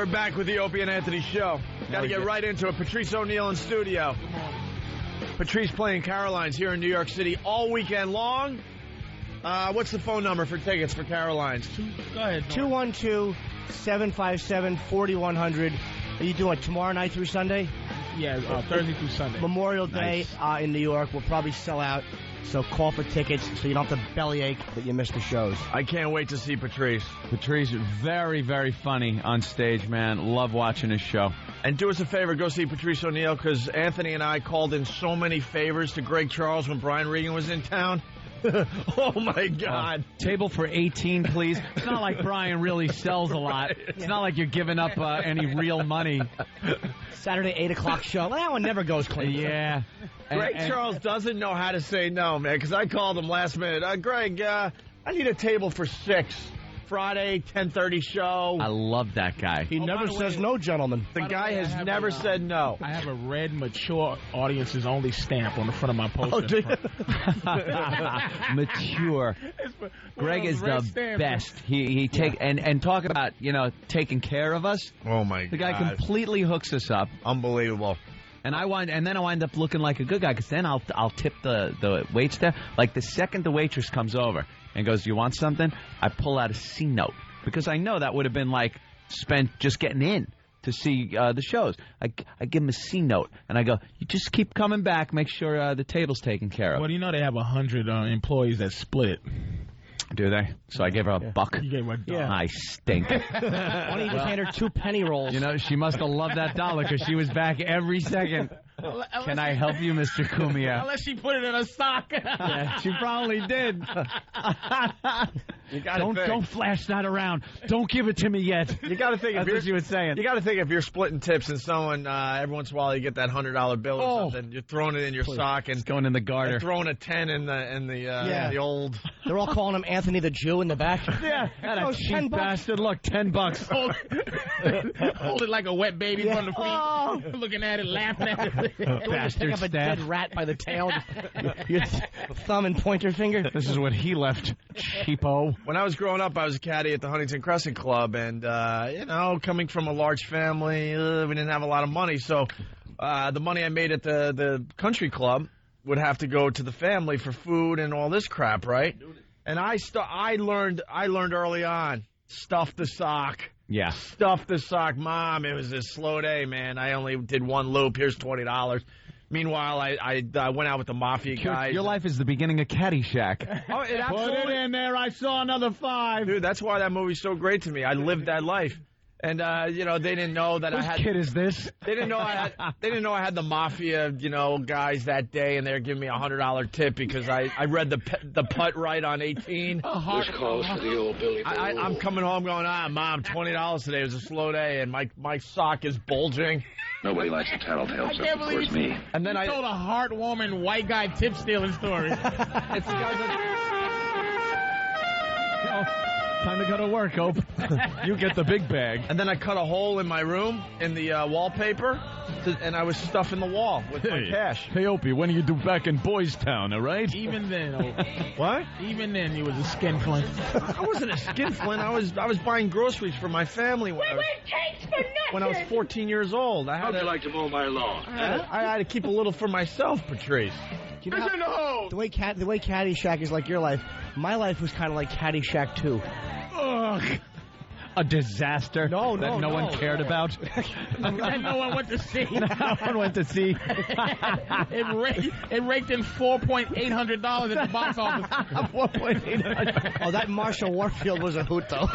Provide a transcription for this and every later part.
We're back with the Opie and Anthony show. Got to get right into it. Patrice O'Neill in studio. Patrice playing Caroline's here in New York City all weekend long. What's the phone number for tickets for Caroline's? Go ahead. 212-757-4100. Are you doing tomorrow night through Sunday? Yeah, Thursday through Sunday. Memorial Day in New York. We'll probably sell out. So call for tickets so you don't have to bellyache that you missed the shows. I can't wait to see Patrice. Patrice, very, very funny on stage, man. Love watching his show. And do us a favor, go see Patrice O'Neill, because Anthony and I called in so many favors to Greg Charles when Brian Regan was in town. Oh, my God. Table for 18, please. It's not like Brian really sells a lot. It's not like you're giving up any real money. Saturday, 8 o'clock show. That one never goes clean. Yeah. Greg Charles doesn't know how to say no, man, because I called him last minute. Greg, I need a table for 6. Friday, 10:30 show. I love that guy. He never says no, gentlemen. The guy has never said no. I have a red, mature, audiences only stamp on the front of my poster. Mature. Greg is the best. He take and talk about, taking care of us. Oh, my God. The guy completely hooks us up. Unbelievable. And then I wind up looking like a good guy, because then I'll tip the wait staff. Like the second the waitress comes over and goes, "You want something?" I pull out a C note, because I know that would have been like spent just getting in to see the shows. I give him a C note and I go, "You just keep coming back. Make sure the table's taken care of." Well, they have 100 employees that split. Do they? So I gave her a buck. You gave her a dollar. I stink. Why don't you just hand her 2 penny rolls? She must have loved that dollar, because she was back every second. Can I help you, Mr. Cumia? Unless she put it in a sock. Yeah, she probably did. Don't flash that around. Don't give it to me yet. You got to think That's what she was saying. You got to think if you're splitting tips and someone every once in a while you get that $100 bill or something, you're throwing it in your sock and it's going in the garter. Throwing a 10 in the old. They're all calling him Anthony the Jew in the back. Yeah, that cheap bastard. Look, $10. Hold it like a wet baby from the feet. Looking at it, laughing at it. Bastard pick up a staff. dead rat by the tail. Your thumb and pointer finger. This is what he left, cheapo. When I was growing up, I was a caddy at the Huntington Crescent Club, and, coming from a large family, we didn't have a lot of money, so the money I made at the country club would have to go to the family for food and all this crap, right? And I learned early on, stuff the sock. Yeah. Stuff the sock. Mom, it was a slow day, man. I only did one loop. Here's $20. Meanwhile, I went out with the mafia guys. Your life is the beginning of Caddyshack. Oh, it absolutely. Put it in there. I saw another 5. Dude, that's why that movie's so great to me. I lived that life. And they didn't know that I had. Whose kid is this? They didn't know I had the mafia, guys that day, and they were giving me a $100 tip because I read the putt right on 18. This calls for the old Billy. I'm coming home going, Mom, $20 today. It was a slow day, and my sock is bulging. Nobody likes a tattletale, so of course me. And then I told a heartwarming white guy tip stealing story. It's the guys that. Time to go to work, Hope. You get the big bag. And then I cut a hole in my room in the wallpaper, and I was stuffing the wall with my cash. Hey, Opie, when are you back in Boys Town, all right? Even then, What? Even then, he was a skinflint. I wasn't a skinflint. I was buying groceries for my family when I was 14 years old. How'd you like to mow my lawn? I had to keep a little for myself, Patrice. The way Caddyshack is like your life, my life was kind of like Caddyshack 2. Ugh. A disaster that no one cared about. That no one went to see. No one went to see. It raked in $4,800 at the box office. $4,800. Oh, that Marshall Warfield was a hoot, though.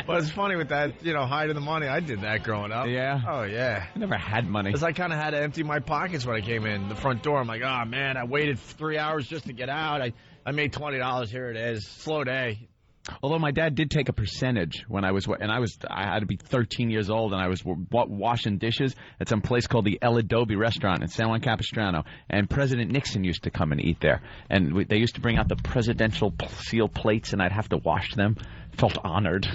Well, it's funny with that, hiding the money. I did that growing up. Yeah? Oh, yeah. I never had money. Because I kind of had to empty my pockets when I came in the front door. I'm like, oh, man, I waited 3 hours just to get out. I made $20. Here it is. Slow day. Although my dad did take a percentage when I had to be 13 years old, and I was washing dishes at some place called the El Adobe Restaurant in San Juan Capistrano, and President Nixon used to come and eat there, and they used to bring out the presidential seal plates, and I'd have to wash them. Felt honored.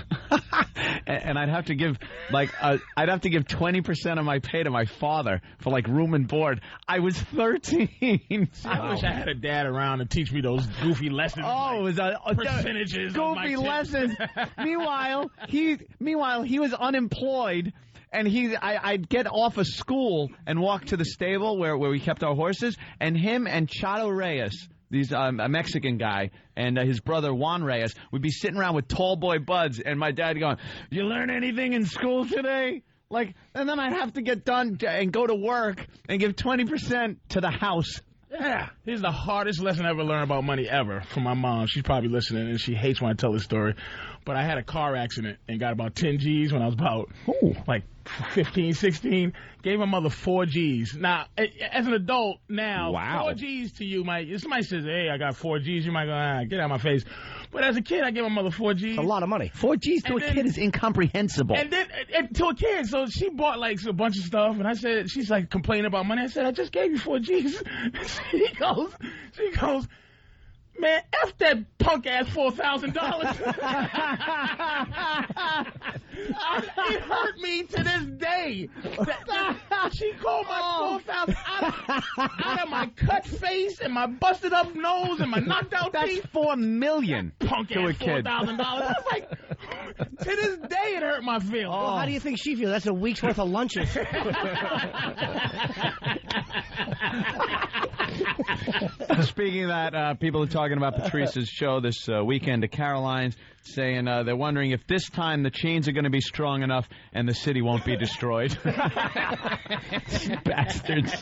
and I'd have to give I'd have to give 20% of my pay to my father for like room and board. I was 13. I wish I had a dad around to teach me those goofy lessons. Oh, it was percentages. Goofy lessons. Meanwhile, he was unemployed. And I'd get off of school and walk to the stable where we kept our horses, and him and Chato Reyes, a Mexican guy, and his brother Juan Reyes would be sitting around with tall boy buds, and my dad going, "You learn anything in school today?" Like, and then I'd have to get done and go to work and give 20% to the house. Yeah. Here's the hardest lesson I ever learned about money ever from my mom. She's probably listening, and she hates when I tell this story. But I had a car accident and got about 10 G's when I was about, like, 15, 16. Gave my mother 4 G's. Now, as an adult now, 4 G's to you might, if somebody says, hey, I got 4 G's, you might go, get out of my face. But as a kid, I gave my mother 4 G's. It's a lot of money. 4 G's to a kid is incomprehensible. And then, to a kid, so she bought, like, a bunch of stuff, and I said, she's, like, complaining about money. I said, I just gave you 4 G's. She goes, man, F that punk-ass $4,000. It hurt me to this day. She called my 4,000 out of my cut face and my busted up nose and my knocked out teeth. That's $4 million to a kid. $4,000. I was like, to this day it hurt my feelings. Well, how do you think she feels? That's a week's worth of lunches. Speaking of that, people are talking about Patrice's show this weekend at Caroline's, saying they're wondering if this time the chains are going to be strong enough and the city won't be destroyed. Bastards.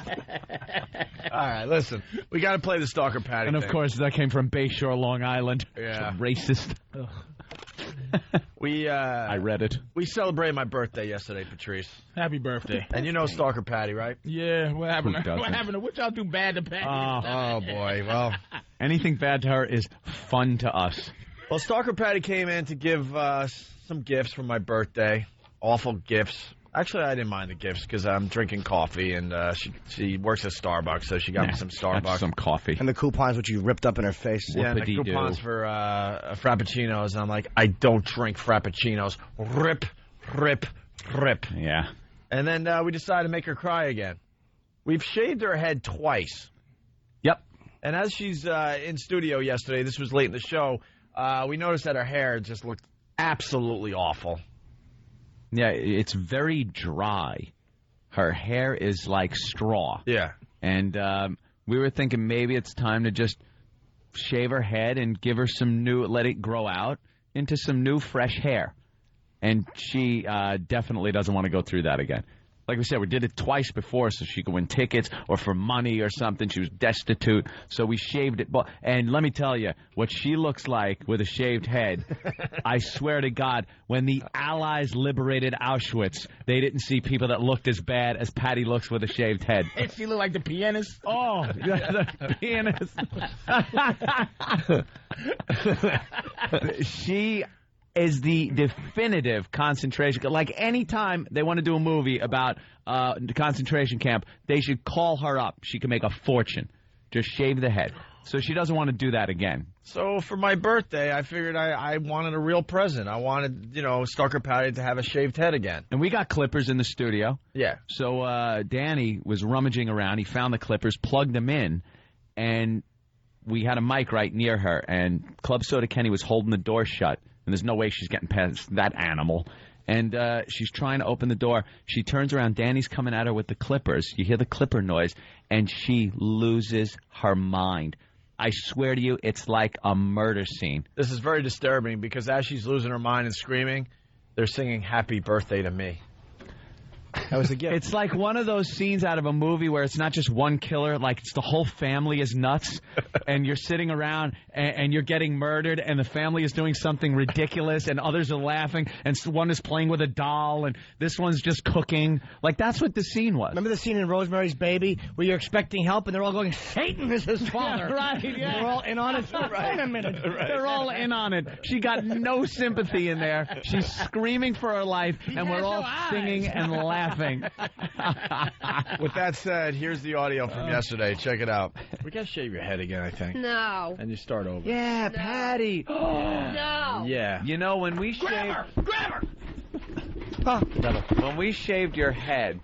All right, listen. We got to play the Stalker Patty And, of thing. course, that came from Bayshore, Long Island. Yeah. Racist. I read it. We celebrated my birthday yesterday, Patrice. Happy birthday. And you know Stalker Patty, right? Yeah, what happened? Who doesn't? What happened? What y'all do bad to Patty? Oh, boy. Well, anything bad to her is fun to us. Well, Stalker Patty came in to give some gifts for my birthday. Awful gifts. Actually, I didn't mind the gifts because I'm drinking coffee, and she works at Starbucks, so she got me some Starbucks. Some coffee. And the coupons which you ripped up in her face. Yeah, and the coupons for Frappuccinos. And I'm like, I don't drink Frappuccinos. Rip, rip, rip. Yeah. And then we decided to make her cry again. We've shaved her head twice. Yep. And as she's in studio yesterday, this was late in the show, we noticed that her hair just looked absolutely awful. Yeah, it's very dry. Her hair is like straw. Yeah. And we were thinking maybe it's time to just shave her head and give her some new, let it grow out into some new, fresh hair. And she definitely doesn't want to go through that again. Like we said, we did it twice before so she could win tickets or for money or something. She was destitute, so we shaved it. And let me tell you, what she looks like with a shaved head, I swear to God, when the Allies liberated Auschwitz, they didn't see people that looked as bad as Patty looks with a shaved head. Did she look like the pianist? Oh, the pianist. She is the definitive concentration. Like any time they want to do a movie about the concentration camp, they should call her up. She can make a fortune. Just shave the head. So she doesn't want to do that again. So for my birthday, I figured I wanted a real present. I wanted, Stalker Patty to have a shaved head again. And we got clippers in the studio. Yeah. So Danny was rummaging around. He found the clippers, plugged them in, and we had a mic right near her. And Club Soda Kenny was holding the door shut. And there's no way she's getting past that animal. And she's trying to open the door. She turns around. Danny's coming at her with the clippers. You hear the clipper noise, and she loses her mind. I swear to you, it's like a murder scene. This is very disturbing because as she's losing her mind and screaming, they're singing Happy Birthday to Me. That was a gift. It's like one of those scenes out of a movie where it's not just one killer, like it's the whole family is nuts, and you're sitting around and you're getting murdered, and the family is doing something ridiculous, and others are laughing, and one is playing with a doll, and this one's just cooking. Like, that's what the scene was. Remember the scene in Rosemary's Baby where you're expecting help, and they're all going, Satan is his father. Yeah, right, yeah. They're all in on it. Wait a minute. Right. They're all in on it. She got no sympathy in there. She's screaming for her life, and we're all singing and laughing. With that said, here's the audio from yesterday. Check it out. We got to shave your head again, I think. No. And you start over. Yeah, Patty. No. Yeah. You know, when we shave... Grab her! When we shaved your head,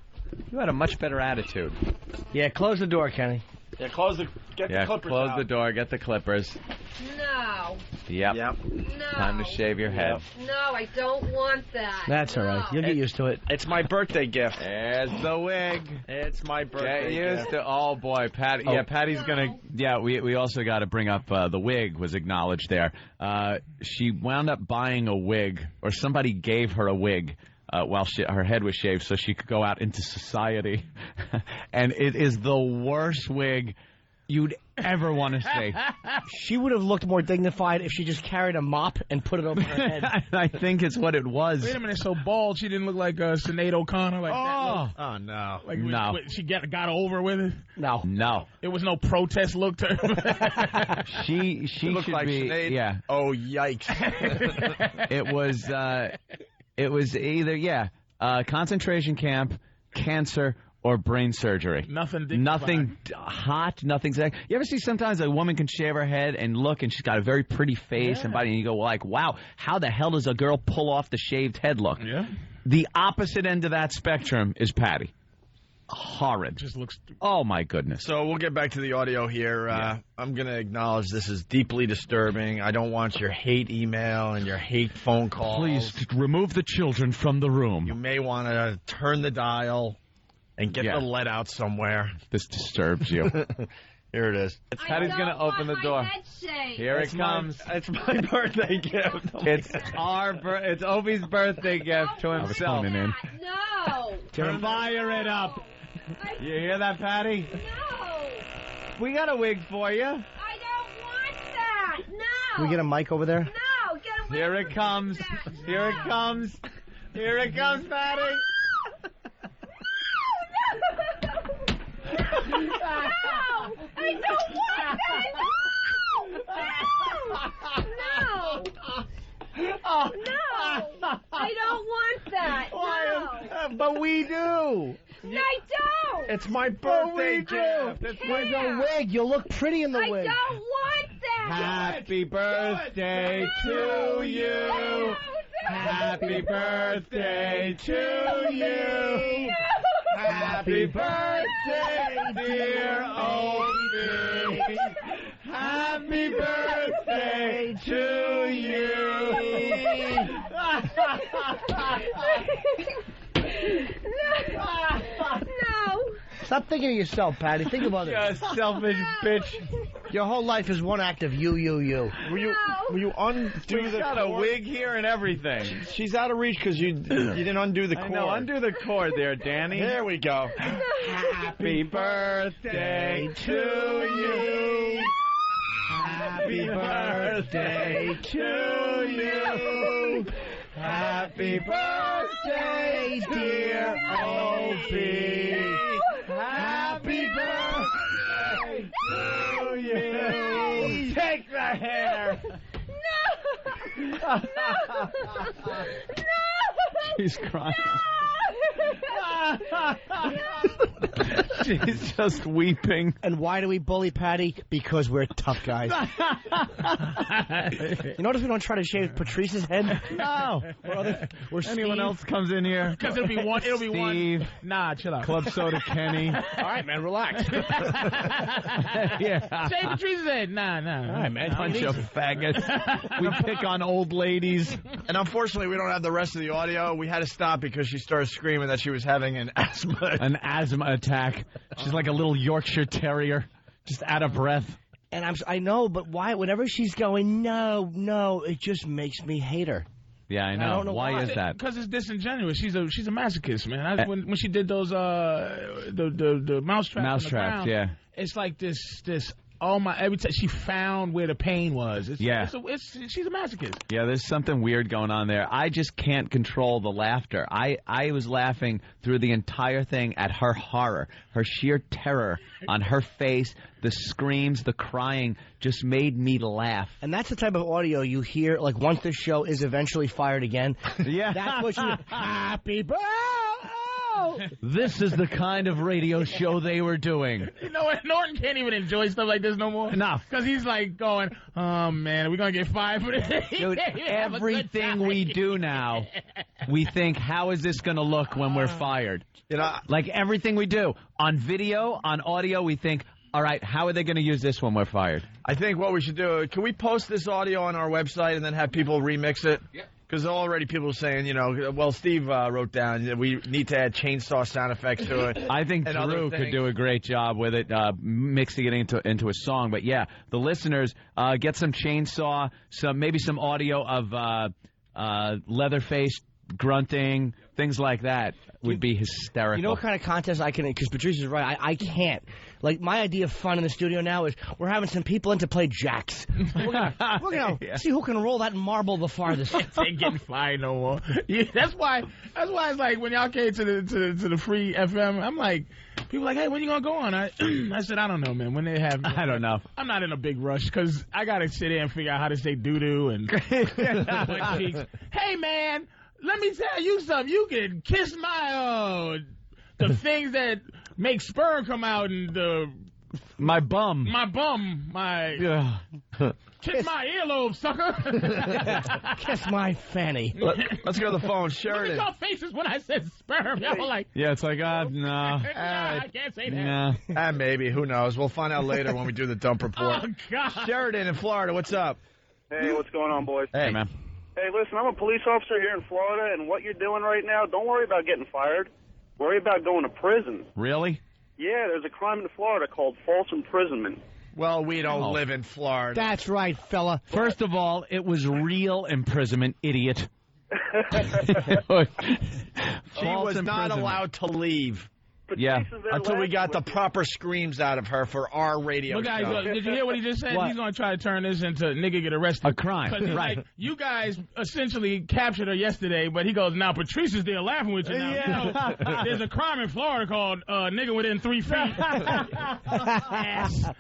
you had a much better attitude. Yeah, close the door, Kenny. Yeah, get the clippers close out. the door, get the clippers. No. Yep. No. Time to shave your head. No, I don't want that. That's all right. You'll get used to it. It's my birthday gift. There's the wig. It's my birthday Get used gift. to. Oh boy, Patty. Yeah, Patty's gonna. Yeah, we also got to bring up the wig was acknowledged there. She wound up buying a wig, or somebody gave her a wig. While her head was shaved, so she could go out into society, and it is the worst wig you'd ever want to see. She would have looked more dignified if she just carried a mop and put it over her head. I think it's what it was. Wait a minute, so bald she didn't look like Sinead O'Connor like that. Oh no! Like No. she got over with it. No. It was no protest look to her. She looked should like be. Sinead. Yeah. Oh yikes! It was either concentration camp, cancer, or brain surgery. Nothing hot, nothing sexy. You ever see sometimes a woman can shave her head and look, and she's got a very pretty face and body, and you go like, wow, how the hell does a girl pull off the shaved head look? Yeah. The opposite end of that spectrum is Patty. Horrid. Just looks. Oh my goodness. So we'll get back to the audio here. I'm going to acknowledge this is deeply disturbing. I don't want your hate email and your hate phone calls. Please remove the children from the room. You may want to turn the dial and get the lead out somewhere. This disturbs you. Here it is. Patty's going to open the door. Here it comes. It's my birthday gift. It's Opie's birthday gift to himself. No. Fire it up. You hear that, Patty? No. We got a wig for you. I don't want that. No. Can we get a mic over there? No. Get away Here from it comes. me with that. Here it No. comes. Here it comes, Patty. No, I don't want that. No. No, I don't want that. No. But we do. I don't. It's my birthday gift. It's like a wig. You'll look pretty in the I wig. don't want that. Happy birthday to you. Happy birthday to you. Happy birthday, dear Opie. Happy birthday to you. No. Stop thinking of yourself, Patty. Think of others. You selfish bitch. Your whole life is one act of you. Will you undo We the got a cord? wig here and everything. She's out of reach because you didn't undo the I cord. know, undo the cord there, Danny. There we go. Happy birthday to you. Happy birthday to you. Happy birthday, dear Opie. Happy birthday to you. Take the hair. No. She's crying. She's just weeping. And why do we bully Patty? Because we're tough guys. You notice we don't try to shave Patrice's head? No. Or Anyone Steve? else comes in here? Because it'll be one. Steve. Nah, chill out. Club Soda Kenny. All right, man, relax. Yeah. Shave Patrice's head. Nah. All right, man. Bunch of faggots. We pick on old ladies. And unfortunately, we don't have the rest of the audio. We had to stop because she started screaming that she was having an asthma. An asthma attack. She's like a little Yorkshire Terrier, just out of breath. And I know, but why? Whenever she's going, no, it just makes me hate her. Yeah, I know. I don't know why. Is that? Because it's disingenuous. She's a masochist, man. When she did those the mousetrap. Mousetraps, yeah. It's like this. Oh my! Every time she found where the pain was. She's a masochist. Yeah, there's something weird going on there. I just can't control the laughter. I was laughing through the entire thing at her horror, her sheer terror on her face. The screams, the crying just made me laugh. And that's the type of audio you hear, like, once this show is eventually fired again. Yeah. That's what you... Happy birthday! This is the kind of radio show they were doing. You know what? Norton can't even enjoy stuff like this no more. Enough. Because he's like going, oh, man, are we going to get fired for this? Dude, everything we do now, we think, how is this going to look when we're fired? You know, Like everything we do. On video, on audio, we think, all right, how are they going to use this when we're fired? I think what we should do, can we post this audio on our website and then have people remix it? Yeah. Because already people are saying, you know, well, Steve wrote down that we need to add chainsaw sound effects to it. I think Drew could do a great job with it, mixing it into a song. But, yeah, the listeners, get some chainsaw, maybe some audio of Leatherface grunting, things like that would be hysterical. You know what kind of contest I can, because Patrice is right, I can't. Like, my idea of fun in the studio now is we're having some people in to play jacks. We're gonna see who can roll that marble the farthest. Ain't getting fired no more. Yeah, that's why it's like when y'all came to the free FM, I'm like, people are like, hey, when you gonna go on? I said, I don't know, man. When they have me, I don't know. I'm not in a big rush because I gotta sit there and figure out how to say doo-doo and butt cheeks. Hey, man, let me tell you something. You can kiss my the things that make sperm come out and my bum. My kiss my earlobe, sucker. Kiss my fanny. Let's go to the phone. Sheridan. Look at your faces when I said sperm. Y'all were like, yeah, it's like, no. I can't say that. Nah. Maybe. Who knows? We'll find out later when we do the dump report. Oh, God. Sheridan in Florida, what's up? Hey, what's going on, boys? Hey, man. Hey, listen, I'm a police officer here in Florida, and what you're doing right now, don't worry about getting fired. Worry about going to prison. Really? Yeah, there's a crime in Florida called false imprisonment. Well, we don't live in Florida. That's right, fella. First of all, it was real imprisonment, idiot. She was not allowed to leave. Yeah. Until we got the proper screams out of her for our radio Look, guys, show. did you hear what he just said? What? He's going to try to turn this into nigga get arrested. A crime. 'Cause he's Right. like, you guys essentially captured her yesterday, but he goes, now Patrice is there laughing with you now. Yeah. You know, there's a crime in Florida called nigga within 3 feet. Ass.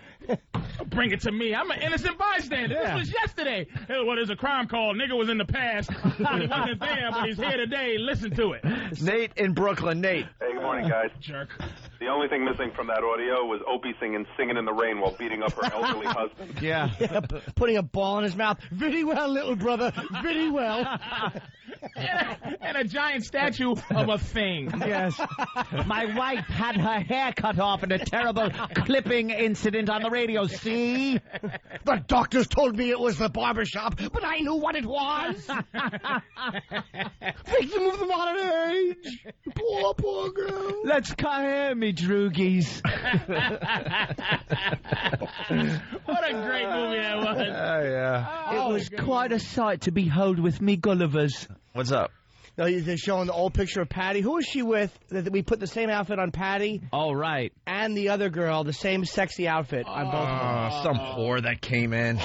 Bring it to me. I'm an innocent bystander. Yeah. This was yesterday. Well, there's a crime called nigga was in the past. But he wasn't there, but he's here today. Listen to it. Nate in Brooklyn. Nate. Hey, good morning, guys. Jerk. The only thing missing from that audio was Opie singing in the Rain while beating up her elderly husband. Yeah. Putting a ball in his mouth. Very well, little brother. Very well. And a giant statue of a thing. Yes. My wife had her hair cut off in a terrible clipping incident on the radio, see? The doctors told me it was the barbershop, but I knew what it was. Victim of the modern age. Poor girl. Let's come here, me droogies. What a great movie that was. Yeah. It was quite a sight to behold with me Gullivers. What's up? No, they're showing the old picture of Patty. Who is she with? That we put the same outfit on Patty Oh, right. and the other girl, the same sexy outfit on both of them. Some whore that came in.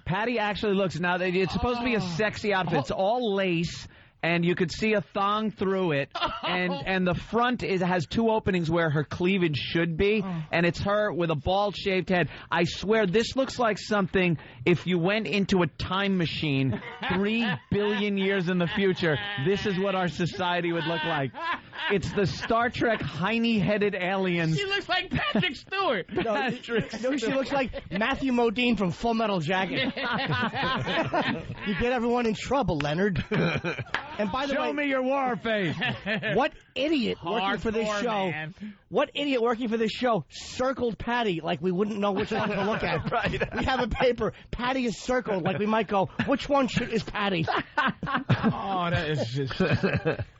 Patty actually looks, now it's supposed to be a sexy outfit. It's all lace, and you could see a thong through it, and the front has two openings where her cleavage should be, and it's her with a bald-shaved head. I swear, this looks like something if you went into a time machine 3 billion years in the future, this is what our society would look like. It's the Star Trek hiney-headed aliens. She looks like Patrick Stewart. No, she looks like Matthew Modine from Full Metal Jacket. You get everyone in trouble, Leonard. And by the way, Show me your war face. what idiot working for this Hardcore, show? man. What idiot working for this show circled Patty like we wouldn't know which one to look at? Right. We have a paper. Patty is circled like we might go, which one is Patty? Oh, that is just...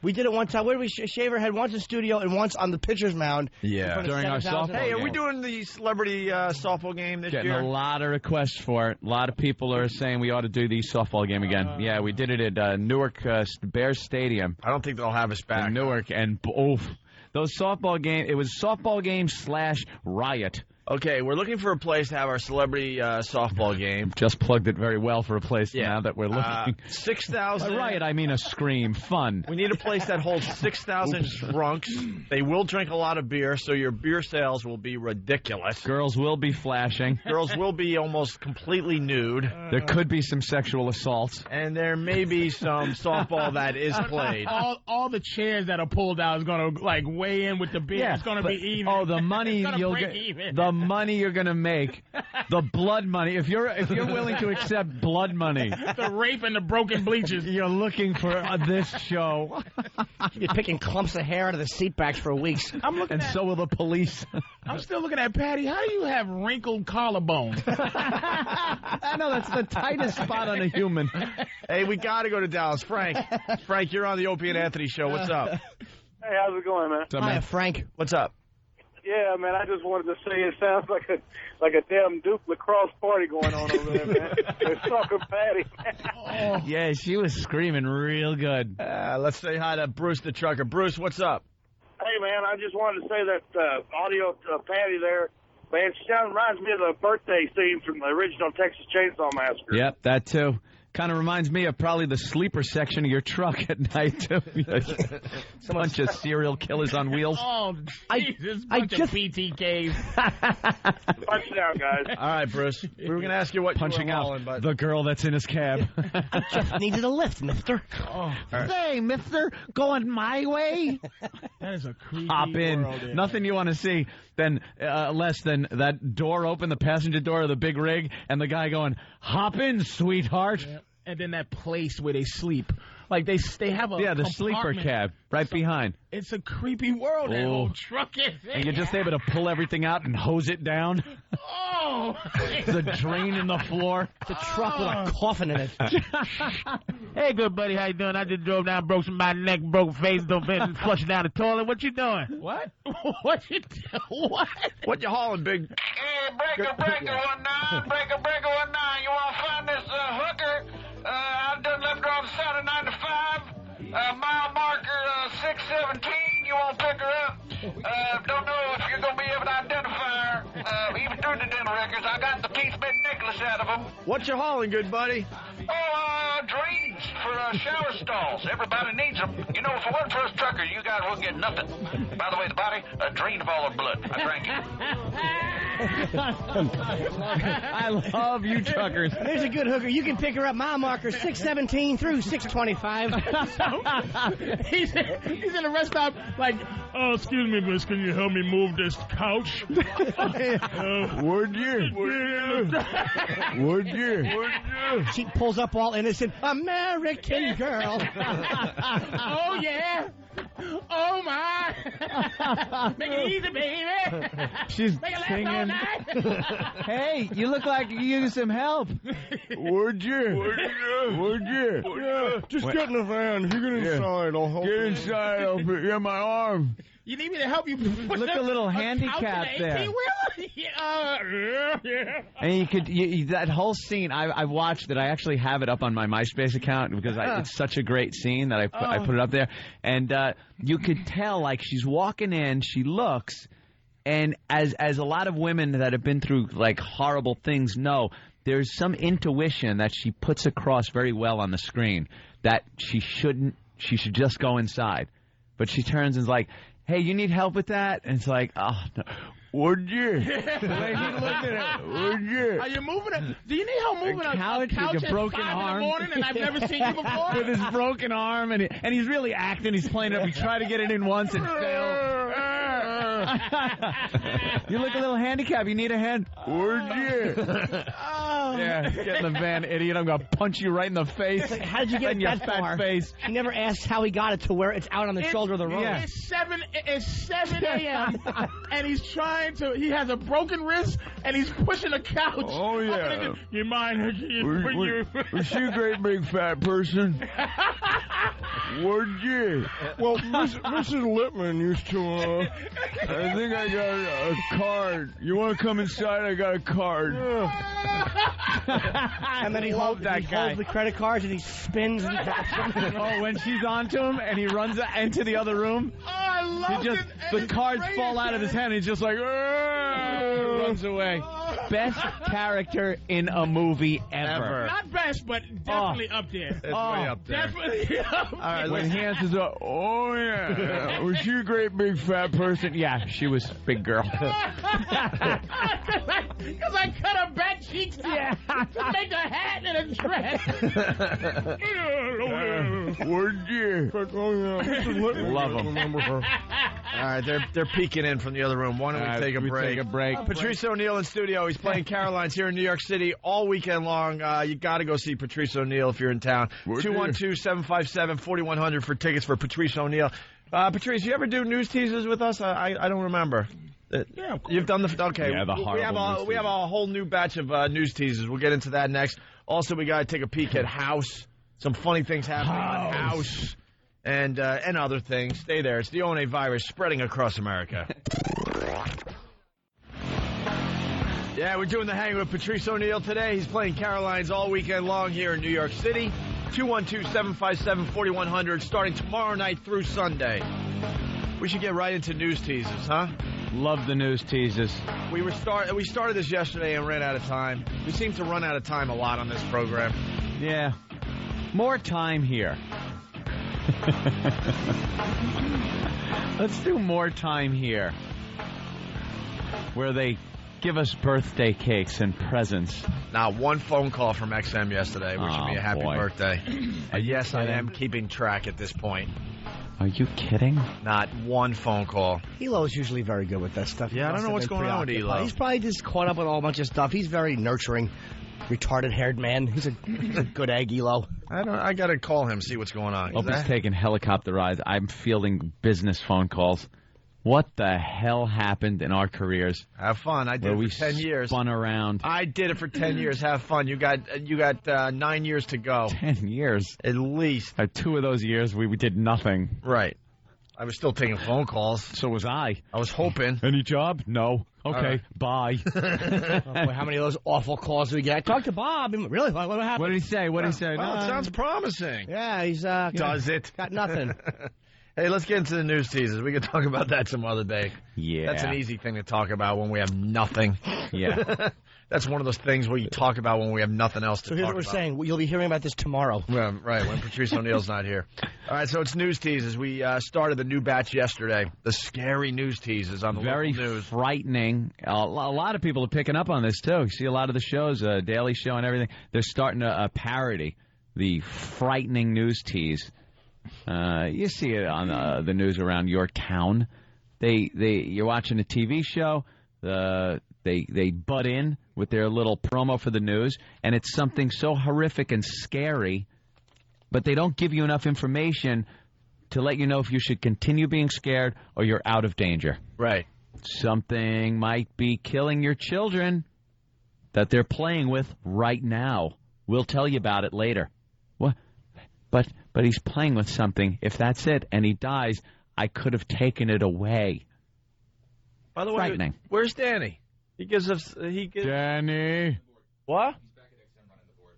We did it one time. Where did we shave her head? Once in studio and once on the pitcher's mound. Yeah. During our softball Hey, are we game. doing the celebrity softball game this Getting year? a lot of requests for it. A lot of people are saying we ought to do the softball game again. Yeah, we did it at Newark Bears Stadium I don't think they'll have us back. in Newark, and those softball game. It was softball game / riot. Okay, we're looking for a place to have our celebrity softball game. Just plugged it very well for a place now that we're looking. 6,000. By riot, I mean a scream. Fun. We need a place that holds 6,000 drunks. They will drink a lot of beer, so your beer sales will be ridiculous. Girls will be flashing. Girls will be almost completely nude. There could be some sexual assaults. And there may be some softball that is played. All the chairs that are pulled out is going to like weigh in with the beer. Yeah, it's going to be even. Oh, the money you'll get. The money you're going to make. The blood money. If you're willing to accept blood money. The rape and the broken bleachers. You're looking for this show. You're picking clumps of hair out of the seat backs for weeks. So will the police. I'm still looking at Patty. How do you have wrinkled collarbone? I know, that's the tightest spot on a human. Hey, we got to go to Dallas. Frank, you're on the Opie and Anthony show. What's up? Hey, how's it going, man? What's up, Hi, man? Frank. What's up? Yeah, man, I just wanted to say it sounds like a damn Duke lacrosse party going on over there, man. They're Soccer Patty. Yeah, she was screaming real good. Let's say hi to Bruce the trucker. Bruce, what's up? Hey, man, I just wanted to say that audio Patty there, man, she reminds me of the birthday scene from the original Texas Chainsaw Massacre. Yep, that too. Kind of reminds me of probably the sleeper section of your truck at night, too. A bunch of serial killers on wheels. Oh, Jesus, bunch of PTKs. Punch it down, guys. All right, Bruce. We were going to ask you what Punching you were out hauling, but the girl that's in his cab. Just needed a lift, mister. Hey, mister, going my way? That is a creepy Hop in. world, yeah. Nothing you want to see less than that door open, the passenger door of the big rig, and the guy going, hop in, sweetheart. Yeah. And then that place where they sleep. Like, they have a Yeah, the sleeper compartment. cab right behind. It's a creepy world, that whole truck is. And you're just able to pull everything out and hose it down. Oh! The drain in the floor. It's a truck with a coffin in it. Hey, good buddy, how you doing? I just drove down, broke somebody's neck, broke face, don't flush down the toilet. What you doing? what? What you doing? What? What you hauling, big? Hey, breaker 19, breaker 19. You want to find this hooker? I done left her on the side of 95. Mile marker 617. You want to pick her up? Don't know if you're going to be able to identify her. Even through the dental records, I got the Keith Smith necklace out of them. What you hauling, good buddy? Drains for shower stalls. Everybody needs them. You know, if it wasn't for us truckers, you guys wouldn't get nothing. By the way, the body drained of all her blood. I drank it. I love you truckers. There's a good hooker. You can pick her up. Mile marker 617 through 625. He's in a rest stop like, oh, excuse me, miss, can you help me move this couch? Would you? Would you? She pulls up all innocent. American girl. Oh, yeah. Oh, my. Make it easy, baby. She's Make it last all singing. night. Hey, you look like you use some help. Would you? Would you? Yeah, just get in the van. You get inside. I'll help you. Get inside. I'll put you on my arm. You need me to help you put Look a little handicap there. Yeah. And you could that whole scene. I watched it. I actually have it up on my MySpace account because it's such a great scene that I put it up there. And you could tell, like, she's walking in. She looks, and as a lot of women that have been through like horrible things know, there's some intuition that she puts across very well on the screen that she should just go inside, but she turns and is like, hey, you need help with that? And it's like, oh, no. Would you? Like, he looked at it. Would you? Are you moving it? Do you need help moving a couch with at a broken 5 arm? in the morning and I've never seen you before? With his broken arm, and he's really acting. He's playing it up. He tried to get it in once and failed. You look a little handicapped. You need a hand. Would you? Yeah, get in the van, idiot. I'm going to punch you right in the face. Like, how did you get in your that fat far? face? He never asked how he got it to where it's out on the shoulder of the road. Yeah. It's 7 a.m. and he's trying to. He has a broken wrist and he's pushing a couch. Oh, yeah. You mind? Was she a great big fat person? Would you? Well, Mrs. Lippman used to. I think I got a card. You want to come inside? I got a card. And then he holds the credit cards and he spins and drops them. Oh, when she's onto him and he runs into the other room, Oh, I love it. the cards fall out of his hand. And he's just like, runs away. Best character in a movie ever. Not best, but definitely up there. It's way up there. Definitely up All right, When he answers up, oh yeah, was she a great big fat person? Yeah, she was a big girl. Because I cut her back cheeks out to make a hat and a dress. Would you? Love him. All right, they're peeking in from the other room. Why don't we take a break? Take a break. Patrice O'Neal in studio. He's playing Caroline's here in New York City all weekend long. You got to go see Patrice O'Neal if you're in town. 212-757-4100 for tickets for Patrice O'Neal. Patrice, you ever do news teasers with us? I don't remember. Yeah, You've done the okay. Yeah, the horrible we have a whole new batch of news teasers. We'll get into that next. Also, we got to take a peek at House. Some funny things happening in House and other things. Stay there. It's the ONA virus spreading across America. Yeah, we're doing the hang with Patrice O'Neal today. He's playing Caroline's all weekend long here in New York City. 212-757-4100 starting tomorrow night through Sunday. We should get right into news teasers, huh? Love the news teasers. We started this yesterday and ran out of time. We seem to run out of time a lot on this program. Yeah. More time here. Let's do more time here. Where they give us birthday cakes and presents. Not one phone call from XM yesterday, wishing me a happy birthday. Yes, I am keeping track at this point. Are you kidding? Not one phone call. Elo's usually very good with that stuff. Yeah, I don't know what's going on with Elo. He's probably just caught up with a whole bunch of stuff. He's very nurturing, retarded-haired man. He's a good egg, Elo. I got to call him, see what's going on. Opie's taking helicopter rides. I'm fielding business phone calls. What the hell happened in our careers? Have fun. I did it for 10 years. Spun around. I did it for 10 years. Have fun. You got 9 years to go. 10 years? At least. 2 of those years, we did nothing. Right. I was still taking phone calls. So was I. I was hoping. Any job? No. Okay, bye. Boy, how many of those awful calls do we get? I talked to Bob. Really? What happened? What did he say? What did he say? Well, it sounds promising. Yeah, he's... Does it? Got nothing. Hey, let's get into the news teasers. We can talk about that some other day. Yeah. That's an easy thing to talk about when we have nothing. Yeah. That's one of those things where you talk about when we have nothing else to talk about. So here's what we're saying. You'll be hearing about this tomorrow. Right, when Patrice O'Neal's not here. All right, so it's news teasers. We started the new batch yesterday. The scary news teasers on the local news. Very frightening. A lot of people are picking up on this, too. You see a lot of the shows, Daily Show and everything, they're starting to parody the frightening news tease. You see it on the news around your town. You're watching a TV show. They butt in with their little promo for the news, and it's something so horrific and scary, but they don't give you enough information to let you know if you should continue being scared or you're out of danger. Right. Something might be killing your children that they're playing with right now. We'll tell you about it later. What? But he's playing with something. If that's it and he dies, I could have taken it away. By the way, frightening. Where's Danny? He gives us... Danny. What?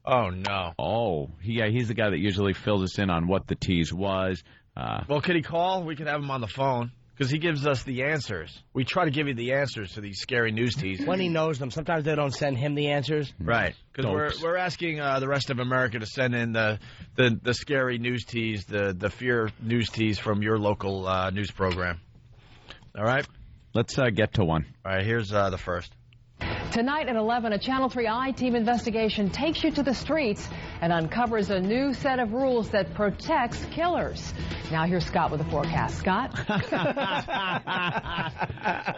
Oh, no. Oh, he's the guy that usually fills us in on what the tease was. Well, could he call? We could have him on the phone. Because he gives us the answers. We try to give you the answers to these scary news teases. When he knows them. Sometimes they don't send him the answers. Right. Because we're asking the rest of America to send in the scary news tease, the fear news tease from your local news program. All right? Let's get to one. All right, here's the first. Tonight at 11, a Channel 3 I-Team investigation takes you to the streets and uncovers a new set of rules that protects killers. Now here's Scott with the forecast. Scott?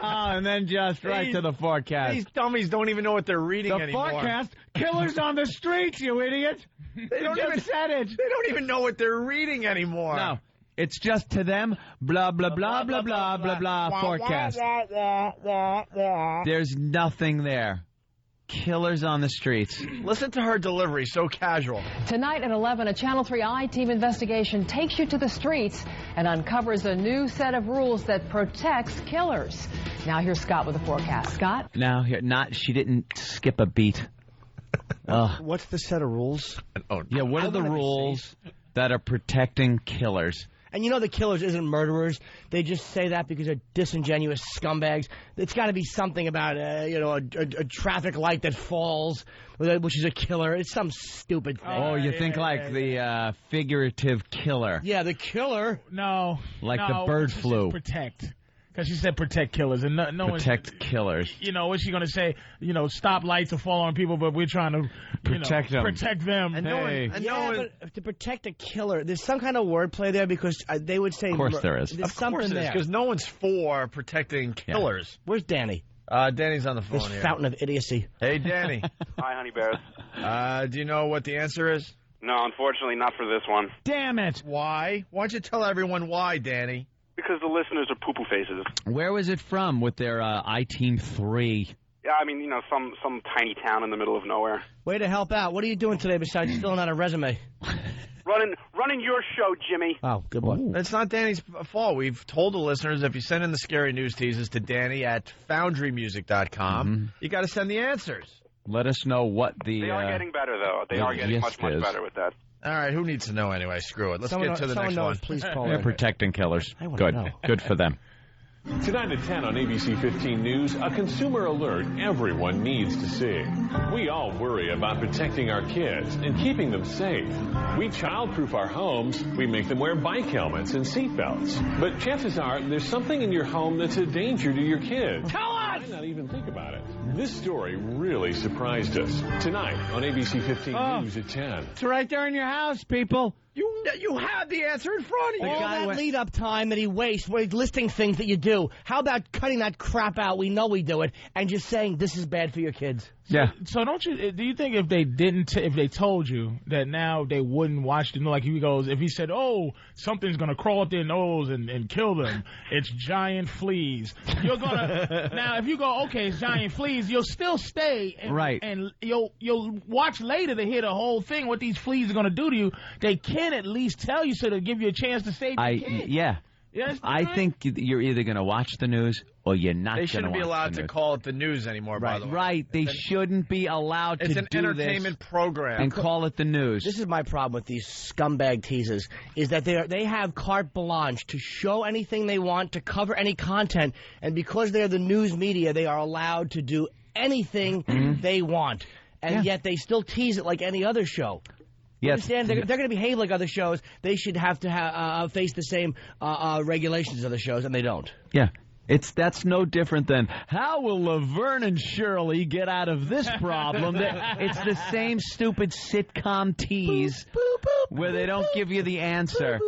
And then just right to the forecast. These dummies don't even know what they're reading anymore. The forecast? Killers on the streets, you idiot! They don't even said it. They don't even know what they're reading anymore. No. It's just to them, blah, blah, blah, blah, blah, blah, blah, forecast. There's nothing there. Killers on the streets. Listen to her delivery, so casual. Tonight at 11, a Channel 3 I-Team investigation takes you to the streets and uncovers a new set of rules that protects killers. Now here's Scott with the forecast. Scott? Now, she didn't skip a beat. What's the set of rules? Yeah, what are the rules that are protecting killers? And you know the killers isn't murderers. They just say that because they're disingenuous scumbags. It's got to be something about, a traffic light that falls, which is a killer. It's some stupid thing. Oh, you think the figurative killer. Yeah, the killer. No. Like the bird flu. Protect. Because she said protect killers. And no protect killers. What's she going to say? Stop lights to fall on people, but we're trying to protect them. Protect them. And but to protect a killer, there's some kind of wordplay there because they would say... Of course there is. There's something there. Because no one's for protecting killers. Yeah. Where's Danny? Danny's on the phone this here. Fountain of idiocy. Hey, Danny. Hi, honey bears. Do you know what the answer is? No, unfortunately, not for this one. Damn it. Why? Why don't you tell everyone why, Danny? Because the listeners are poo-poo faces. Where was it from with their I-Team 3? Yeah, I mean, some tiny town in the middle of nowhere. Way to help out. What are you doing today besides filling out a resume? Running your show, Jimmy. Oh, good one. It's not Danny's fault. We've told the listeners if you send in the scary news teases to Danny at foundrymusic.com, you got to send the answers. Let us know what the... They are getting better, though. They are getting much better with that. All right, who needs to know anyway? Screw it. Let's get to the next one. Please call They're protecting killers. Good. Good for them. Tonight at 10 on ABC 15 News, a consumer alert everyone needs to see. We all worry about protecting our kids and keeping them safe. We childproof our homes. We make them wear bike helmets and seatbelts. But chances are there's something in your home that's a danger to your kids. Tell us! Why not even think about it? This story really surprised us. Tonight on ABC 15 News at 10. It's right there in your house, people. You had the answer in front of you. All that lead-up time that he wastes listing things that you do. How about cutting that crap out? We know we do it. And just saying this is bad for your kids. Yeah. So do you think if they if they told you that now they wouldn't watch the, like if he said, oh, something's going to crawl up their nose and kill them, it's giant fleas. You're going to, now if you go, okay, it's giant fleas, you'll still stay. Right. And you'll watch later to hear the whole thing, what these fleas are going to do to you. They can at least tell you so to give you a chance to save your kid. Yeah. Yes, I think you're either going to watch the news or you're not going to watch the news. They shouldn't be allowed to call it the news anymore, by the way. Right. They shouldn't be allowed to do this. It's an entertainment program. And call it the news. This is my problem with these scumbag teasers, is that they have carte blanche to show anything they want, to cover any content, and because they're the news media, they are allowed to do anything they want. And yet they still tease it like any other show. You understand? They're going to behave like other shows. They should have to face the same regulations as other shows, and they don't. Yeah. That's no different than, how will Laverne and Shirley get out of this problem? It's the same stupid sitcom tease where they don't give you the answer.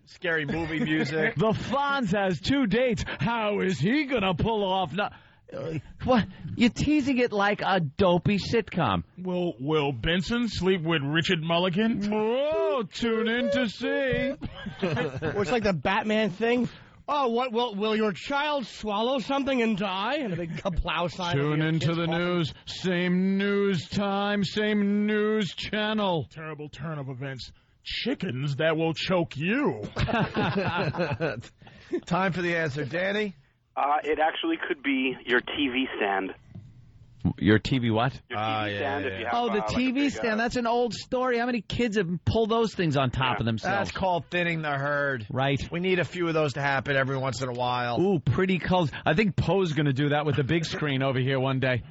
Scary movie music. The Fonz has 2 dates. How is he going to pull off? What? You're teasing it like a dopey sitcom. Will Benson sleep with Richard Mulligan? Oh, tune in to see. Or it's like the Batman thing. Oh, what will your child swallow something and die? And a big kaplow sign. Tune into the news. Same news time, same news channel. Terrible turn of events. Chickens that will choke you. Time for the answer, Danny. It actually could be your TV stand. Your TV what? Your TV stand. If you have, the TV stand. That's an old story. How many kids have pulled those things on top of themselves? That's called thinning the herd. Right. We need a few of those to happen every once in a while. Ooh, pretty colors. I think Poe's going to do that with the big screen over here one day.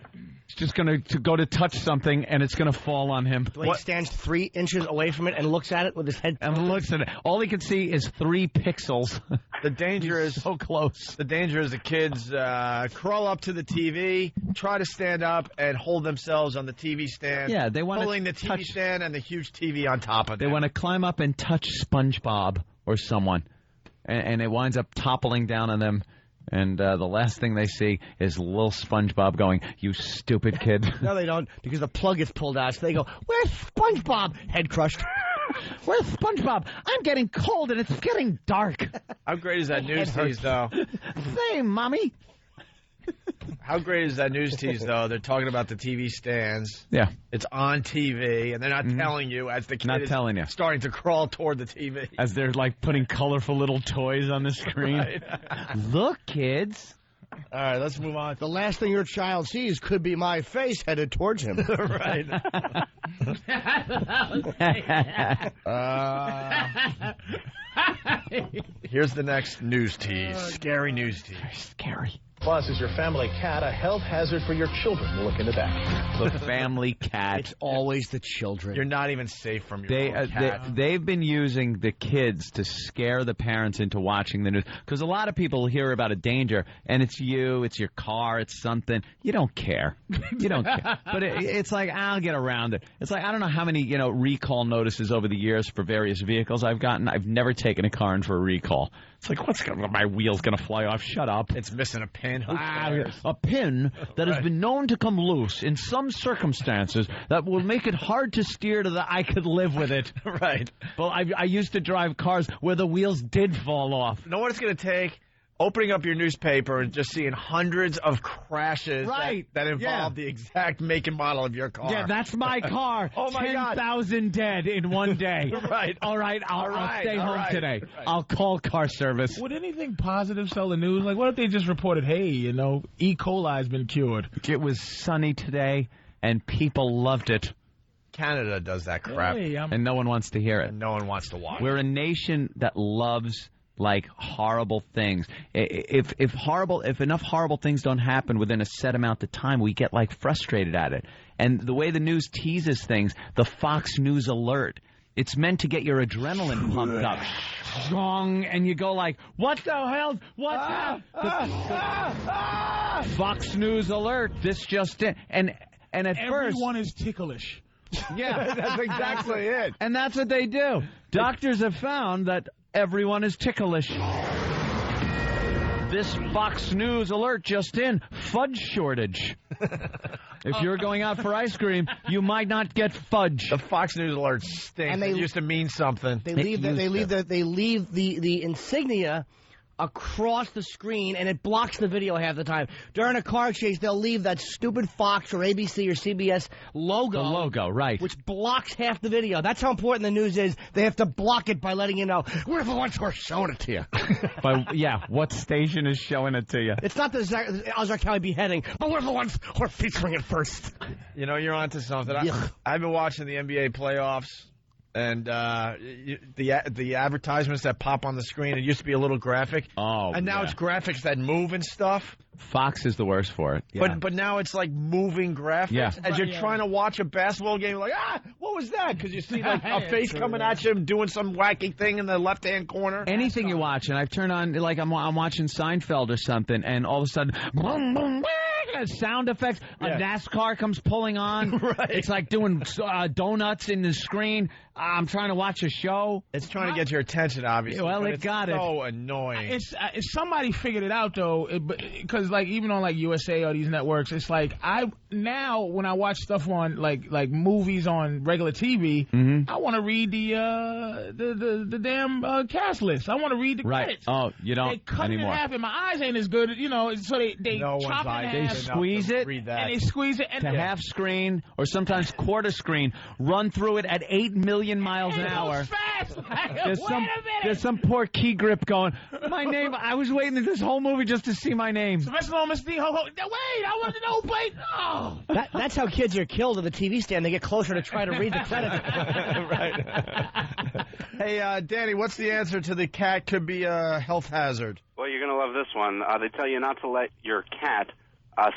He's just going to go to touch something, and it's going to fall on him. He stands 3 inches away from it and looks at it with his head. And looks at it. All he can see is 3 pixels. The danger is so close. The danger is the kids crawl up to the TV, try to stand up, and hold themselves on the TV stand. Yeah, they want pulling the TV stand and the huge TV on top of them. They want to climb up and touch SpongeBob or someone, and it winds up toppling down on them. And the last thing they see is little SpongeBob going, "You stupid kid." No, they don't, because the plug gets pulled out. So they go, "Where's SpongeBob?" Head crushed. Where's SpongeBob? I'm getting cold and it's getting dark. How great is that news tease, though? Say, Mommy. How great is that news tease, though? They're talking about the TV stands. Yeah. It's on TV, and they're not telling you as the kid is starting to crawl toward the TV. As they're, like, putting colorful little toys on the screen. Right. Look, kids. All right, let's move on. The last thing your child sees could be my face headed towards him. Right. Here's the next news tease. Scary news tease. Scary. Plus, is your family cat a health hazard for your children? We'll look into that. The family cat. It's always the children. You're not even safe from your own cat. They've been using the kids to scare the parents into watching the news. Because a lot of people hear about a danger, and it's you, it's your car, it's something. You don't care. You don't care. But it's like, I'll get around it. It's like, I don't know how many, recall notices over the years for various vehicles I've gotten. I've never taken a car in for a recall. It's like, my wheel's going to fly off? Shut up. It's missing a pin. A pin that has been known to come loose in some circumstances that will make it hard to steer to the I could live with it. Right. Well, I used to drive cars where the wheels did fall off. Know what it's going to take? Opening up your newspaper and just seeing hundreds of crashes that involve the exact make and model of your car. Yeah, that's my car. Oh, my God. 10,000 dead in one day. Right. All right, I'll stay home today. Right. I'll call car service. Would anything positive sell the news? Like, what if they just reported, hey, E. coli's been cured? It was sunny today, and people loved it. Canada does that crap. Hey, and no one wants to hear it. And no one wants to watch. We're a nation that loves horrible things. If enough horrible things don't happen within a set amount of time, we get frustrated at it. And the way the news teases things, the Fox News alert, it's meant to get your adrenaline pumped up. Strong, and you go what the hell? What the Fox News alert, this just in. And at first everyone is ticklish. Yeah, that's exactly it. And that's what they do. Doctors have found that everyone is ticklish. This Fox News alert just in, fudge shortage. If you're going out for ice cream, you might not get fudge. The Fox News alert stinks. And it used to mean something. They leave the insignia across the screen, and it blocks the video half the time. During a car chase, they'll leave that stupid Fox or ABC or CBS logo. The logo, right. Which blocks half the video. That's how important the news is. They have to block it by letting you know, we're the ones who are showing it to you. But, what station is showing it to you? It's not the Ozark County beheading, but we're the ones who are featuring it first. You're onto something. I've been watching the NBA playoffs. And the advertisements that pop on the screen, it used to be a little graphic. Oh, and now it's graphics that move and stuff. Fox is the worst for it. Yeah. But now it's like moving graphics. Yeah. As you're trying to watch a basketball game, you're like, what was that? Because you see a face coming at you doing some wacky thing in the left-hand corner. Anything you watch, and I've turned on, I'm watching Seinfeld or something, and all of a sudden, boom, boom, sound effects. A NASCAR comes pulling on. Right. It's like doing donuts in the screen. I'm trying to watch a show. It's trying to get your attention, obviously. Well, it got it. So annoying. Somebody figured it out though, because even on USA or these networks, it's like now when I watch stuff on like movies on regular TV, I want to read the damn cast list. I want to read the credits. Oh, you don't they cut anymore. it in half, and my eyes ain't as good. So they chop it in half. They squeeze it, and they squeeze it to half screen or sometimes quarter screen. Run through it at 8 million miles an hour. Fast. There's some poor key grip going. My name. I was waiting this whole movie just to see my name. Sylvester Stallone, wait, I want to know. Wait, oh. That's how kids are killed at the TV stand. They get closer to try to read the credits. Right. Hey, Danny, what's the answer to the cat could be a health hazard? Well, you're going to love this one. They tell you not to let your cat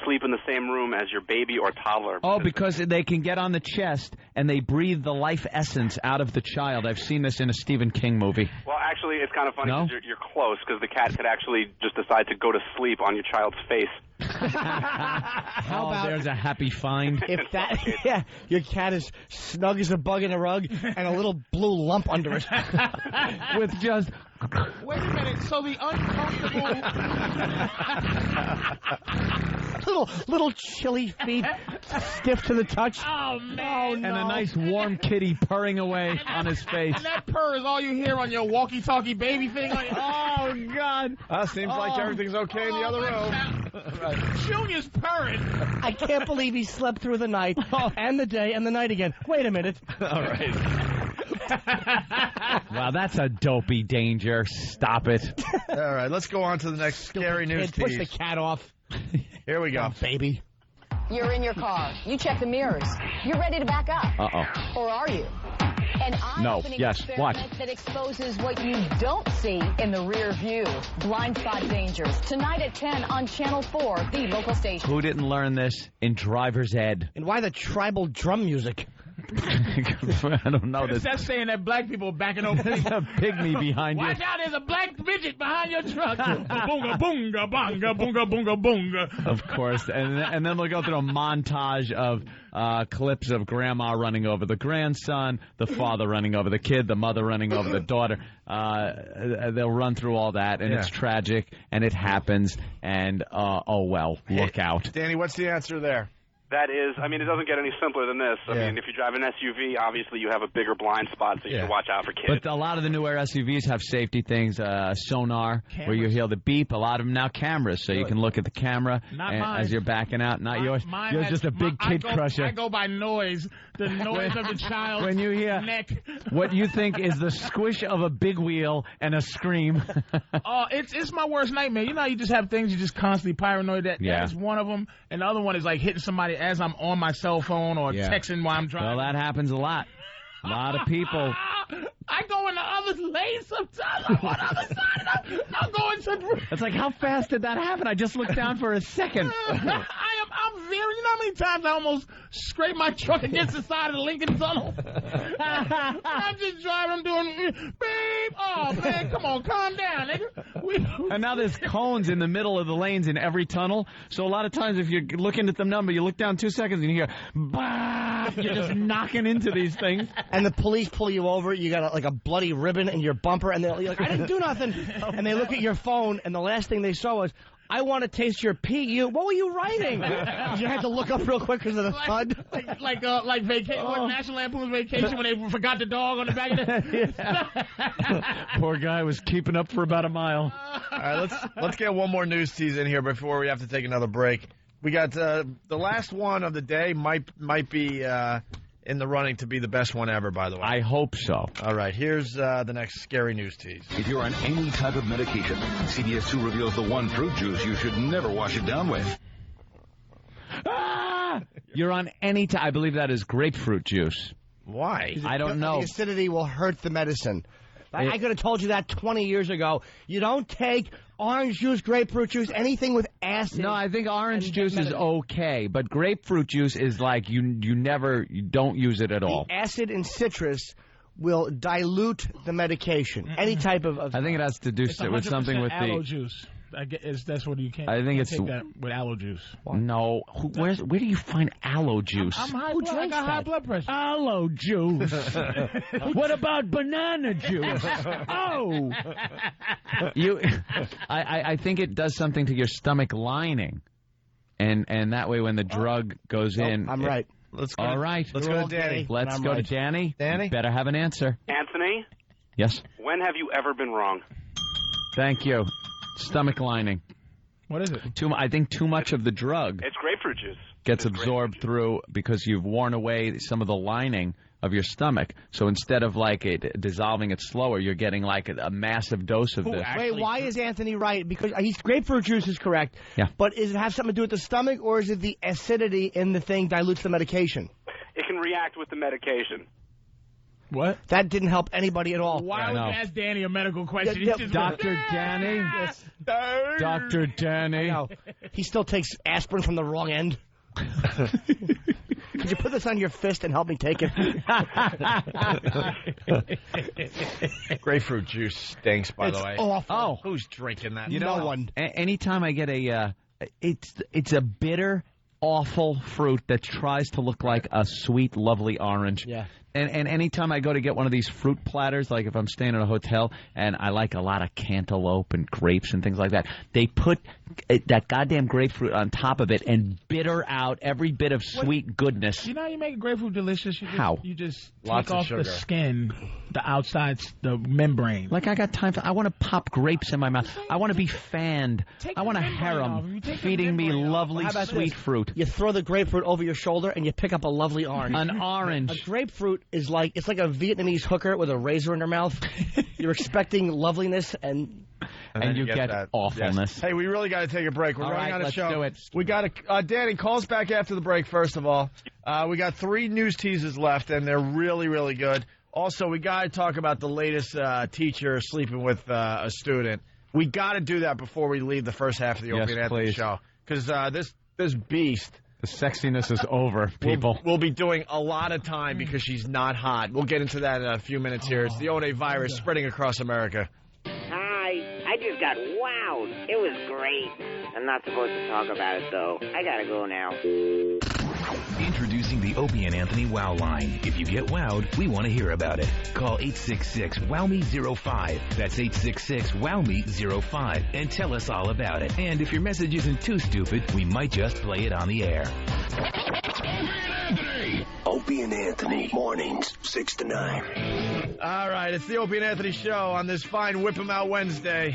sleep in the same room as your baby or toddler. Oh, because they can get on the chest and they breathe the life essence out of the child. I've seen this in a Stephen King movie. Well, actually, it's kind of funny because you're close, because the cat could actually just decide to go to sleep on your child's face. How about there's a happy find. If your cat is snug as a bug in a rug and a little blue lump under it. With just... Wait a minute, so the uncomfortable... little chilly feet, stiff to the touch. Oh, man. And a nice warm kitty purring away on his face. And that purr is all you hear on your walkie-talkie baby thing. Oh, God. Seems like everything's okay in the other room. Right. Junior's purring. I can't believe he slept through the night and the day and the night again. Wait a minute. All right. Wow, that's a dopey danger. Stop it. All right, let's go on to the next scary news tease. Push the cat off. Here we go. Baby. You're in your car. You check the mirrors. You're ready to back up. Uh-oh. Or are you? An eye-opening experiment that exposes what you don't see in the rear view. Blind spot dangers. Tonight at 10 on Channel 4, the local station. Who didn't learn this in driver's ed? And why the tribal drum music? I don't know. That's saying that black people are backing over. There's a pygmy behind you. Watch out, there's a black midget behind your truck. Boonga, boonga, bonga, boonga, boonga, boonga. Of course. And then they'll go through a montage of clips of grandma running over the grandson, the father running over the kid, the mother running over the daughter. They'll run through all that, and it's tragic, and it happens, and oh well, look out. Danny, what's the answer there? That is, I mean, it doesn't get any simpler than this. I mean, if you drive an SUV, obviously you have a bigger blind spot, so you should watch out for kids. But a lot of the newer SUVs have safety things, sonar, where you hear the beep. A lot of them now cameras, so you can look at the camera as you're backing out. Not yours. Yours just a big kid crusher. I go by noise. The noise of the child's when you hear neck. What you think is the squish of a big wheel and a scream. It's my worst nightmare. You know how you just have things you just constantly paranoid that. Yeah. That is one of them. And the other one is like hitting somebody as I'm on my cell phone or texting while I'm driving. Well, that happens a lot. A lot of people. I go in the other lane sometimes. I'm on the other side. I'm going to. It's like, how fast did that happen? I just looked down for a second. I'm very. You know how many times I almost scraped my truck against the side of the Lincoln Tunnel? I'm just driving. I'm doing beep. Oh man, come on, calm down, nigga. And now there's cones in the middle of the lanes in every tunnel. So a lot of times, if you're looking at the number, you look down 2 seconds and you hear, bah! You're just knocking into these things. And the police pull you over. You got like a bloody ribbon in your bumper, and you're like, I didn't do nothing. And they look at your phone, and the last thing they saw was, I want to taste your pee. What were you writing? You had to look up real quick because of the thud. Like vacation, National Lampoon's Vacation when they forgot the dog on the back of the. Poor guy was keeping up for about a mile. All right, let's get one more news tease in here before we have to take another break. We got the last one of the day might be in the running to be the best one ever, by the way. I hope so. All right, here's the next scary news tease. If you're on any type of medication, CBS 2 reveals the one fruit juice you should never wash it down with. You're on any I believe that is grapefruit juice. Why? I don't know. The acidity will hurt the medicine. I could have told you that 20 years ago. You don't take orange juice, grapefruit juice, anything with acid. No, I think orange juice is okay, but grapefruit juice is like you don't use it at all. The acid in citrus will dilute the medication. Any type of I think it has to do with something with aloe the juice. That's what you can't. I think it's take that with aloe juice. No, where do you find aloe juice? I'm high blood. I got high blood pressure. Aloe juice. What about banana juice? Oh, I think it does something to your stomach lining, and that way when the drug goes in, I'm right. Let's go. All right, let's go to Danny. Let's go to Danny. Danny, better have an answer. Anthony. Yes. When have you ever been wrong? Thank you. Stomach lining. What is it? I think too much of the drug. It's grapefruit juice. Gets absorbed through because you've worn away some of the lining of your stomach. So instead of like it dissolving it slower, you're getting like a massive dose of this. Wait, why is Anthony right? Because grapefruit juice is correct. Yeah. But does it have something to do with the stomach, or is it the acidity in the thing dilutes the medication? It can react with the medication. What? That didn't help anybody at all. Why would you ask Danny a medical question? Dr. Danny? Yes. Dr. Danny? No. He still takes aspirin from the wrong end. Could you put this on your fist and help me take it? Grapefruit juice stinks, by the way. It's awful. Oh, who's drinking that? No one. Anytime I get it's a bitter, awful fruit that tries to look like a sweet, lovely orange. Yeah. And anytime I go to get one of these fruit platters, like if I'm staying in a hotel and I like a lot of cantaloupe and grapes and things like that, they put that goddamn grapefruit on top of it and bitter out every bit of sweet goodness. You know how you make grapefruit delicious? How? You just Lots take of off sugar. the skin, the outside, the membrane. Like I got time I want to pop grapes in my mouth. I want to be fanned. I want a harem feeding me lovely sweet fruit. You throw the grapefruit over your shoulder and you pick up a lovely orange. An orange. A grapefruit is like a Vietnamese hooker with a razor in her mouth. You're expecting loveliness and you get that awfulness. Yes. Hey, we really got to take a break. We're running out of show. Do it. We got to. Danny, call us back after the break. First of all, we got 3 news teases left, and they're really, really good. Also, we got to talk about the latest teacher sleeping with a student. We got to do that before we leave the first half of the Opie and Anthony show. Because this beast... The sexiness is over, people. We'll be doing a lot of time because she's not hot. We'll get into that in a few minutes here. It's the One virus spreading across America. Hi, I just got wowed. It was great. I'm not supposed to talk about it, though. I gotta go now. Introducing the Opie and Anthony Wow line. If you get wowed, we want to hear about it. Call 866-WOW-ME-05. That's 866-WOW-ME-05. And tell us all about it. And if your message isn't too stupid, we might just play it on the air. Opie and Anthony, mornings, 6 to 9. All right, it's the Opie and Anthony show on this fine Whip 'em Out Wednesday.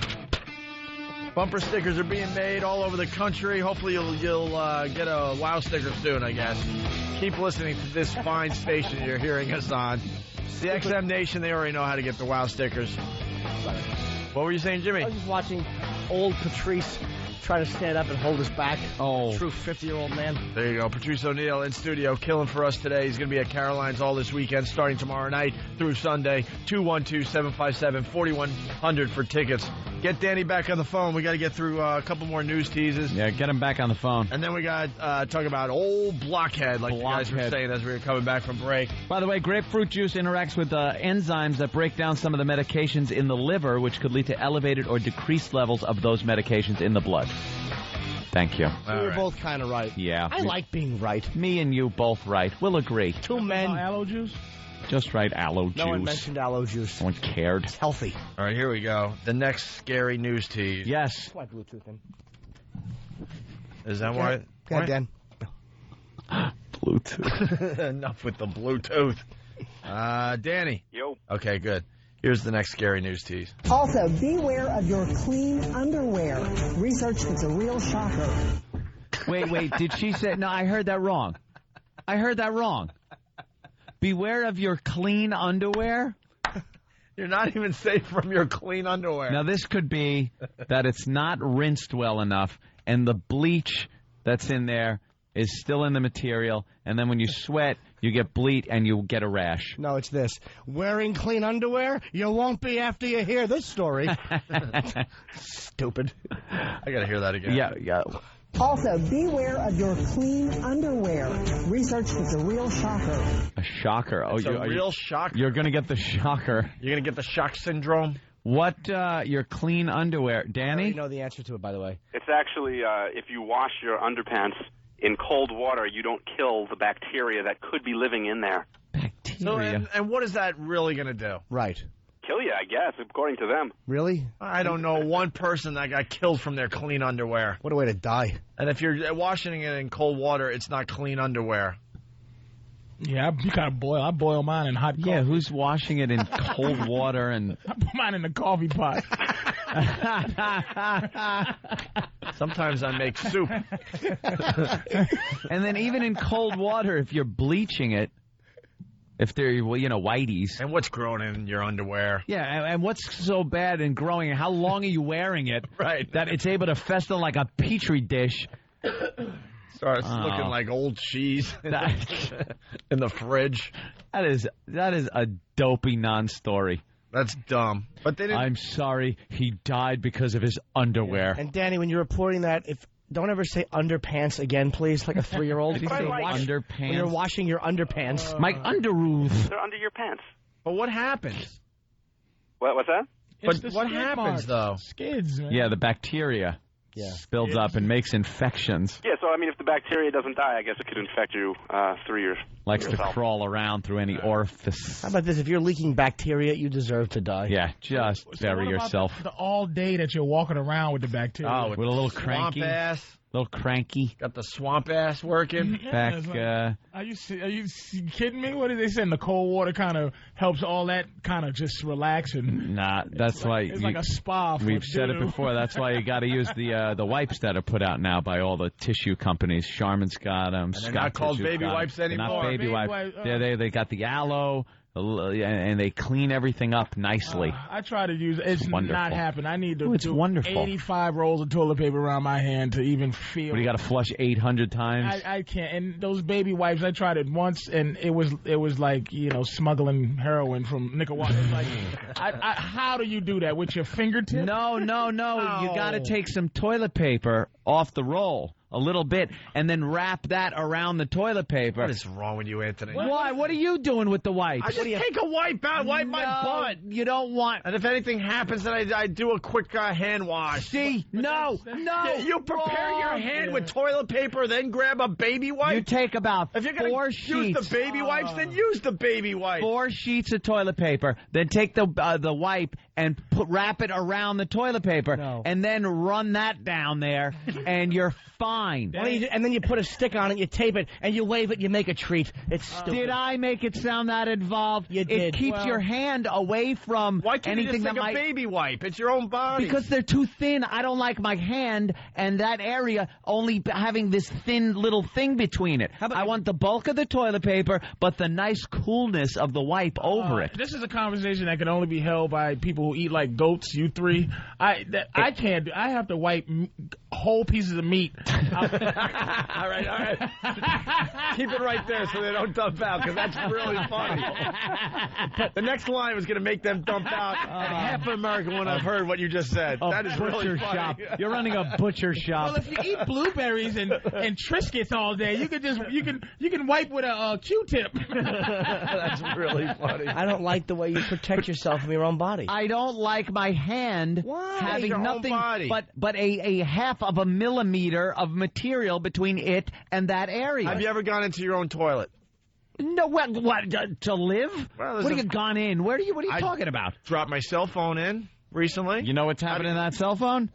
Bumper stickers are being made all over the country. Hopefully you'll get a WOW sticker soon, I guess. Keep listening to this fine station you're hearing us on. The XM Nation, they already know how to get the WOW stickers. What were you saying, Jimmy? I was just watching old Patrice try to stand up and hold us back. Oh. True 50-year-old man. There you go. Patrice O'Neill in studio, killing for us today. He's going to be at Caroline's all this weekend, starting tomorrow night through Sunday. 212-757-4100 for tickets. Get Danny back on the phone. We got to get through a couple more news teases. Yeah, get him back on the phone. And then we got to talk about old blockhead, like you guys were saying as we were coming back from break. By the way, grapefruit juice interacts with enzymes that break down some of the medications in the liver, which could lead to elevated or decreased levels of those medications in the blood. Thank you. So you're both kind of right. Yeah. I like being right. Me and you both right. We'll agree. Two men. Aloe juice? Just right, aloe juice. No one mentioned aloe juice. No one cared. It's healthy. All right, here we go. The next scary news tease. Yes. That's why Bluetooth in. Is that why? Go ahead, Dan. Bluetooth. Enough with the Bluetooth. Danny. Yo. Okay, good. Here's the next scary news tease. Also, beware of your clean underwear. Research that's a real shocker. Wait, did she say... No, I heard that wrong. Beware of your clean underwear? You're not even safe from your clean underwear. Now, this could be that it's not rinsed well enough, and the bleach that's in there is still in the material, and then when you sweat, you get bleach and you get a rash. No, it's this. Wearing clean underwear? You won't be after you hear this story. Stupid. I got to hear that again. Yeah. Also, beware of your clean underwear. Research that's a real shocker. A shocker. It's a real shocker. You're going to get the shocker. You're going to get the shock syndrome? What, your clean underwear? Danny? I know the answer to it, by the way. It's actually, if you wash your underpants in cold water, you don't kill the bacteria that could be living in there. Bacteria? So, and what is that really going to do? Right. Kill you, I guess, according to them. Really? I don't know one person that got killed from their clean underwear. What a way to die. And if you're washing it in cold water, it's not clean underwear. Yeah, you gotta boil. I boil mine in hot coffee. Yeah, who's washing it in cold water? And I put mine in the coffee pot. Sometimes I make soup. And then even in cold water, if you're bleaching it, if they're, whiteys. And what's growing in your underwear? Yeah, and what's so bad in growing it? How long are you wearing it? Right. That it's able to fester like a petri dish. Starts looking like old cheese in the fridge. That is a dopey non-story. That's dumb. But they didn't. I'm sorry, he died because of his underwear. And Danny, when you're reporting that, don't ever say underpants again, please, like a 3-year-old. Underpants. When you're washing your underpants. My underoos. They're under your pants. But what happens? What's that? But what happens, though? Skids, man. Yeah, the bacteria builds up and makes infections. Yeah, so, I mean, if the bacteria doesn't die, I guess it could infect you through your... Likes to crawl around through any orifice. How about this? If you're leaking bacteria, you deserve to die. Yeah, just bury yourself. The all day that you're walking around with the bacteria. Oh, with a little cranky. Swamp ass. Little cranky. Got the swamp ass working. Yeah, Back, are you kidding me? What did they say? The cold water kind of helps all that kind of just relax and. Nah, that's why it's like a spa. We've said it before. That's why you got to use the wipes that are put out now by all the tissue companies. Charmin's got them. And they're not called baby wipes anymore. They're not baby wipes. They got the aloe. and they clean everything up nicely. I try to use it's wonderful. not happening. I need to It's do wonderful. 85 rolls of toilet paper around my hand to even feel. But you got to flush 800 times. I can't. And those baby wipes, I tried it once, and it was like smuggling heroin from Nicaragua. It's like, how do you do that with your fingertip? No. You got to take some toilet paper off the roll. A little bit, and then wrap that around the toilet paper. What is wrong with you, Anthony? Why? What are you doing with the wipes? I just take a wipe out, wipe my butt. You don't want. And if anything happens, then I do a quick hand wash. See? No. You prepare your hand with toilet paper, then grab a baby wipe? You take about if you're 4 sheets. Use the baby wipes, then use the baby wipe. 4 sheets of toilet paper, then take the wipe and wrap it around the toilet paper, and then run that down there, and you're fine. And then you put a stick on it, you tape it, and you wave it, you make a treat. It's stupid. Did I make it sound that involved? You did. It keeps your hand away from Why can't anything you just take a baby wipe? It's your own body. Because they're too thin. I don't like my hand and that area only having this thin little thing between it. I want the bulk of the toilet paper, but the nice coolness of the wipe over it. This is a conversation that can only be held by people who eat like goats. You three, I can't do. I have to wipe whole pieces of meat. All right. Keep it right there so they don't dump out, because that's really funny. The next line was going to make them dump out. Half of America wouldn't have heard what you just said. That is really funny. Shop. You're running a butcher shop. Well, if you eat blueberries and Triscuits all day, you can wipe with a Q-tip. That's really funny. I don't like the way you protect yourself from your own body. I don't like my hand having nothing but a half of a millimeter of material between it and that area. Have you ever gone into your own toilet? No, what to live? Well, what have you gone in? What are you talking about? Dropped my cell phone in recently. You know what's happening in that cell phone?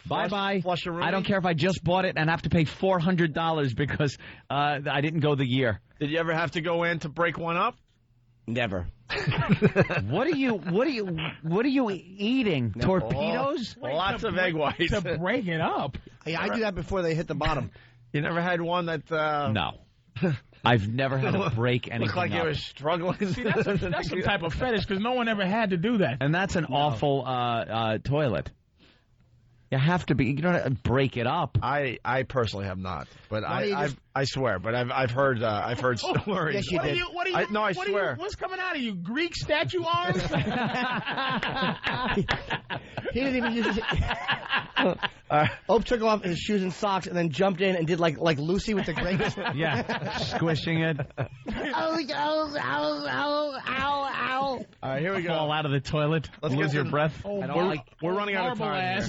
Bye-bye. Flush a room. I don't care if I just bought it and have to pay $400 because I didn't go the year. Did you ever have to go in to break one up? Never. What are you eating? No. Torpedoes? Lots of egg whites. To break it up. Yeah, I do that before they hit the bottom. You never had one that... No. I've never had to break anything Looked like up. you were struggling. See, that's some type of fetish, because no one ever had to do that. And that's an awful toilet. You have to be. You don't break it up. I personally have not, but I swear. But I've heard stories. Yes, you did. I swear. What's coming out of you? Greek statue arms? He didn't even use his... Ope took off his shoes and socks and then jumped in and did like Lucy with the grapes. Yeah, squishing it. Ow. All right, here we go. Fall out of the toilet. Let's lose your breath. We're running out of time.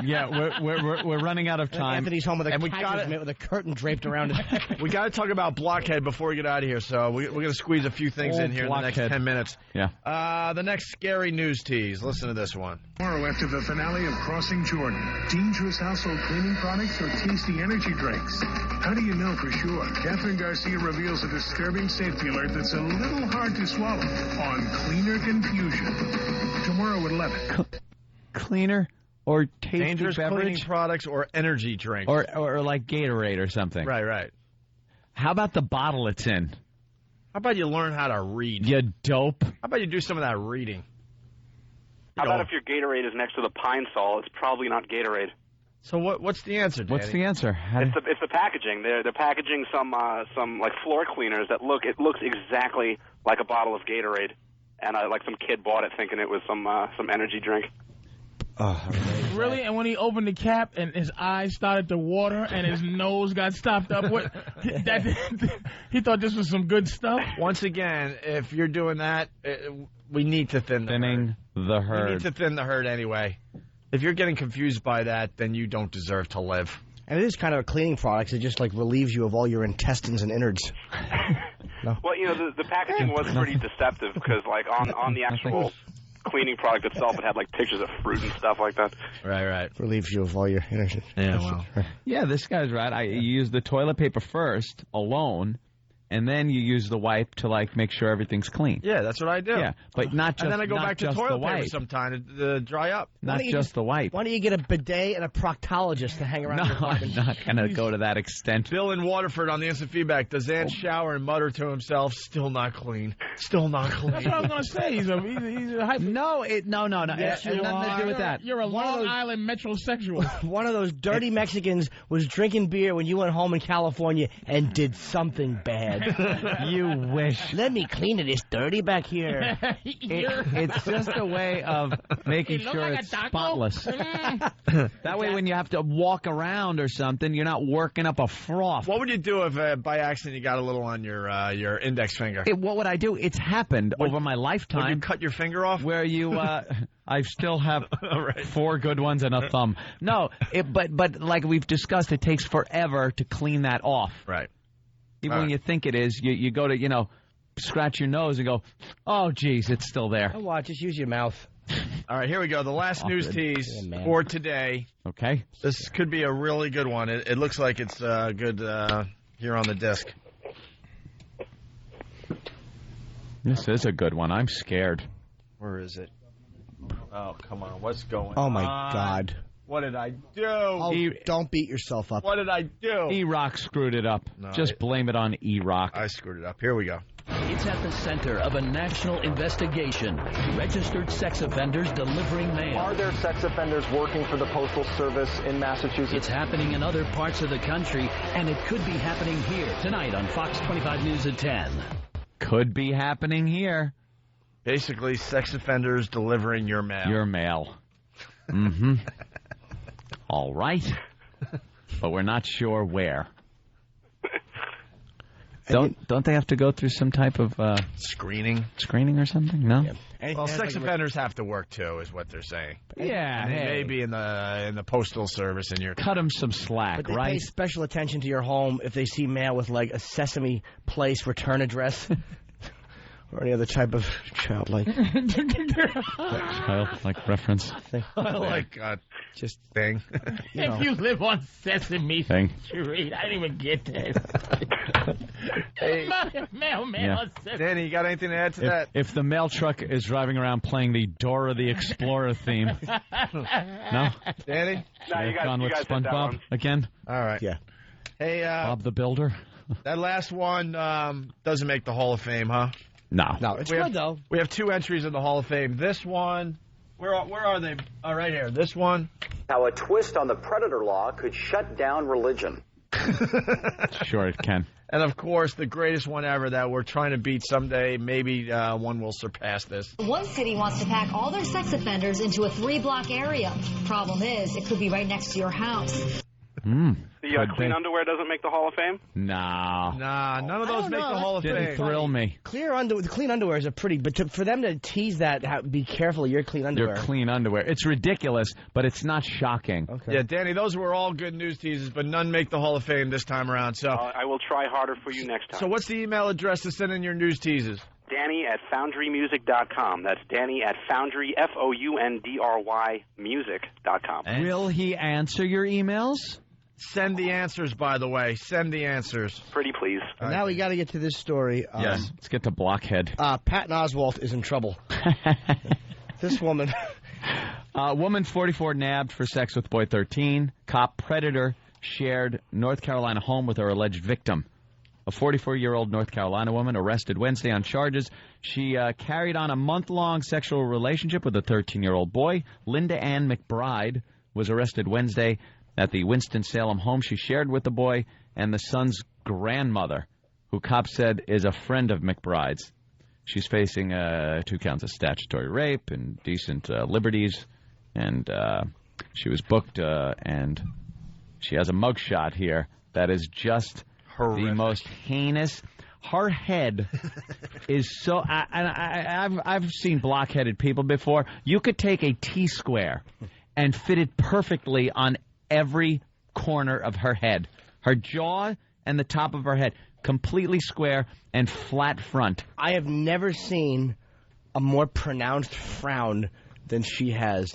Yeah, we're running out of time. Anthony's home with a curtain draped around his head. We got to talk about Blockhead before we get out of here. So we're going to squeeze a few things in here in the next 10 minutes. Yeah. The next scary news tease. Listen to this one. Tomorrow, after the finale of Crossing Jordan, dangerous household cleaning products or tasty energy drinks? How do you know for sure? Catherine Garcia reveals a disturbing safety alert that's a little hard to swallow on Cleaner Confusion. Tomorrow at 11. Cleaner or tasty dangerous beverage? Cleaning products or energy drinks. Or like Gatorade or something. Right. How about the bottle it's in? How about you learn how to read? You dope. How about you do some of that reading? How about if your Gatorade is next to the Pine Sol? It's probably not Gatorade. So what's the answer, Danny? What's the answer? It's the packaging. They're packaging some like floor cleaners that looks exactly like a bottle of Gatorade, and like some kid bought it thinking it was some energy drink. Really? And when he opened the cap and his eyes started to water and his nose got stopped up, he thought this was some good stuff? Once again, if you're doing that, we need to thinning the herd. We need to thin the herd anyway. If you're getting confused by that, then you don't deserve to live. And it is kind of a cleaning product. It just like relieves you of all your intestines and innards. No. Well, the packaging was pretty deceptive because like on the actual cleaning product itself, it had like pictures of fruit and stuff like that. Right. Relieves you of all your innards. Yeah, well. Yeah, this guy's right. I used the toilet paper first, alone, and then you use the wipe to like make sure everything's clean. Yeah, that's what I do. Yeah, but not just. And then I go not back to just the toilet wipe. paper sometime to dry up. Not just the wipe. Why don't you get a bidet and a proctologist to hang around your No, apartment? I'm not going to go to that extent. Bill in Waterford on the instant feedback. Does Ann shower and mutter to himself, "Still not clean. Still not clean." That's what I was going to say. He's a hyper. No. Yes, it has nothing to do with that. You're a Long Island metrosexual. One of those dirty Mexicans was drinking beer when you went home in California and did something bad. You wish. Let me clean it. It's dirty back here. It's just a way of making sure like it's spotless. That way, when you have to walk around or something, you're not working up a froth. What would you do if by accident you got a little on your index finger? What would I do? It's happened over my lifetime. Would you cut your finger off? Where you, I still have 4 good ones and a thumb. No, but like we've discussed, it takes forever to clean that off. Right. Even when you think it is, you go to, scratch your nose and go, oh, geez, it's still there. Oh, watch, just use your mouth. All right, here we go. The last news tease for today. Okay. This could be a really good one. It looks like it's good here on the disc. This is a good one. I'm scared. Where is it? Oh, come on. What's going on? Oh, my God. What did I do? Oh, don't beat yourself up. What did I do? E-Rock screwed it up. No, Just blame it on E-Rock. I screwed it up. Here we go. It's at the center of a national investigation. Registered sex offenders delivering mail. Are there sex offenders working for the Postal Service in Massachusetts? It's happening in other parts of the country, and it could be happening here tonight on Fox 25 News at 10. Could be happening here. Basically, sex offenders delivering your mail. Your mail. Mm-hmm. All right. But we're not sure where. Don't they have to go through some type of screening or something? No. Yeah. Well, sex offenders have to work too, is what they're saying. Yeah, and maybe in the postal service, and you're cut them some slack, but they right? pay special attention to your home if they see mail with like a Sesame Place return address. Or any other type of childlike. Childlike reference. Like just thing. If you live on Sesame Thing. Street, I didn't even get that. Hey, mailman on Sesame. Danny, you got anything to add to that? If the mail truck is driving around playing the Dora the Explorer theme. No? Danny? No, you gone with guys did that SpongeBob one. again? All right. Yeah. Hey, Bob the Builder? That last one doesn't make the Hall of Fame, huh? No. No, it's good, though. We have 2 entries in the Hall of Fame. This one, where are they? Oh, right here. This one. How a twist on the predator law could shut down religion. Sure it can. And, of course, the greatest one ever that we're trying to beat someday. Maybe one will surpass this. One city wants to pack all their sex offenders into a 3-block area. Problem is, it could be right next to your house. The clean underwear doesn't make the Hall of Fame? No. Nah, none of those make the Hall of Didn't Fame. thrill me. The clean underwear is a pretty, but for them to tease that, be careful of your clean underwear. Your clean underwear. It's ridiculous, but it's not shocking. Okay. Yeah, Danny, those were all good news teases, but none make the Hall of Fame this time around. So, I will try harder for you next time. So what's the email address to send in your news teases? Danny at foundrymusic.com. That's Danny at foundry, FOUNDRY, music.com. Will he answer your emails? Send the answers, by the way. Send the answers. Pretty please. And now we got to get to this story. Yes. Let's get to Blockhead. Patton Oswalt is in trouble. This woman. Woman 44 nabbed for sex with boy 13. Cop predator shared North Carolina home with her alleged victim. A 44-year-old North Carolina woman arrested Wednesday on charges. She carried on a month-long sexual relationship with a 13-year-old boy. Linda Ann McBride was arrested Wednesday at the Winston-Salem home she shared with the boy and the son's grandmother, who cops said is a friend of McBride's. She's facing 2 counts of statutory rape, indecent liberties, and she was booked, and she has a mugshot here that is just horrific. The most heinous. Her head is so... I've seen blockheaded people before. You could take a T-square and fit it perfectly on every corner of her head. Her jaw and the top of her head, completely square and flat front. I have never seen a more pronounced frown than she has.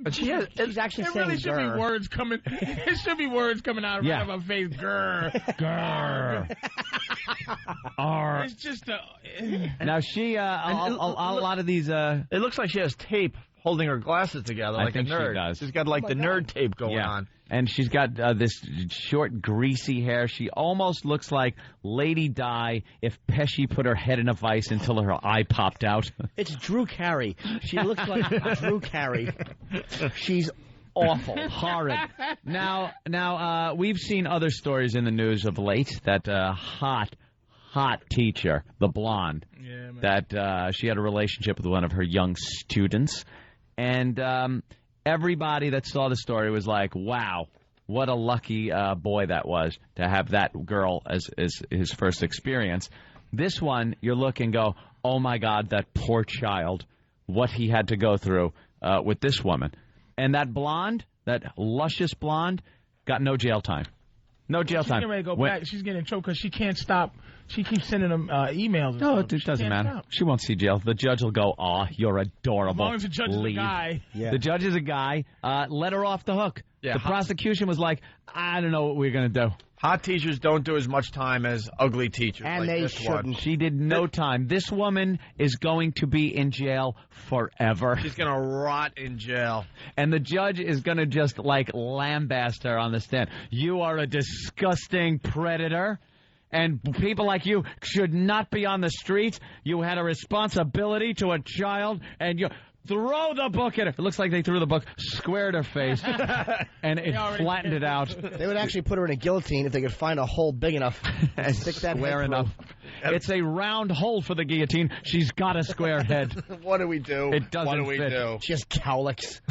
But she's actually It saying really should be grr. words coming. It should be words coming out Yeah. of her face. Grr, grr. It's just a. Now she, a lot of these. It looks like she has tape holding her glasses together I like think a nerd. she does. She's got like the nerd tape going on. And she's got this short, greasy hair. She almost looks like Lady Di if Pesci put her head in a vice until her eye popped out. It's Drew Carey. She looks like Drew Carey. She's awful. Horrid. Now, we've seen other stories in the news of late that hot teacher, the blonde, that she had a relationship with one of her young students. And everybody that saw the story was like, wow, what a lucky boy that was to have that girl as his first experience. This one, you look and go, oh, my God, that poor child, what he had to go through with this woman. And that blonde, that luscious blonde, got no jail time. No jail time. She's getting ready to go back. She's getting in trouble because she can't stop. She keeps sending them emails. No, it doesn't matter. Stop. She won't see jail. The judge will go, aw, you're adorable. As long as the judge is a guy. Yeah. The judge is a guy. Let her off the hook. Yeah, the prosecution was like, I don't know what we're going to do. Hot teachers don't do as much time as ugly teachers. And like they this one. shouldn't. She did no time. This woman is going to be in jail forever. She's going to rot in jail. And the judge is going to just, like, lambaste her on the stand. You are a disgusting predator. And people like you should not be on the streets. You had a responsibility to a child, and you throw the book at her. It looks like they threw the book square at her face, and it flattened it out. They would actually put her in a guillotine if they could find a hole big enough and stick that square head enough. through. It's a round hole for the guillotine. She's got a square head. What do we do? It doesn't What do we fit. do? She has cowlicks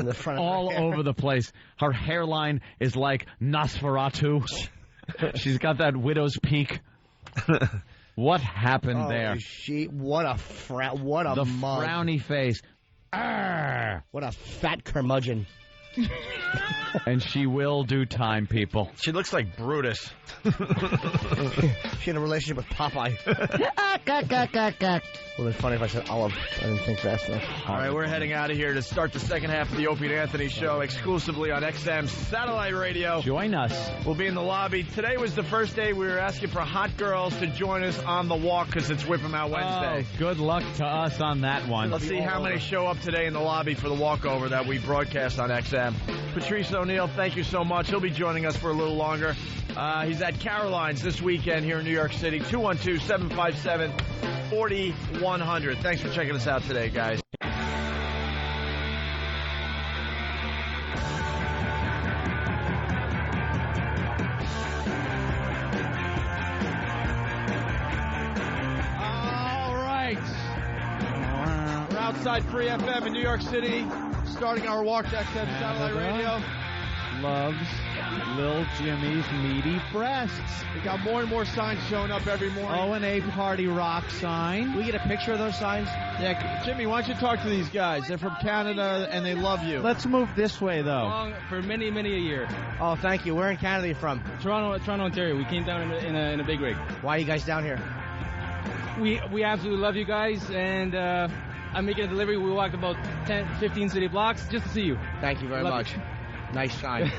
in the front of All her hair. over the place. Her hairline is like Nosferatu. She's got that widow's peak. What happened there? What a the mug. frowny face. Arr! What a fat curmudgeon. And she will do time, people. She looks like Brutus. She had a relationship with Popeye. Would have been funny if I said Olive. I didn't think fast enough. All right, we're heading out of here to start the second half of the Opie and Anthony show exclusively on XM Satellite Radio. Join us. We'll be in the lobby. Today was the first day we were asking for hot girls to join us on the walk because it's Whip 'em Out Wednesday. Oh, good luck to us on that one. Let's see how many show up today in the lobby for the walkover that we broadcast on XM. Patrice O'Neill, thank you so much. He'll be joining us for a little longer. He's at Caroline's this weekend here in New York City. 212-757-4100. Thanks for checking us out today, guys. All right. We're outside Free FM in New York City, starting our walk to XM Satellite Radio. Loves Lil Jimmy's meaty breasts. We got more and more signs showing up every morning. O&A Party Rock sign. We get a picture of those signs? Yeah, Jimmy, why don't you talk to these guys? They're from Canada, and they love you. Let's move this way, though. For many a year. Oh, thank you. Where in Canada are you from? Toronto, Ontario. We came down in a big rig. Why are you guys down here? We absolutely love you guys, and I'm making a delivery. We walked about 15 city blocks just to see you. Thank you very much. Nice sign.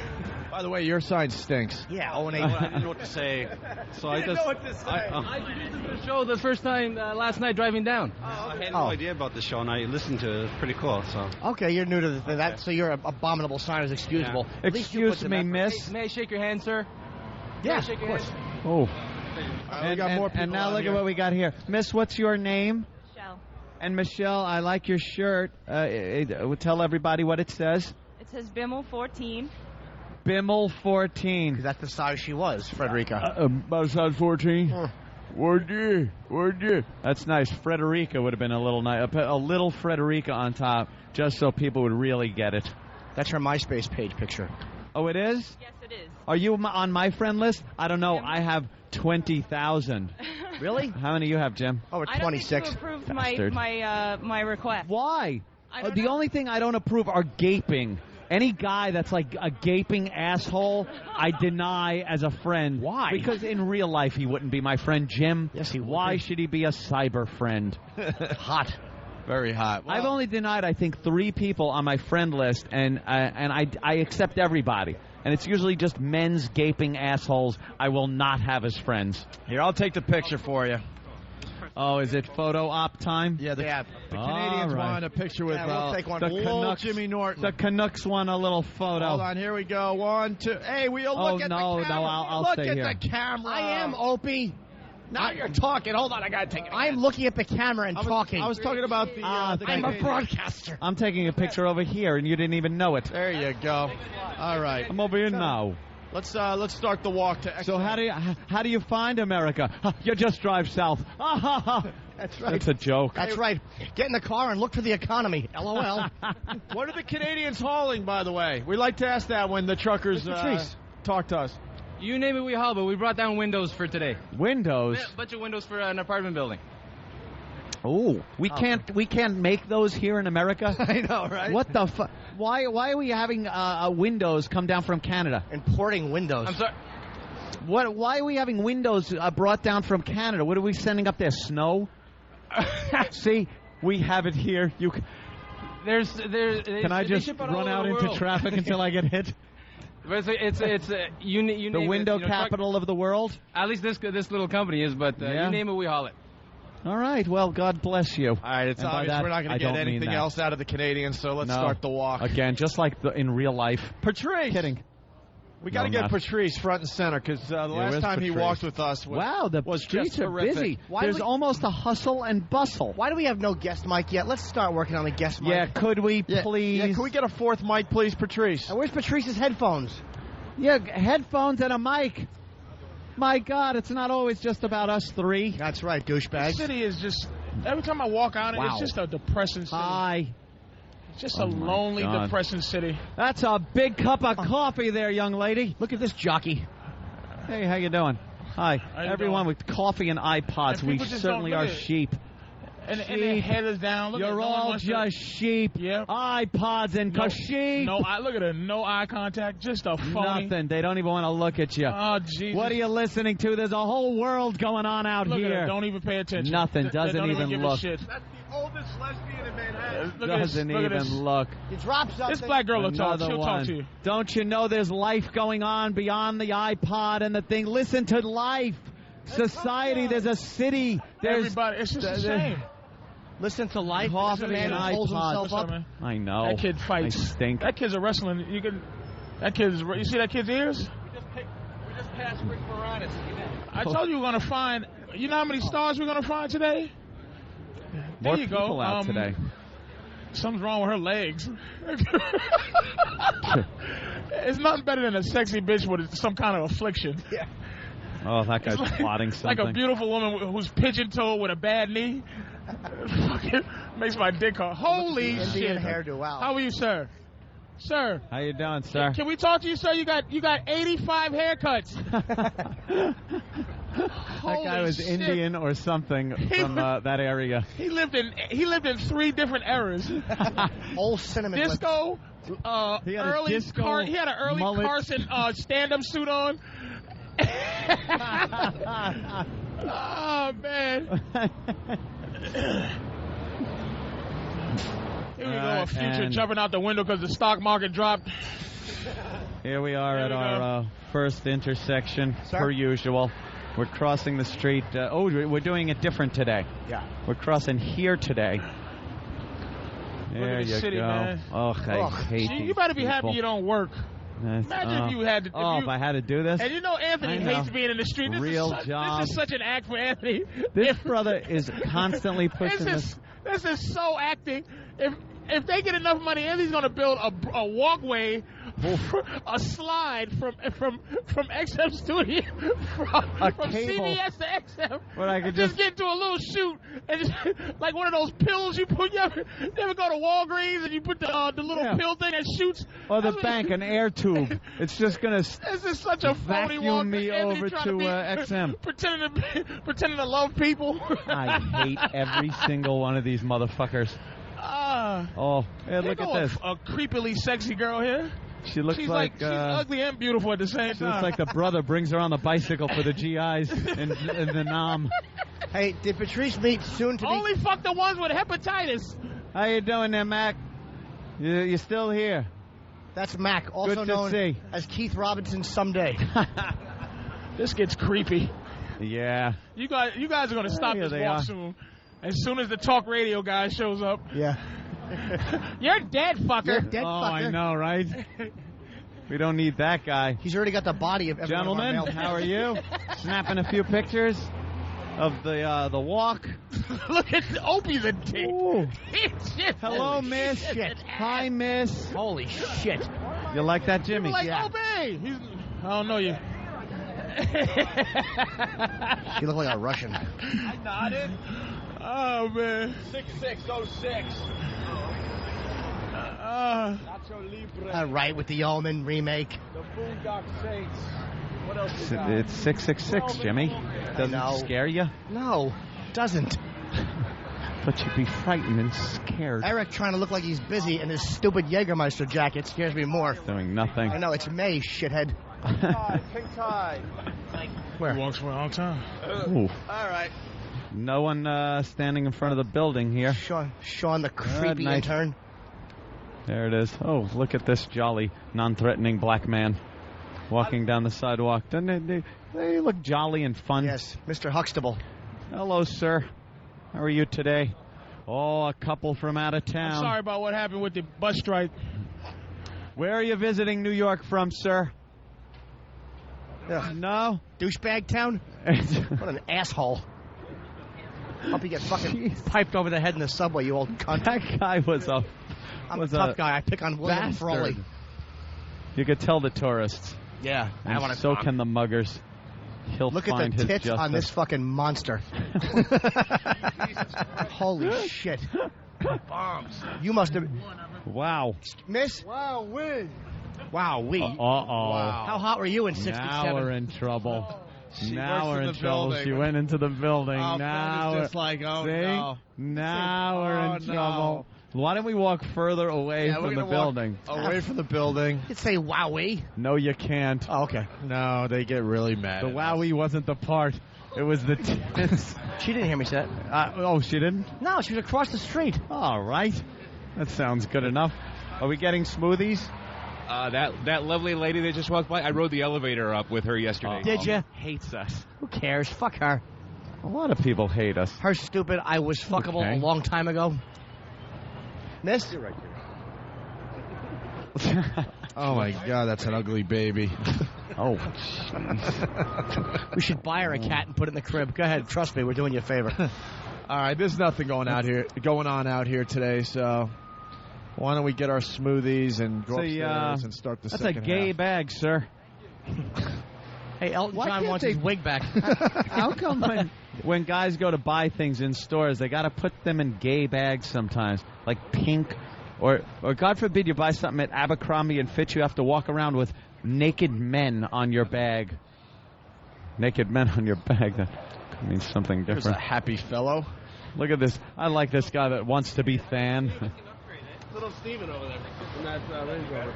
By the way, your sign stinks. Yeah, I didn't know what to say. So I just. I listened to the show the first time last night driving down. I had no idea about the show, and I listened to it. It's pretty cool. So. Okay, you're new to that, so your abominable sign is excusable. Yeah. At least you put Excuse me, miss. May I shake your hand, sir? Yeah, shake your of course. hand? Oh. We got more people and now on look here. at what we got here. Miss, what's your name? Michelle. And Michelle, I like your shirt. Tell everybody what it says. It says Bimmel 14. Bimmel 14. That's the size she was, Frederica. About size 14. Would you? That's nice. Frederica would have been a little nice. A little Frederica on top, just so people would really get it. That's her MySpace page picture. Oh, it is? Yes, it is. Are you on my friend list? I don't know. I have 20,000. Really? How many you have, Jim? Over 26. I don't think you approved my request. Why? The only thing I don't approve are gaping. Any guy that's like a gaping asshole, I deny as a friend. Why? Because in real life he wouldn't be my friend, Jim. Yes, he would. Why should he be a cyber friend? Hot. Very hot. Well, I've only denied, I think, 3 people on my friend list, and I accept everybody. And it's usually just men's gaping assholes I will not have as friends. Here, I'll take the picture for you. Oh, is it photo op time? Yeah, the Canadians want a picture with we'll take one. the Canucks, Jimmy Norton. The Canucks want a little photo. Hold on, here we go. 1, 2. Hey, we'll look at the camera. No, I'll look stay at here. the camera. I am, Opie. Now you're talking. Hold on, I gotta take it. I am looking at the camera and talking. I was talking about the I'm a broadcaster. I'm taking a picture over here, and you didn't even know it. There you go. All right. I'm over here now. Let's start the walk to Exxon. So how do you find America? You just drive south. That's right. That's a joke. That's right. Get in the car and look for the economy. LOL. What are the Canadians hauling, by the way? We like to ask that when the truckers talk to us. You name it, we haul, but we brought down windows for today. Windows? Yeah, a bunch of windows for an apartment building. Oh, we can't make those here in America. I know, right? What the fuck? Why are we having windows come down from Canada? Importing windows. I'm sorry. Why are we having windows brought down from Canada? What are we sending up there? Snow? See, we have it here. Can I just run out into traffic until I get hit? But it's you name the window capital of the world. At least this little company is, but you name it, we haul it. All right. Well, God bless you. All right. It's obvious we're not going to get anything else out of the Canadians, so let's start the walk. Again, just like in real life. Patrice! Kidding. We got to get Patrice front and center, because the last time he walked with us was streets just are terrific. busy. There's almost a hustle and bustle. Why do we have no guest mic yet? Let's start working on the guest mic. Yeah, could we please? Yeah, could we get a 4th mic, please, Patrice? And where's Patrice's headphones? Yeah, headphones and a mic. My God, it's not always just about us 3. That's right, douchebag. The city is just, every time I walk out, it's just a depressing city. Hi. It's just a lonely, depressing city. That's a big cup of coffee there, young lady. Look at this jockey. Hey, how you doing? Hi. Everyone with coffee and iPods, we certainly are sheep. And their head is down. You're all just sheep. Yep. iPods and sheep. Look at it. No eye contact. Just a phony. Nothing. They don't even want to look at you. Oh, Jesus. What are you listening to? There's a whole world going on out look here. At it. Don't even pay attention. Nothing. Doesn't even look. Shit. That's the oldest lesbian in Manhattan. Doesn't even look. You drop something. This black girl will talk. She'll talk to you. Don't you know there's life going on beyond the iPod and the thing? Listen to life. Society. There's a city. There's everybody. It's just a shame. Listen to life. Coffee man and holds iPod. himself up. I know. That kid fights. I stink. That kid's a wrestling. You see that kid's ears? We just passed Rick Moranis. I told you we're going to find. You know how many stars we're going to find today? More there you people go. out today. Something's wrong with her legs. It's nothing better than a sexy bitch with some kind of affliction. Yeah. Oh, that guy's plotting something. Like a beautiful woman who's pigeon-toed with a bad knee. Fucking makes my dick hard. Holy shit. Indian hairdo. Wow. How are you, sir? Sir. How you doing, sir? Can we talk to you, sir? You got 85 haircuts. That guy was shit. Indian or something from that area. He lived in 3 different eras. Old cinnamon. Disco. He had an early mullet. Carson stand-up suit on. Oh man. Here we go, a future jumping out the window because the stock market dropped. Here we are at our first intersection, per usual. We're crossing the street. We're doing it different today. Yeah. We're crossing here today. There you city, go. Man. Oh, I hate these you better be happy people. you don't work. Imagine if you had to. If I had to do this. And you know Anthony hates being in the street. This is such an act for Anthony. This brother is constantly pushing this. This is so acting. If they get enough money, Anthony's going to build a walkway, a slide from XM Studio, from CBS to XM. Where I could just get into a little chute and just, like one of those pills you put. You ever go to Walgreens and you put the little pill thing that shoots? Or the bank, an air tube. It's just going to this is such a phony vacuum me over to XM. Pretending to love people. I hate every single one of these motherfuckers. Hey, look at this. A creepily sexy girl here. She looks she's ugly and beautiful at the same time. She looks like the brother brings her on the bicycle for the GIs in the Nam. Hey, did Patrice meet soon to be... Only fuck the ones with hepatitis. How you doing there, Mac? You're still here. That's Mac, also Good to known see. as Keith Robinson someday. This gets creepy. Yeah. You guys are going to stop Here this they walk are. soon. As soon as the talk radio guy shows up. Yeah. You're dead, fucker. You're dead, fucker. I know, right? We don't need that guy. He's already got the body of every Gentlemen, one of our male how are you? Snapping a few pictures of the walk. Look at Opie's a dick. Shit. Hello, Holy miss. shit. Hi, miss. Holy shit. You like that, Jimmy? Like Opie. I don't know you. You look like a Russian. I nodded. Oh, man. 6606. Nacho Libre. All right, with the Allman remake. The Boondock Saints. What else we got? It's 666, Jimmy. Doesn't it scare you? No, doesn't. But you'd be frightened and scared. Eric trying to look like he's busy in his stupid Jägermeister jacket scares me more. Doing nothing. I know, it's May, shithead. Pink tie. Where? He walks for a long time. Ooh. All right. No one standing in front of the building here. Sean the creepy nice. intern. There it is. Oh, look at this jolly, non-threatening black man walking down the sidewalk. Doesn't they look jolly and fun? Yes, Mr. Huxtable. Hello, sir. How are you today? Oh, a couple from out of town. I'm sorry about what happened with the bus strike. Where are you visiting New York from, sir? Ugh. No? Douchebag town? What an asshole. Hope you get fucking piped over the head in the subway, you old cunt. That guy was a... I'm a tough guy. I pick on William bastard. Frawley. You could tell the tourists. Yeah. And so can the muggers. He'll Look at find the his tits justice. on this fucking monster. Holy shit. Bombs. You must have... Wow. Miss? Wow, win. Wow, we. Uh-oh. Wow. How hot were you in 67? Now we're in trouble. She Now works we're in in the trouble. building. She went into the building. Oh, now phone is just like, oh, see? no. Now we're in no. trouble. Why don't we walk further away from the building? Away from the building. You could say wowie. No, you can't. Oh, okay. No, they get really mad. The wowie wasn't the part. It was the tits. She didn't hear me say that. Oh, she didn't? No, she was across the street. All right. That sounds good enough. Are we getting smoothies? That lovely lady that just walked by, I rode the elevator up with her yesterday. Did you? Hates us. Who cares? Fuck her. A lot of people hate us. Her stupid, I was fuckable Okay. a long time ago. Miss? You're right there. Oh, my God, that's an ugly baby. Oh, We should buy her a cat and put it in the crib. Go ahead. Trust me, we're doing you a favor. All right, there's nothing going on out here today, so why don't we get our smoothies and go upstairs and start the that's second a gay half. bag, sir. Hey, Elton Why John can't wants they- his wig back. How come when guys go to buy things in stores, they got to put them in gay bags sometimes, like pink, or God forbid you buy something at Abercrombie and Fitch, you have to walk around with naked men on your bag. Naked men on your bag. That means something There's different. a happy fellow. Look at this. I like this guy that wants to be Than. Little Steven over there in that Range Rover.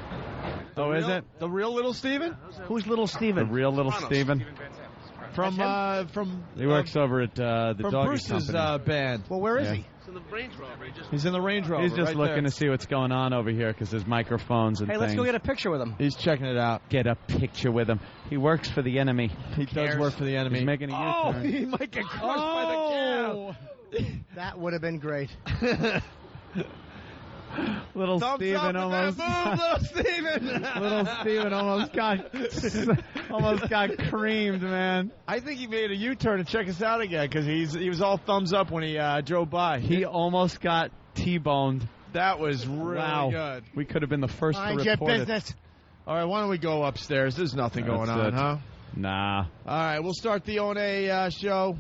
Oh, is it? The real Little Steven? Who's Little The Steven? real little Steven? From He works over at the from doggy Bruce's company. band. Well, where is Yeah. he? It's in the Range Rover. He's in the Range Rover. He's just right looking there. to see what's going on over here because there's microphones and Hey, things. let's go get a picture with him. He's checking it out. Get a picture with him. He works for the enemy. He does work for the enemy. He's making a U-turn. he might get crushed by the cow. That would have been great. Little Thumbs Steven up almost. with that move, Little Steven. Little Steven almost got creamed, man. I think he made a U-turn to check us out again because he was all thumbs up when he drove by. He almost got T-boned. That was really good. We could have been the first Mind to your report it. business. All right, why don't we go upstairs? There's nothing going That's on, it. huh? Nah. All right, we'll start the O&A show,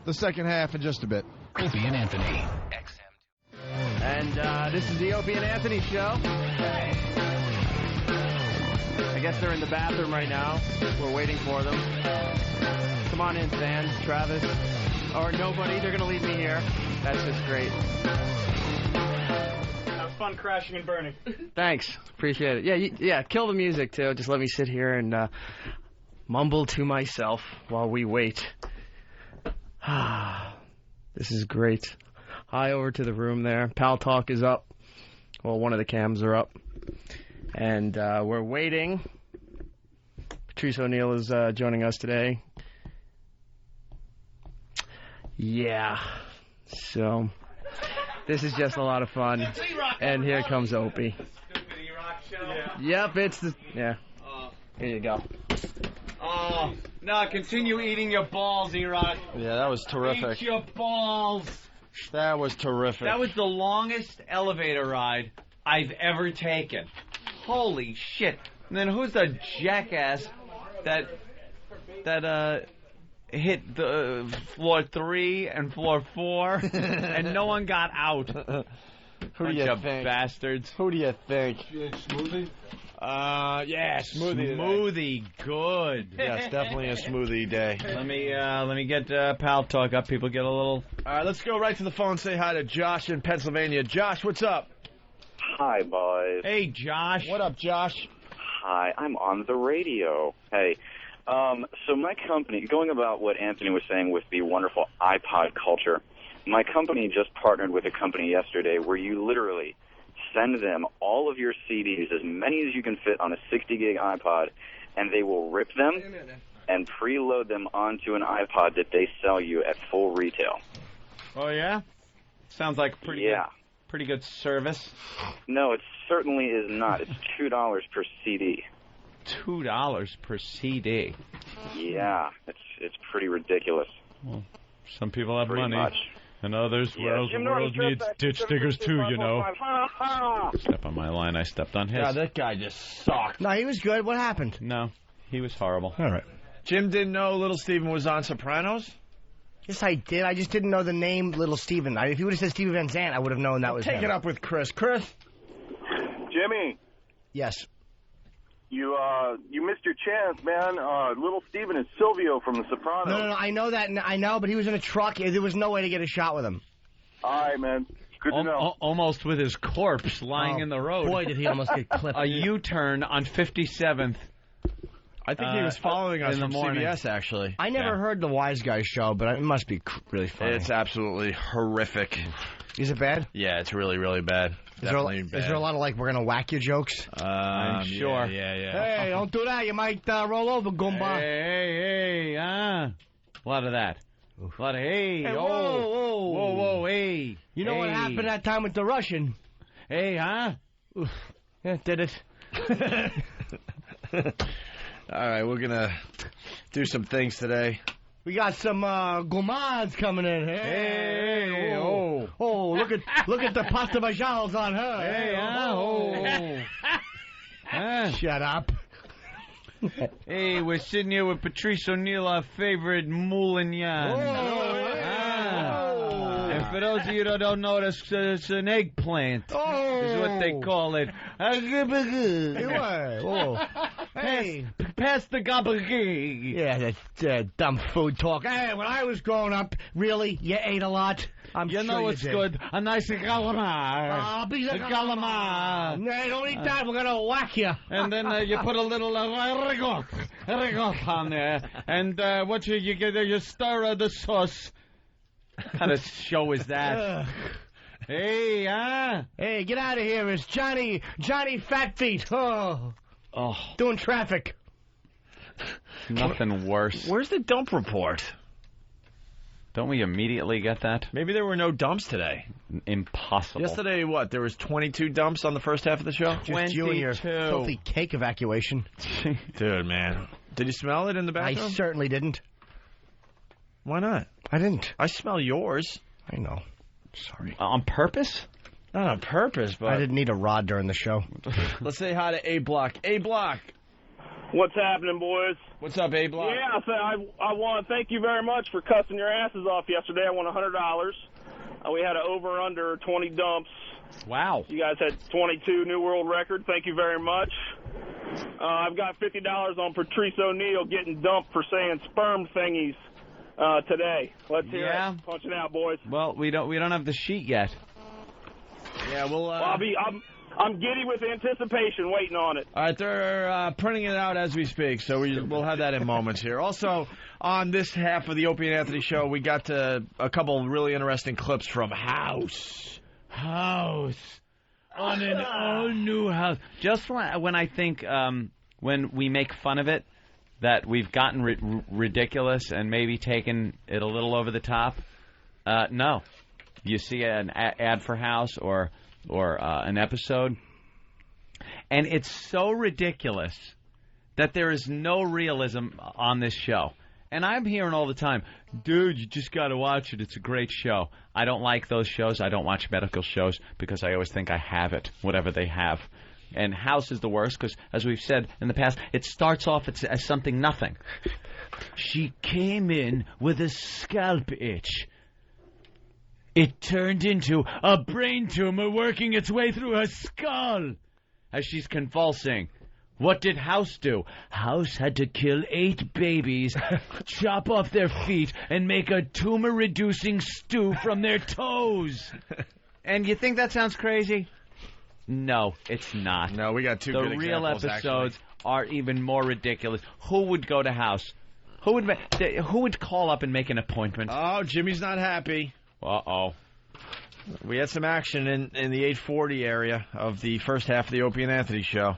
the second half, in just a bit. Opie and Anthony. And this is the Opie and Anthony show. I guess they're in the bathroom right now. We're waiting for them. Come on in, Stan, Travis, or nobody. They're going to leave me here. That's just great. That was fun crashing and burning. Thanks. Appreciate it. Yeah, kill the music, too. Just let me sit here and mumble to myself while we wait. This is great. Hi, over to the room there. Pal Talk is up. Well, one of the cams are up. And we're waiting. Patrice O'Neill is joining us today. Yeah. So, this is just a lot of fun. And here comes Opie. Yep, it's the... Yeah. Here you go. Oh, no, continue eating your balls, E-Rock. Yeah, that was terrific. Eat your balls. That was terrific. That was the longest elevator ride I've ever taken. Holy shit. And then who's the jackass that hit the floor 3 and floor 4 and no one got out? Who do you think? Bastards. Who do you think? Smoothie? Yeah, smoothie. Smoothie, good. Yes, definitely a smoothie day. Let me get Pal Talk up. People get a little. All right, let's go right to the phone. Say hi to Josh in Pennsylvania. Josh, what's up? Hi, boys. Hey, Josh. What up, Josh? Hi, I'm on the radio. Hey, so my company, going about what Anthony was saying with the wonderful iPod culture, my company just partnered with a company yesterday where you literally send them all of your CDs, as many as you can fit on a 60-gig iPod, and they will rip them and preload them onto an iPod that they sell you at full retail. Oh, yeah? Sounds like pretty good service. No, it certainly is not. It's $2 per CD. $2 per CD? Yeah, it's pretty ridiculous. Well, some people have pretty money. Much. And others, well, the world needs ditch diggers too, you know. Step on my line, I stepped on his. Yeah, that guy just sucked. No, he was good. What happened? No, he was horrible. All right. Jim didn't know Little Steven was on Sopranos? Yes, I did. I just didn't know the name Little Steven. If you would have said Steven Van Zandt, I would have known that was him. Take it up with Chris. Chris? Jimmy. Yes. You missed your chance, man. Little Steven is Silvio from The Sopranos. No, I know that. I know, but he was in a truck. There was no way to get a shot with him. All right, man. Good to know. Almost with his corpse lying in the road. Boy, did he almost get clipped. A U-turn on 57th. I think he was following us in from the morning. CBS, actually. I never heard the Wise Guys show, but it must be really funny. It's absolutely horrific. Is it bad? Yeah, it's really, really bad. Definitely bad. Is there a lot of, we're going to whack you jokes? I'm sure. Yeah. Hey, don't do that. You might roll over, Goomba. Hey, a lot of that. A lot of, hey, whoa, hey. You know what happened that time with the Russian? Hey, huh? Yeah, did it. All right, we're going to do some things today. We got some gourmands coming in. Hey, look at the pasta vajals on her. Hey, shut up. Hey, we're sitting here with Patrice O'Neill, our favorite Moulin-Yan. And for those of you that don't know, it's an eggplant. Is what they call it. Hey, pass the gabagee. Yeah, that dumb food talk. Hey, when I was growing up, really, you ate a lot. You know what's good? A nice calamar. A piece of calamar. Hey, don't eat that. We're going to whack you. And then you put a little rigot on there. And what you get, you stir the sauce. What kind of show is that? Hey, Hey, get out of here. It's Johnny Fat Feet. Oh. Doing traffic. Nothing worse. Where's the dump report? Don't we immediately get that? Maybe there were no dumps today. Impossible. Yesterday, what? There was 22 dumps on the first half of the show? Just you and your filthy cake evacuation. Dude, man. Did you smell it in the bathroom? I certainly didn't. Why not? I didn't. I smell yours. I know. Sorry. On purpose? Not on purpose, but... I didn't need a rod during the show. Let's say hi to A-Block. A-Block. What's happening, boys? What's up, A-Block? Yeah, so I want to thank you very much for cussing your asses off yesterday. I won $100. We had an over-under 20 dumps. Wow. You guys had 22, new world record. Thank you very much. I've got $50 on Patrice O'Neill getting dumped for saying sperm thingies today. Let's hear it. Punch it out, boys. Well, we don't have the sheet yet. Yeah, well, I'll I'm giddy with anticipation, waiting on it. All right, they're printing it out as we speak, so we'll have that in moments here. Also, on this half of the Opie and Anthony show, we got a couple really interesting clips from House. On an all-new house. Just when I think when we make fun of it, that we've gotten ridiculous and maybe taken it a little over the top, no. You see an ad for House or an episode, and it's so ridiculous that there is no realism on this show. And I'm hearing all the time, dude, you just got to watch it. It's a great show. I don't like those shows. I don't watch medical shows because I always think I have it, whatever they have. And House is the worst because, as we've said in the past, it starts off as something nothing. She came in with a scalp itch. It turned into a brain tumor working its way through her skull. As she's convulsing. What did House do? House had to kill 8 babies, chop off their feet, and make a tumor-reducing stew from their toes. And you think that sounds crazy? No, it's not. No, we got two good examples, The real episodes are even more ridiculous. Who would go to House? Who would call up and make an appointment? Oh, Jimmy's not happy. Uh-oh. We had some action in the 840 area of the first half of the Opie and Anthony show.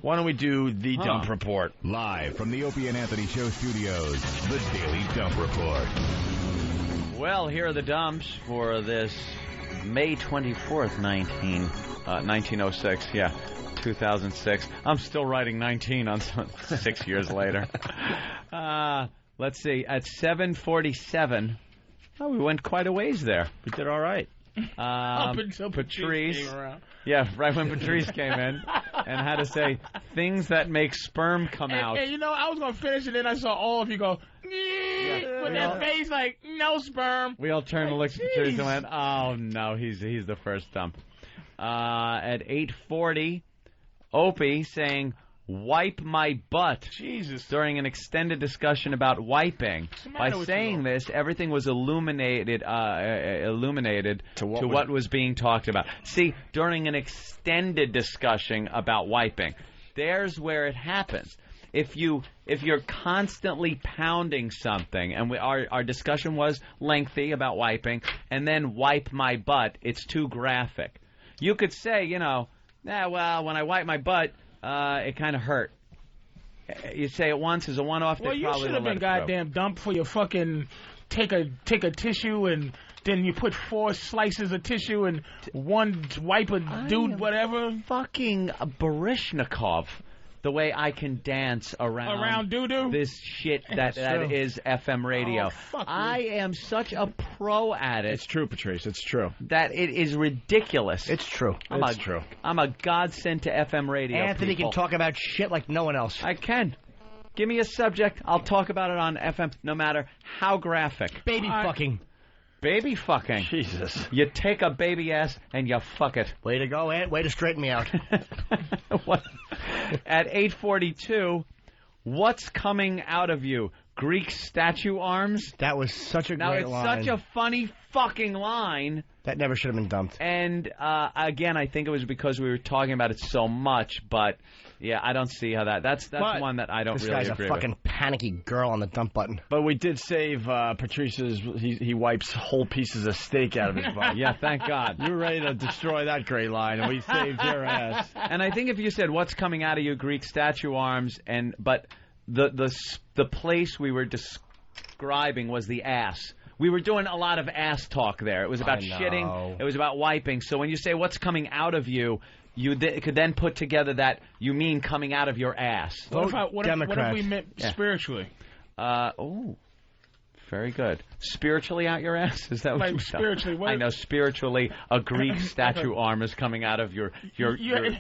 Why don't we do the Dump Report? Live from the Opie and Anthony Show studios, the Daily Dump Report. Well, here are the dumps for this May 24th, 1906. Yeah, 2006. I'm still writing 19 on 6 years later. Let's see. At 7:47, we went quite a ways there. We did all right. Up until Patrice came around. Yeah, right when Patrice came in and had to say things that make sperm come out. And I was going to finish it, and I saw all of you go, with that face like, no sperm. We all turned to look at Patrice and went, oh, no, he's the first dump. At 8:40, Opie saying, wipe my butt. Jesus. During an extended discussion about wiping. By saying this, everything was illuminated to what was being talked about. See, during an extended discussion about wiping, there's where it happens. If you're constantly pounding something, and our discussion was lengthy about wiping, and then wipe my butt, it's too graphic. You could say, when I wipe my butt, it kind of hurt. You say it once as a one-off. Well, you should have been goddamn dumped for your fucking take a tissue and then you put 4 slices of tissue and one wipe a dude whatever. Fucking Baryshnikov. The way I can dance around doo-doo? This shit that is FM radio. Oh, fuck I am such a pro at it. It's true, Patrice. It's true. That it is ridiculous. It's true. It's true. I'm a godsend to FM radio. Anthony people. can talk about shit like no one else. I can. Give me a subject. I'll talk about it on FM, no matter how graphic. Baby fucking. Baby fucking. Jesus. You take a baby ass and you fuck it. Way to go, Ant. Way to straighten me out. What? At 8:42, what's coming out of you? Greek statue arms? That was such a great line. Now, it's such a funny fucking line. That never should have been dumped. And, again, I think it was because we were talking about it so much, but, yeah, I don't see how that's one that I don't really agree with. This guy's a fucking panicky girl on the dump button. But we did save Patrice's, he wipes whole pieces of steak out of his butt. Yeah, thank God. You were ready to destroy that great line, and we saved your ass. And I think if you said, what's coming out of you, Greek statue arms, but the place we were describing was the ass. We were doing a lot of ass talk there. It was about shitting. It was about wiping. So when you say what's coming out of you, you could then put together that you mean coming out of your ass. What if we meant spiritually? Very good. Spiritually out your ass? Is that what you spiritually? I know spiritually a Greek statue arm is coming out of your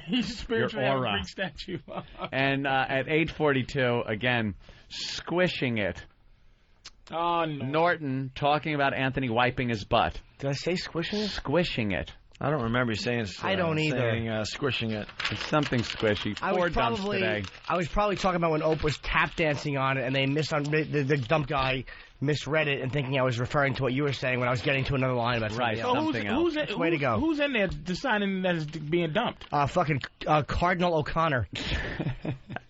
he's spiritually your aura. a Greek statue. And at 8:42, again, squishing it. Oh, no. Norton talking about Anthony wiping his butt. Did I say squishing it? Squishing it. I don't remember you saying. I don't either. Saying, squishing it. It's something squishy. I was probably talking about when Opie was tap dancing on it, and they the dump guy misread it and thinking I was referring to what you were saying when I was getting to another line about something else. So way to go. Who's in there deciding that it's being dumped? Fucking Cardinal O'Connor.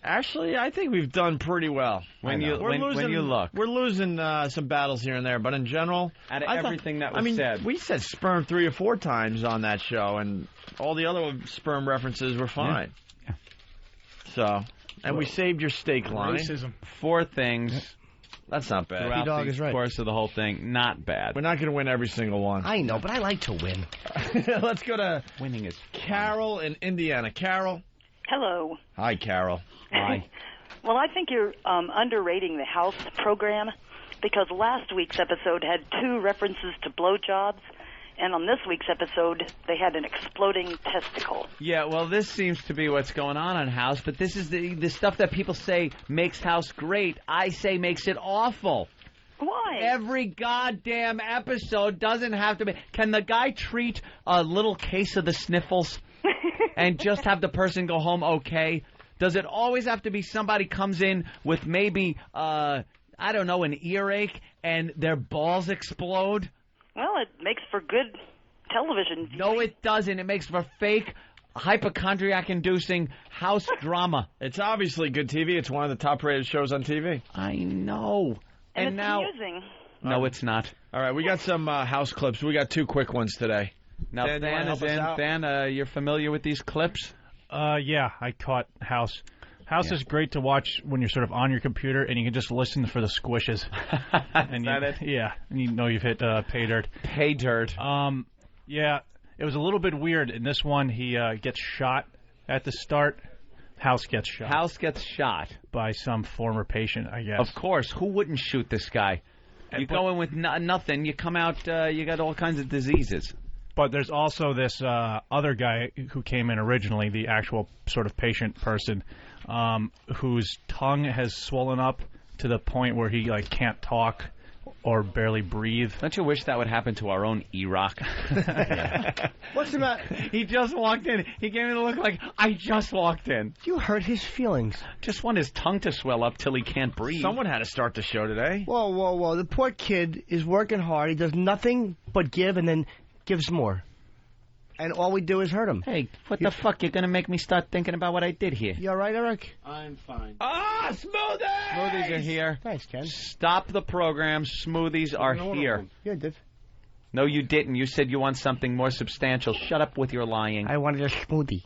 Actually, I think we've done pretty well. When you look. We're losing some battles here and there, but in general, out of everything that was said. We said sperm 3 or 4 times on that show, and all the other sperm references were fine. Yeah. So, and we saved your steak line. Racism. 4 things. That's not bad. Throughout Dog the is right. course of the whole thing, not bad. We're not going to win every single one. I know, but I like to win. Let's go to winning is Carol in Indiana. Carol. Hello. Hi, Carol. Hi. Well, I think you're underrating the House program because last week's episode had 2 references to blowjobs, and on this week's episode, they had an exploding testicle. Yeah, well, this seems to be what's going on House, but this is the stuff that people say makes House great. I say makes it awful. Why? Every goddamn episode doesn't have to be. Can the guy treat a little case of the sniffles and just have the person go home okay? Does it always have to be somebody comes in with maybe, I don't know, an earache and their balls explode? Well, it makes for good television. No, it doesn't. It makes for fake, hypochondriac-inducing house drama. It's obviously good TV. It's one of the top-rated shows on TV. I know. And it's now, amusing. No, it's not. All right, we got some house clips. We got 2 quick ones today. Now, Than is in. Than, you're familiar with these clips? Yeah, I caught House. House is great to watch when you're sort of on your computer and you can just listen for the squishes. And Is that it? Yeah, and you know you've hit pay dirt. Pay dirt. Yeah, it was a little bit weird. In this one, he gets shot at the start. House gets shot. House gets shot by some former patient, I guess. Of course. Who wouldn't shoot this guy? You go in with nothing. You come out, you got all kinds of diseases. But there's also this other guy who came in originally, the actual sort of patient person, whose tongue has swollen up to the point where he can't talk or barely breathe. Don't you wish that would happen to our own E-Rock? What's the matter? He just walked in. He gave me the look like, I just walked in. You hurt his feelings. Just want his tongue to swell up till he can't breathe. Someone had to start the show today. Whoa, whoa, whoa. The poor kid is working hard. He does nothing but give and then gives more. And all we do is hurt him. Hey, what the fuck? You're going to make me start thinking about what I did here. You all right, Eric? I'm fine. Ah, smoothies! Smoothies are here. Thanks, Ken. Stop the program. Smoothies are here. Yeah, I did. No, you didn't. You said you want something more substantial. Shut up with your lying. I wanted a smoothie.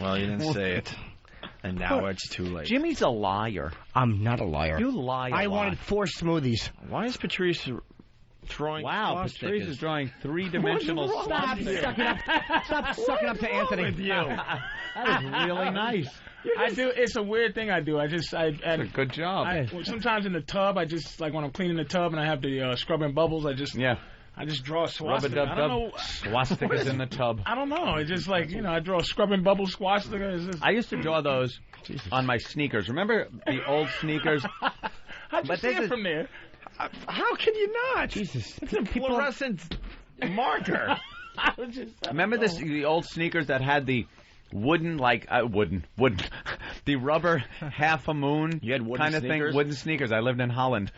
Well, you didn't say it. And now it's too late. Jimmy's a liar. I'm not a liar. You lie a lot. I wanted 4 smoothies. Why is Patrice drawing? Wow, Patrice is drawing 3-dimensional Stop sucking up. Stop sucking up to Anthony. With you. That is really nice. I do. It's a weird thing I do. It's a good job. Sometimes in the tub, I just when I'm cleaning the tub and I have the scrubbing bubbles, I just draw a swastika. I don't know. Swastikas in the tub. I don't know. It's just I draw a scrubbing bubble swastika. I used to draw those on my sneakers. Remember the old sneakers? How'd you see it from there? How can you not? Jesus. It's a fluorescent marker. Remember the old sneakers that had the wooden, the rubber half a moon you had wooden kind of sneakers? thing? Wooden sneakers. I lived in Holland.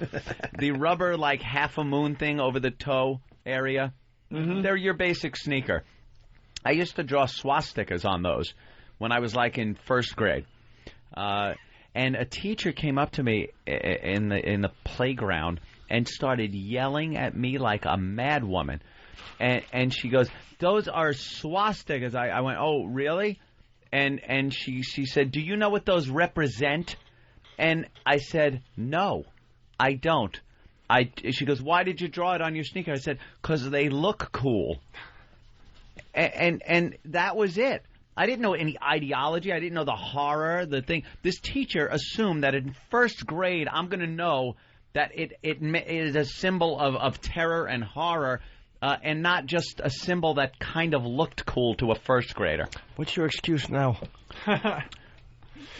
The rubber, half a moon thing over the toe area. Mm-hmm. They're your basic sneaker. I used to draw swastikas on those when I was in first grade. And a teacher came up to me in the playground and started yelling at me like a mad woman. And she goes, "Those are swastikas." I went, "Oh, really?" And she said, "Do you know what those represent?" And I said, "No, I don't." She goes, "Why did you draw it on your sneaker?" I said, "'Cause they look cool." And that was it. I didn't know any ideology. I didn't know the horror, the thing. This teacher assumed that in first grade I'm going to know that it is a symbol of terror and horror and not just a symbol that kind of looked cool to a first grader. What's your excuse now?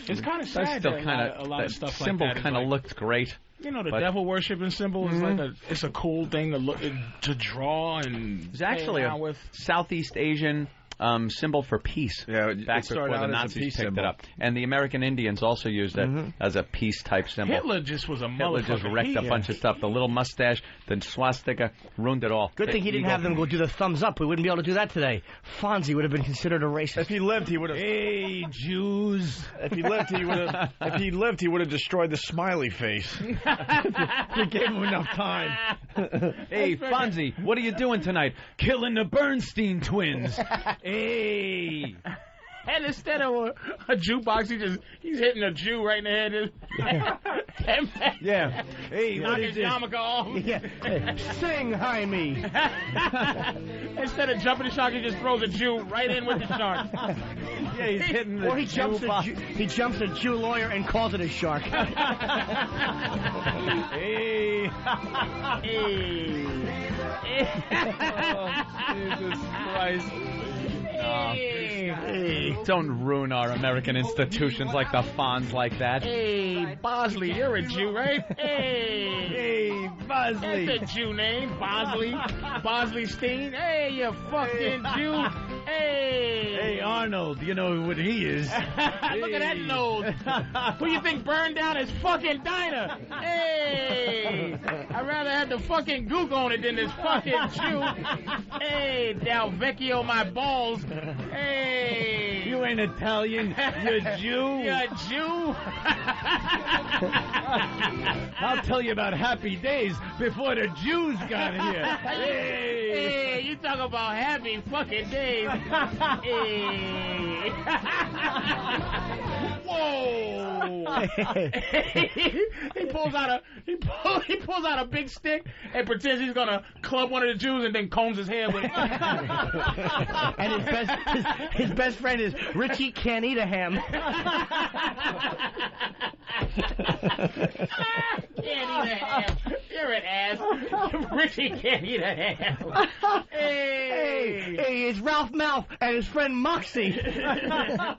It's kind of sad. Still a lot of stuff like that. Symbol kind of looked great. You know, the But- devil worshiping symbol is like it's a cool thing to look to draw and. It's actually play a around with. Southeast Asian symbol for peace. Yeah, back it started before out the as a Nazis peace picked symbol. it up, and the American Indians also used it as a peace type symbol. Hitler just was a Hitler just motherfucker. wrecked a bunch of stuff. The little mustache, the swastika, ruined it all. Good thing he didn't have them go do the thumbs up. We wouldn't be able to do that today. Fonzie would have been considered a racist. If he lived, he would have. Hey, Jews! If he lived, he would have. If he lived, he would have destroyed the smiley face. We gave him enough time. Hey, Fonzie, what are you doing tonight? Killing the Bernstein twins. Hey! And instead of a jukebox, he's hitting a Jew right in the head. Yeah. Hey, knock his yarmulke off. Yeah. Sing, Jaime. Instead of jumping the shark, he just throws a Jew right in with the shark. Yeah, he's hitting the Or he jumps a Jew lawyer and calls it a shark. Hey. Oh, Jesus Christ. Don't ruin our American institutions like the Fonz like that. Hey, Bosley, you're a Jew, right? Hey, Bosley. That's a Jew name, Bosley. Bosley Steen. Hey, you fucking Jew. Hey, Arnold, you know what he is. Look at that nose. Who you think burned down his fucking diner? Hey, I'd rather have the fucking gook on it than this fucking Jew. Hey, Del Vecchio, my balls. Hey. You ain't Italian. You're a Jew. You're a Jew? I'll tell you about happy days before the Jews got here. Hey, you talk about happy fucking days. Hey. Whoa. He pulls out a big stick and pretends he's gonna club one of the Jews and then combs his hair with it. And his best friend is Richie Can't Eat a Ham. Can't eat a ham. You're an ass. Richie can't eat a ham. Hey, it's Ralph Malph and his friend Moxie. Hey,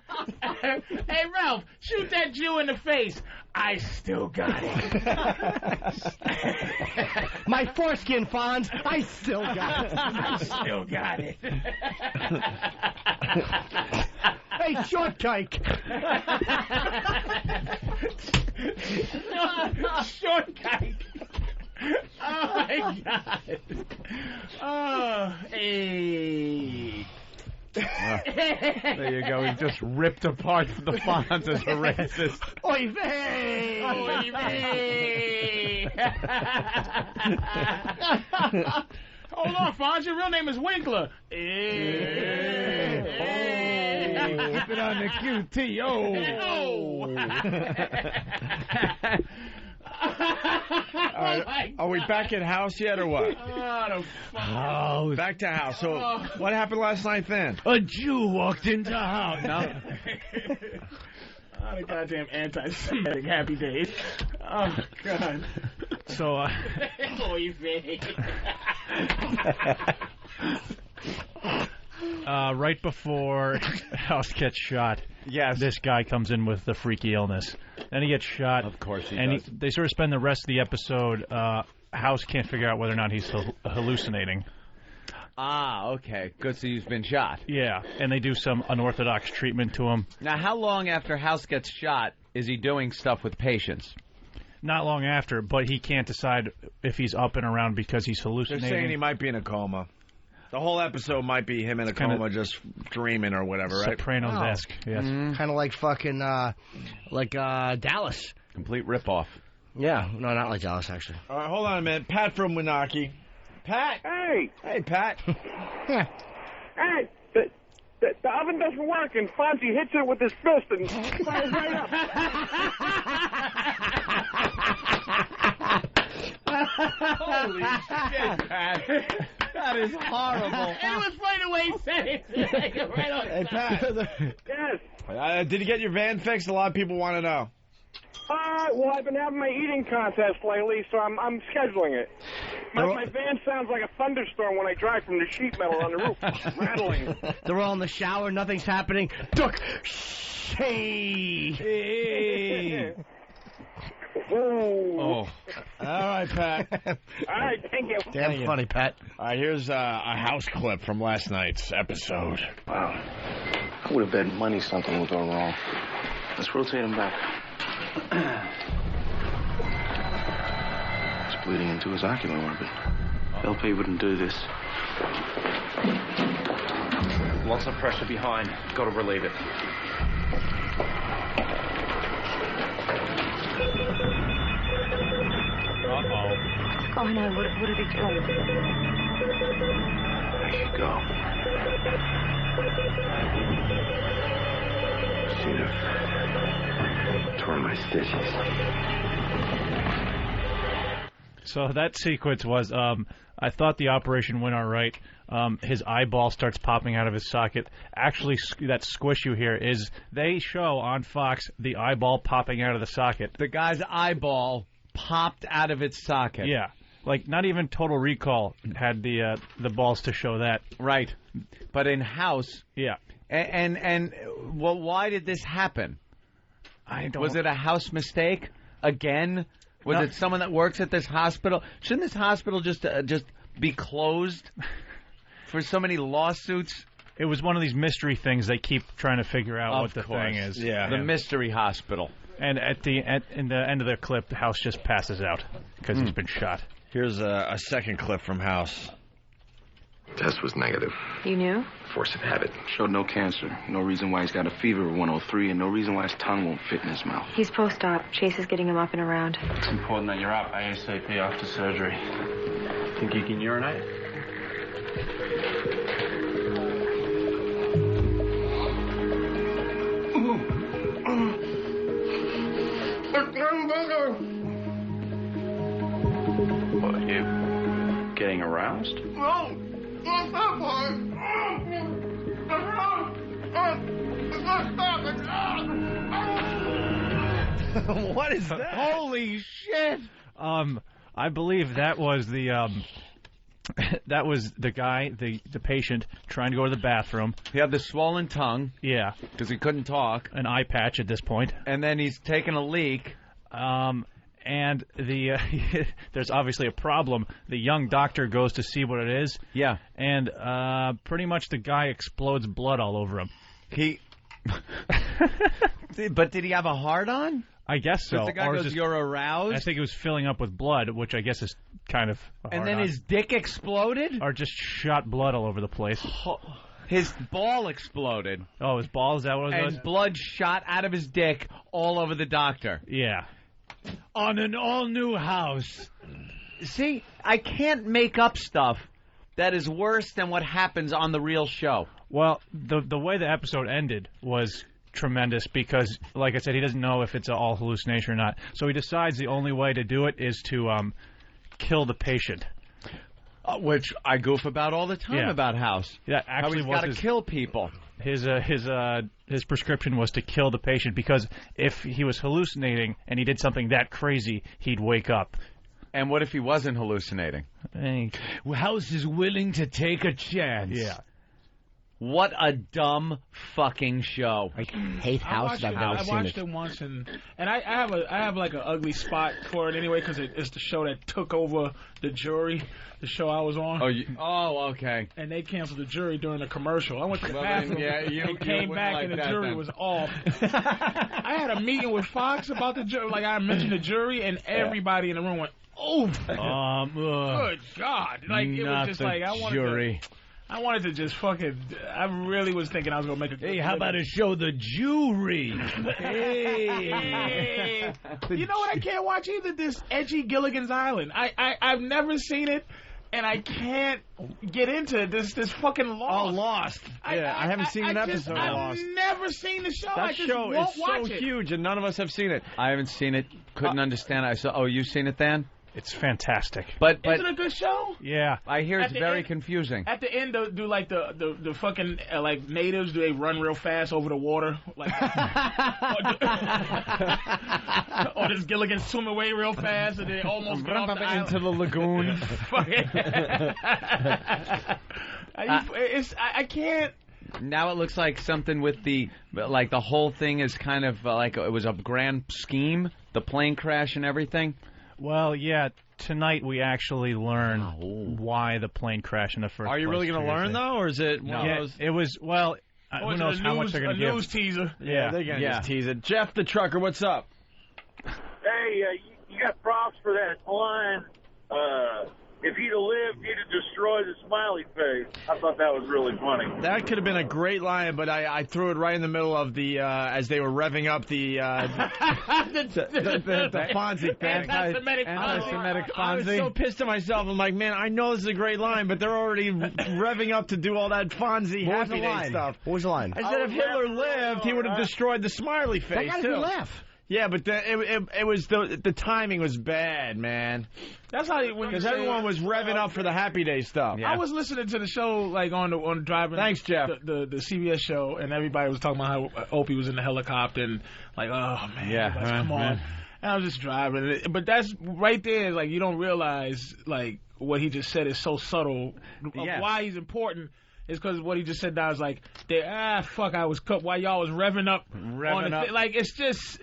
Ralph, shoot that Jew in the face. I still got it. My foreskin, Fonz. I still got it. I still got it. Hey, short kike. Short kike. Oh, my God. Oh, hey. There you go. He just ripped apart the Fonz as a racist. Oy vey! Oy vey! Hold on, Fonz. Your real name is Winkler. Keep it on the QTO. Are we back at house yet or what? Oh, back to house. So what happened last night then? A Jew walked into house. No. Oh, the goddamn anti-Semitic happy days. Oh, God. So, Oy vey. right before House gets shot, this guy comes in with the freaky illness. Then he gets shot. Of course he and does. They sort of spend the rest of the episode, House can't figure out whether or not he's hallucinating. Ah, okay. Good, so he's been shot. Yeah, and they do some unorthodox treatment to him. Now, how long after House gets shot is he doing stuff with patients? Not long after, but he can't decide if he's up and around because he's They're hallucinating. saying he might be in a coma. The whole episode might be him in a coma, just dreaming or whatever, right? Sopranos-esque, yes. Kind of like fucking, Dallas. Complete ripoff. Yeah, no, not like Dallas, actually. All right, hold on a minute. Pat from Winaki. Pat? Hey! Hey, Pat. Hey! The oven doesn't work, and Fonzie hits it with his fist and fires right up. Holy shit, Pat. That is horrible. It was funny the way he said it. Right on. Hey, Pat. Yes. Did you get your van fixed? A lot of people want to know. Well, I've been having my eating contest lately, so I'm scheduling it. My van sounds like a thunderstorm when I drive from the sheet metal on the roof, rattling. They're all in the shower, nothing's happening. Duck! Hey! Oh, All right, Pat. All right, thank you. Damn funny, Pat. All right, here's a house clip from last night's episode. Wow. I would have bet money something will go wrong. Let's rotate him back. He's bleeding into his ocular orbit. LP wouldn't do this. Lots of pressure behind. Got to relieve it. Uh-oh. Oh, no, what are they doing? There you go. Should have torn my stitches. So that sequence was, I thought the operation went all right. His eyeball starts popping out of his socket. Actually, that squish you hear is, they show on Fox the eyeball popping out of the socket. The guy's eyeball popped out of its socket. Yeah. Like, not even Total Recall had the balls to show that. Right. But in House... Yeah. And well, why did this happen? Was it a House mistake? Again? Was it someone that works at this hospital? Shouldn't this hospital just be closed for so many lawsuits? It was one of these mystery things they keep trying to figure out what the thing is. Yeah. The mystery hospital. And in the end of the clip, the House just passes out because he's been shot. Here's a second clip from House. Test was negative. You knew? Force of habit. Showed no cancer. No reason why he's got a fever of 103, and no reason why his tongue won't fit in his mouth. He's post-op. Chase is getting him up and around. It's important that you're up ASAP after surgery. Think you can urinate? What, are you getting aroused? No, not that one. What is that? Holy shit! I believe that was the that was the guy, the patient, trying to go to the bathroom. He had the swollen tongue. Yeah. Because he couldn't talk. An eye patch at this point. And then he's taking a leak. And there's obviously a problem. The young doctor goes to see what it is. Yeah. And pretty much the guy explodes blood all over him. But did he have a hard-on? I guess so. The guy goes, "You're aroused?" I think it was filling up with blood, which I guess is kind of a And then hard-on. his dick exploded? Or just shot blood all over the place. His ball exploded. Oh, his ball? Is that what it was? And blood shot out of his dick all over the doctor. Yeah. On an all-new House. See, I can't make up stuff that is worse than what happens on the real show. Well, the way the episode ended was tremendous because, like I said, he doesn't know if it's all hallucination or not. So he decides the only way to do it is to kill the patient. Which I goof about all the time about House. Yeah, actually, how he's got to kill people. His prescription was to kill the patient because if he was hallucinating and he did something that crazy, he'd wake up. And what if he wasn't hallucinating? House is willing to take a chance. Yeah. What a dumb fucking show. I hate House. I've never seen I watched it once, and I have like an ugly spot for it anyway because it's the show that took over the Jury, the show I was on. Okay. And they canceled the Jury during the commercial. I went to the bathroom and came back, like and the that Jury then. was off. I had a meeting with Fox about the Jury. Like I mentioned the Jury, and everybody in the room went, "Oh, good God!" Like it was just like I wanted Jury. I wanted to just fucking. I really was thinking I was gonna make a. Hey, how about a show, The Jury? Hey. You know what? I can't watch either. This edgy Gilligan's Island. I've never seen it, and I can't get into this fucking Lost. Lost. Yeah, I haven't seen an episode of Lost. I've never seen the show. I That just show won't is so watch it. huge, and none of us have seen it. I haven't seen it. Couldn't understand. I saw. Oh, you've seen it, Dan? It's fantastic. But Is it a good show? Yeah. I hear At it's the very end- confusing. At the end, do like the fucking like natives? Do they run real fast over the water? Like, or does Gilligan swim away real fast and they almost get off the island? into the lagoon. I can't. Now it looks like something with the whole thing is kind of like it was a grand scheme, the plane crash and everything. Well, yeah. Tonight we actually learn why the plane crashed in the first place. Are you really going to learn, though, or is it one of those... It was, well, who knows how much they're going to give. A news teaser. Yeah, they're going to just tease it. Jeff the trucker, what's up? Hey, you got props for that line. If he'd have lived, he'd have destroyed the smiley face. I thought that was really funny. That could have been a great line, but I threw it right in the middle of the as they were revving up the Fonzie thing. Anti-Semitic Fonzie. I was so pissed at myself. I'm like, man, I know this is a great line, but they're already revving up to do all that Fonzie Happy Day stuff. What was the line? I said if Hitler lived, he would have destroyed the smiley face, that too. Laugh. Yeah, but it was the timing was bad, man. That's how because everyone was revving up for the Happy Day stuff. Yeah. I was listening to the show like on the driving. Thanks, Jeff. The CBS show, and everybody was talking about how Opie was in the helicopter and like, oh man, come on. And I was just driving, but that's right there. Like you don't realize like what he just said is so subtle. Of why he's important. It's because what he just said now is like, fuck, I was cut while y'all was revving up. Like, it's just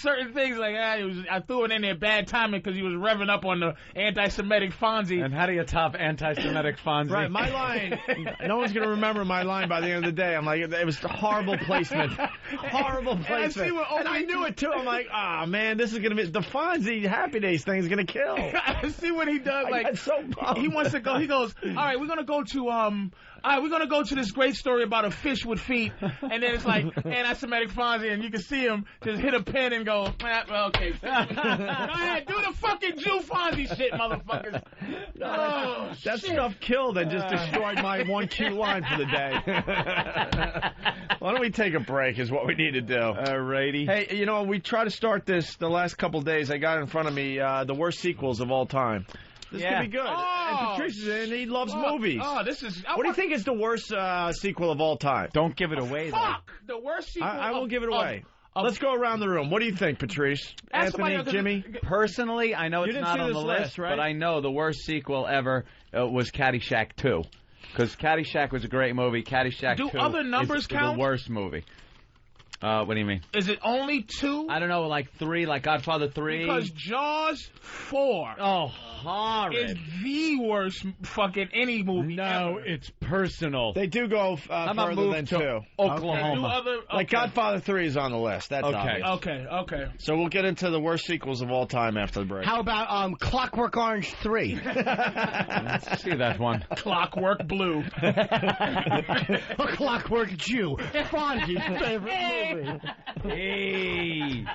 certain things like, I threw it in there bad timing because he was revving up on the anti-Semitic Fonzie. And how do you top anti-Semitic Fonzie? Right, my line, no one's going to remember my line by the end of the day. I'm like, it was horrible placement. Horrible placement. And I knew it, too. I'm like, man, this is going to be, the Fonzie Happy Days thing is going to kill. I see what he does. Like, so he wants to go, he goes, all right, we're going to go to, we're going to go to this great story about a fish with feet, and then it's like anti-Semitic Fonzie, and you can see him just hit a pen and go, okay. Go ahead, do the fucking Jew Fonzie shit, motherfuckers. That stuff killed and just destroyed my one cute line for the day. Why don't we take a break is what we need to do. Alrighty. Hey, we try to start this the last couple days. I got in front of me the worst sequels of all time. This could be good. And Patrice is in, he loves movies. Oh, this is... What do you think is the worst sequel of all time? Don't give it away, though. Fuck! The worst sequel I won't give it away. Let's go around the room. What do you think, Patrice? Anthony, Jimmy? Personally, I know it's not on the list, right? But I know the worst sequel ever was Caddyshack 2. Because Caddyshack was a great movie. Caddyshack 2 other numbers is count? the worst movie. What do you mean? Is it only 2? I don't know, like 3, like Godfather 3. Because Jaws 4. Oh, horrid. Is the worst fucking any movie ever. It's personal. They do go further than 2. Oklahoma. Okay. Like Godfather 3 is on the list. That's obvious. Okay. So we'll get into the worst sequels of all time after the break. How about Clockwork Orange 3? Let's see that one. Clockwork Blue. A Clockwork Jew. Fonzie's favorite movie. Hey.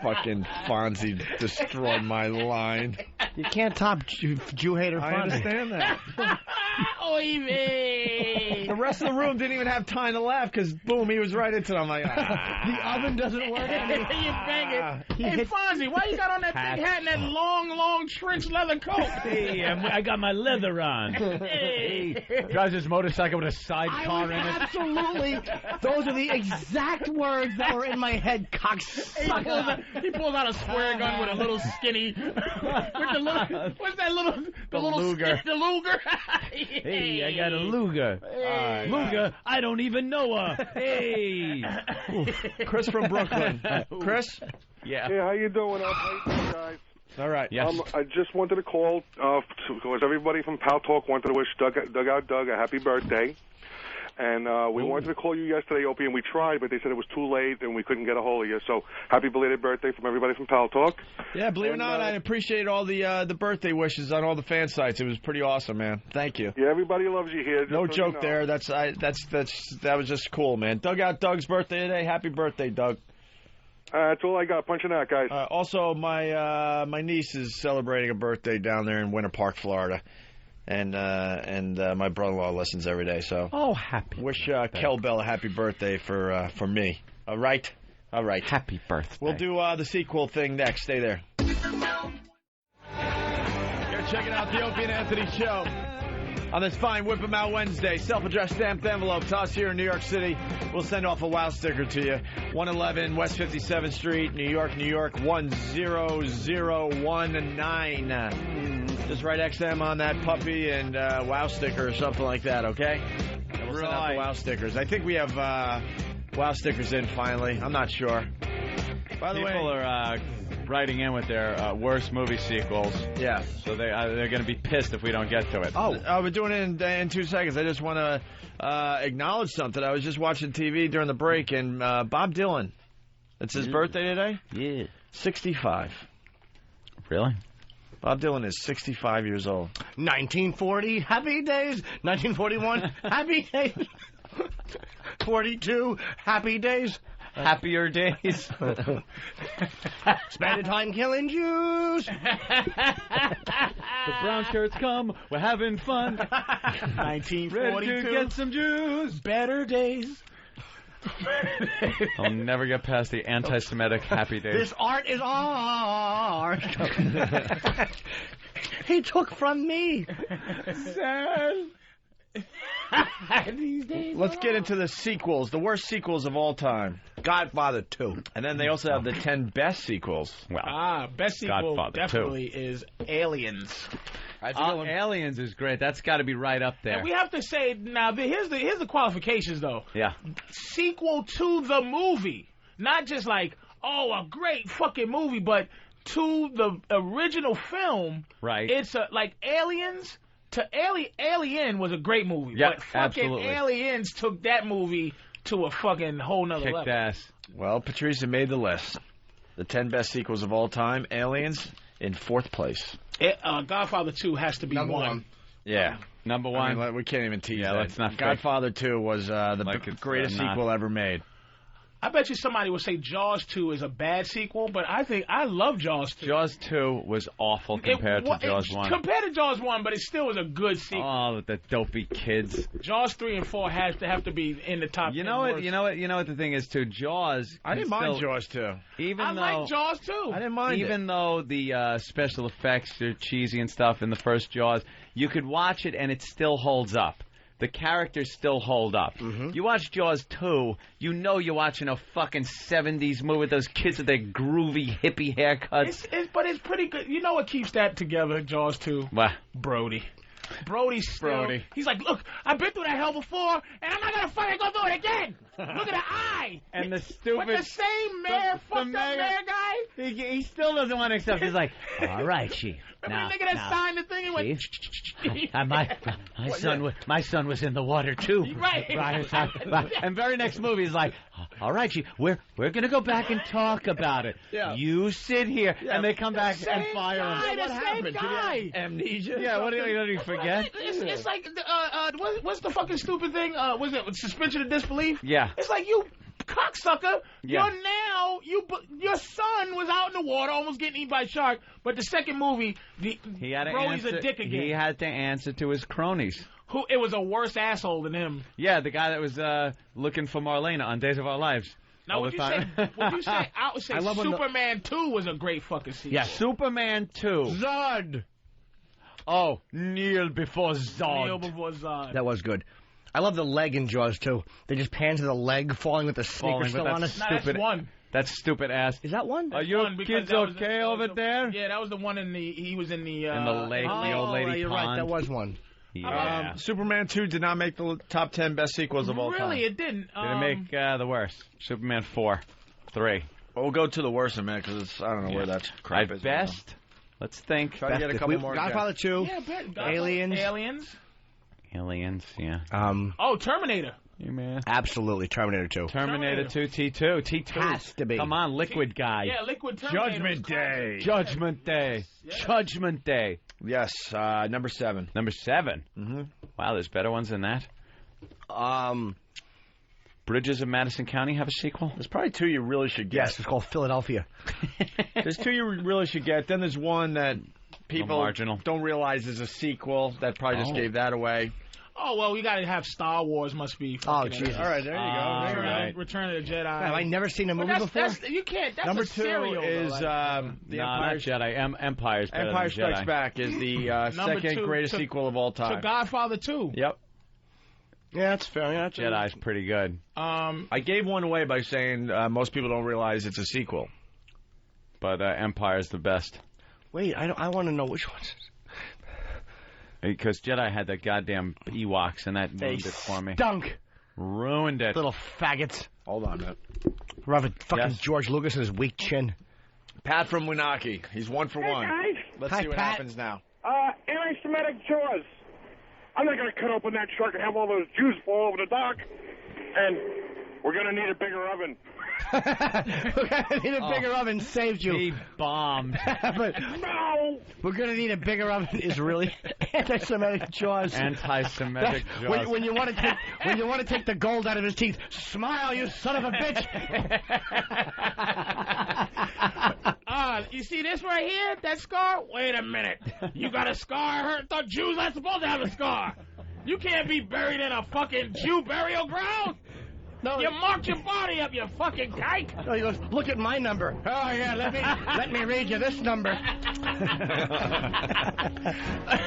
Fucking Fonzie destroyed my line. You can't top Jew hater Fonzie. I understand that. The rest of the room didn't even have time to laugh because, boom, he was right into it. I'm like, The oven doesn't work. You bang it. Hey, Fonzie, why you got on that big hat and that long trench leather coat? Hey, I got my leather on. Hey. Drives his motorcycle with a sidecar in it. Absolutely. Those are the exact words that were in my head, cocksucker. He pulls out a square gun with a little skinny. With the little, what's that little? The little Luger. The Luger. Hey, I got a Luger. Hey. Luger, I don't even know her. Hey. Chris from Brooklyn. Chris? Yeah. Hey, how you doing? How you doing, guys? All right. Yes. I just wanted to call because everybody from Pal Talk wanted to wish Dugout Doug a happy birthday. And we wanted to call you yesterday, Opie, and we tried, but they said it was too late and we couldn't get a hold of you. So happy belated birthday from everybody from Pal Talk. Yeah, believe it or not, I appreciate all the birthday wishes on all the fan sites. It was pretty awesome, man. Thank you. Yeah, everybody loves you here. No joke there. That was just cool, man. Dugout Doug's birthday today. Happy birthday, Doug. That's all I got. Punching out, guys. Also, my niece is celebrating a birthday down there in Winter Park, Florida. And my brother-in-law listens every day, so happy. Wish Kel Bell a happy birthday for me. All right. Happy birthday. We'll do the sequel thing next. Stay there. You're checking out the Opie and Anthony show on this fine Whip 'em Out Wednesday. Self-addressed stamped envelope to us here in New York City. We'll send off a wow sticker to you. 111 West 57th Street, New York, 10019. Just write XM on that puppy and wow sticker or something like that, okay? And we'll send out the wow stickers. I think we have wow stickers in finally. I'm not sure. By the way, people are writing in with their worst movie sequels. Yeah. So they're going to be pissed if we don't get to it. We're doing it in 2 seconds. I just want to acknowledge something. I was just watching TV during the break, and Bob Dylan, it's his birthday today? Yeah. 65. Really? Bob Dylan is 65 years old. 1940, happy days. 1941, happy days. 42, happy days. Happier days. Spend time killing Jews. The brown shirts come. We're having fun. 1942. Ready to get some Jews. Better days. I'll never get past the anti-Semitic happy days. This art is art. He took from me. Sad. These days. Let's get into the sequels, the worst sequels of all time. Godfather 2. And then they also have the 10 best sequels. Well, best sequel Godfather definitely is Aliens. Aliens is great. That's got to be right up there. And we have to say now. Here's the qualifications though. Yeah. Sequel to the movie, not just like a great fucking movie, but to the original film. Right. It's like Aliens. Alien was a great movie, Yeah, but fucking absolutely. Aliens took that movie to a fucking whole nother Kicked level. ass. Well, Patrice made the list. The 10 best sequels of all time. Aliens in 4th place. Godfather 2 has to be Number one. one. Yeah. Number one. I mean, we can't even tease Yeah, that. let's not Godfather 2 was the greatest not. sequel ever made. I bet you somebody would say Jaws 2 is a bad sequel, but I love Jaws 2. Jaws 2 was awful compared to Jaws 1. Compared to Jaws 1, but it still was a good sequel. Oh, the dopey kids. Jaws 3 and 4 have to be in the top 10 You know what? worst. You know what the thing is too. Jaws. I didn't mind Jaws 2. I like Jaws 2. I didn't mind Even though the special effects are cheesy and stuff in the first Jaws, you could watch it and it still holds up. The characters still hold up. Mm-hmm. You watch Jaws 2, you know you're watching a fucking 70s movie with those kids with their groovy hippie haircuts. But it's pretty good. You know what keeps that together, Jaws 2? What? Brody. Brody's still. Brody. He's like, look, I've been through that hell before, and I'm not gonna fucking go through it again. Look at the eye. And the stupid. With the same mayor, fucked up mayor guy. He still doesn't want to accept. He's like, all right, Chief. Remember the nigga that signed the thing and went. My son was in the water too. Right. And very next movie is like, all right, Chief. We're gonna go back and talk about it. Yeah. you sit here, and they come back and fire him. The same guy. Amnesia? Yeah, what do you forget? It's like what's the fucking stupid thing? Was it suspension of disbelief? Yeah. It's like you cocksucker. Yeah. Your son was out in the water, almost getting eaten by a shark. But the second movie, He had to Brody's answer. a dick again. He had to answer to his cronies. It was a worse asshole than him. Yeah, the guy that was looking for Marlena on Days of Our Lives. Now, all would the you time. say? I would say I love when Superman 2 was a great fucking sequel. Yeah, Superman 2. Zod. Oh, kneel before Zod. Kneel before Zod. That was good. I love the leg in Jaws too. They just pan to the leg falling with the sneaker still on it. That's one. That stupid ass. Is that one? Are your One, because kids that was okay over there? Yeah, that was the one he was in the... In the lake, the old lady you're pond. right. That was one. Yeah. Superman 2 did not make the top 10 best sequels of all time. Really, it didn't. Did it make the worst? Superman 4. 3. Well, we'll go to the worst in a minute because I don't know where that crap is. Best? Let's think. Try to get a couple more. Godfather 2. Yeah, Aliens. Aliens, yeah. Terminator. Yeah, man. Absolutely, Terminator 2. Terminator 2, T2. T2. Has to be. Come on, Liquid guy. Yeah, Liquid Terminator. Judgment Day. Judgment Day. Yes. Judgment Day. Yes, number 7. Number 7. Mm-hmm. Wow, there's better ones than that. Bridges of Madison County have a sequel? There's probably 2 you really should get. Yes, it's called Philadelphia. There's 2 you really should get. Then there's one that people marginal. don't realize is a sequel. That probably just gave that away. Oh, well, we got to have Star Wars must be Oh, fucking Jesus. All right, there you go. Right. Return of the Jedi. Have I never seen a movie before? You can't. That's Number a 2 serial, is though, the Not Jedi. Empire's better Empire than Strikes Jedi. Back is the Number second 2 greatest to- sequel of all to time. Godfather 2. Yep. Yeah, that's fair. Yeah, that's Jedi's pretty good. I gave one away by saying most people don't realize it's a sequel. But Empire's the best. Wait, I want to know which ones. Because Jedi had that goddamn Ewoks, and that ruined it for me. Stunk. Ruined it. Little faggots. Hold on a minute. Rather fucking Yes. George Lucas and his weak chin. Pat from Winaki. He's 1 for 1. Guys. Let's see what happens now. Anti-Semitic Jaws. I'm not going to cut open that truck and have all those Jews fall over the dock. And we're going to need a bigger oven. We're going to need a bigger oven. Saved you. He bombed. But no. We're going to need a bigger oven is really anti-Semitic Jaws. Anti-Semitic Jaws. When you want to take the gold out of his teeth, smile, you son of a bitch. You see this right here? That scar? Wait a minute. You got a scar? I heard thought Jews aren't supposed to have a scar. You can't be buried in a fucking Jew burial ground. No, you marked your body up, you fucking kike. No, he goes, look at my number. Oh, yeah, let me read you this number.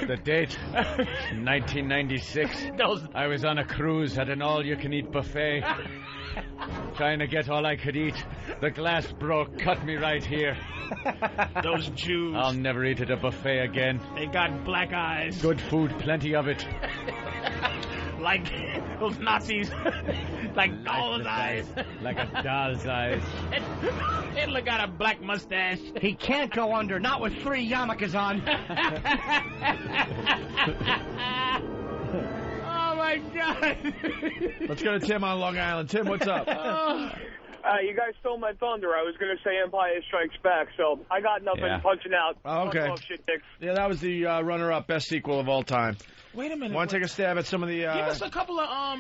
The date, 1996. I was on a cruise at an all-you-can-eat buffet. Trying to get all I could eat. The glass broke, cut me right here. Those Jews. I'll never eat at a buffet again. They got black eyes. Good food, plenty of it. Like those Nazis. Like doll's eyes. Like a doll's eyes. Hitler got a black mustache. He can't go under, not with 3 yarmulkes on. Oh, my God. Let's go to Tim on Long Island. Tim, what's up? You guys stole my thunder. I was going to say Empire Strikes Back, so I got nothing punching out. Oh, okay. Oh, shit, dicks. Yeah, that was the runner-up best sequel of all time. Wait a minute. Want to take a stab at some of the... Give us a couple of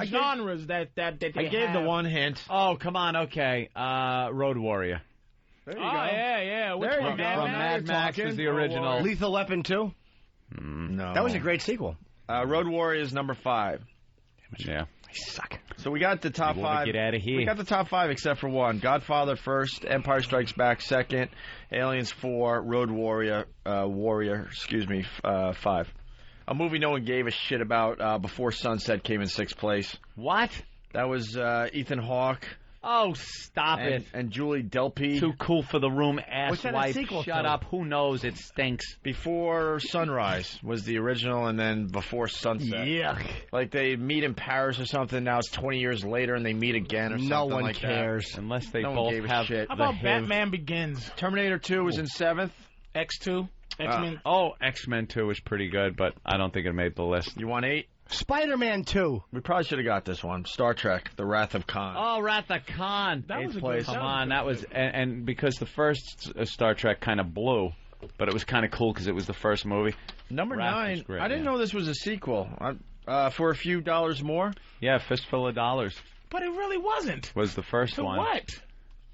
genres that they I gave the one hint. Oh, come on, okay. Road Warrior. There you go. Yeah. Which there one? you go. Mad Max was the original. Lethal Weapon 2? No. That was a great sequel. Road Warrior is number 5. Yeah. I suck. So we got the top 5. Get out of here. We got the top 5 except for one. Godfather first, Empire Strikes Back second, Aliens 4, Road Warrior, 5. A movie no one gave a shit about, Before Sunset came in 6th place. What? That was Ethan Hawke. Oh, stop it. And Julie Delpy. Too cool for the room, What's that a asswipe. sequel Shut to? up. Who knows? It stinks. Before Sunrise was the original, and then Before Sunset. Yuck. Like they meet in Paris or something. Now it's 20 years later, and they meet again or something No one like cares. that. Unless they No one both gave a have shit. How about Batman Begins? Terminator 2 was in 7th. X2? X-Men? X-Men 2 was pretty good, but I don't think it made the list. You want 8? Spider-Man 2. We probably should have got this one. Star Trek, The Wrath of Khan. Oh, Wrath of Khan. That was a place. good Come on, that was... And because the first Star Trek kind of blew, but it was kind of cool because it was the first movie. Number Wrath 9. was great, I didn't know this was a sequel. For a few dollars more? Yeah, Fistful of Dollars But it really wasn't. was the first To one. what?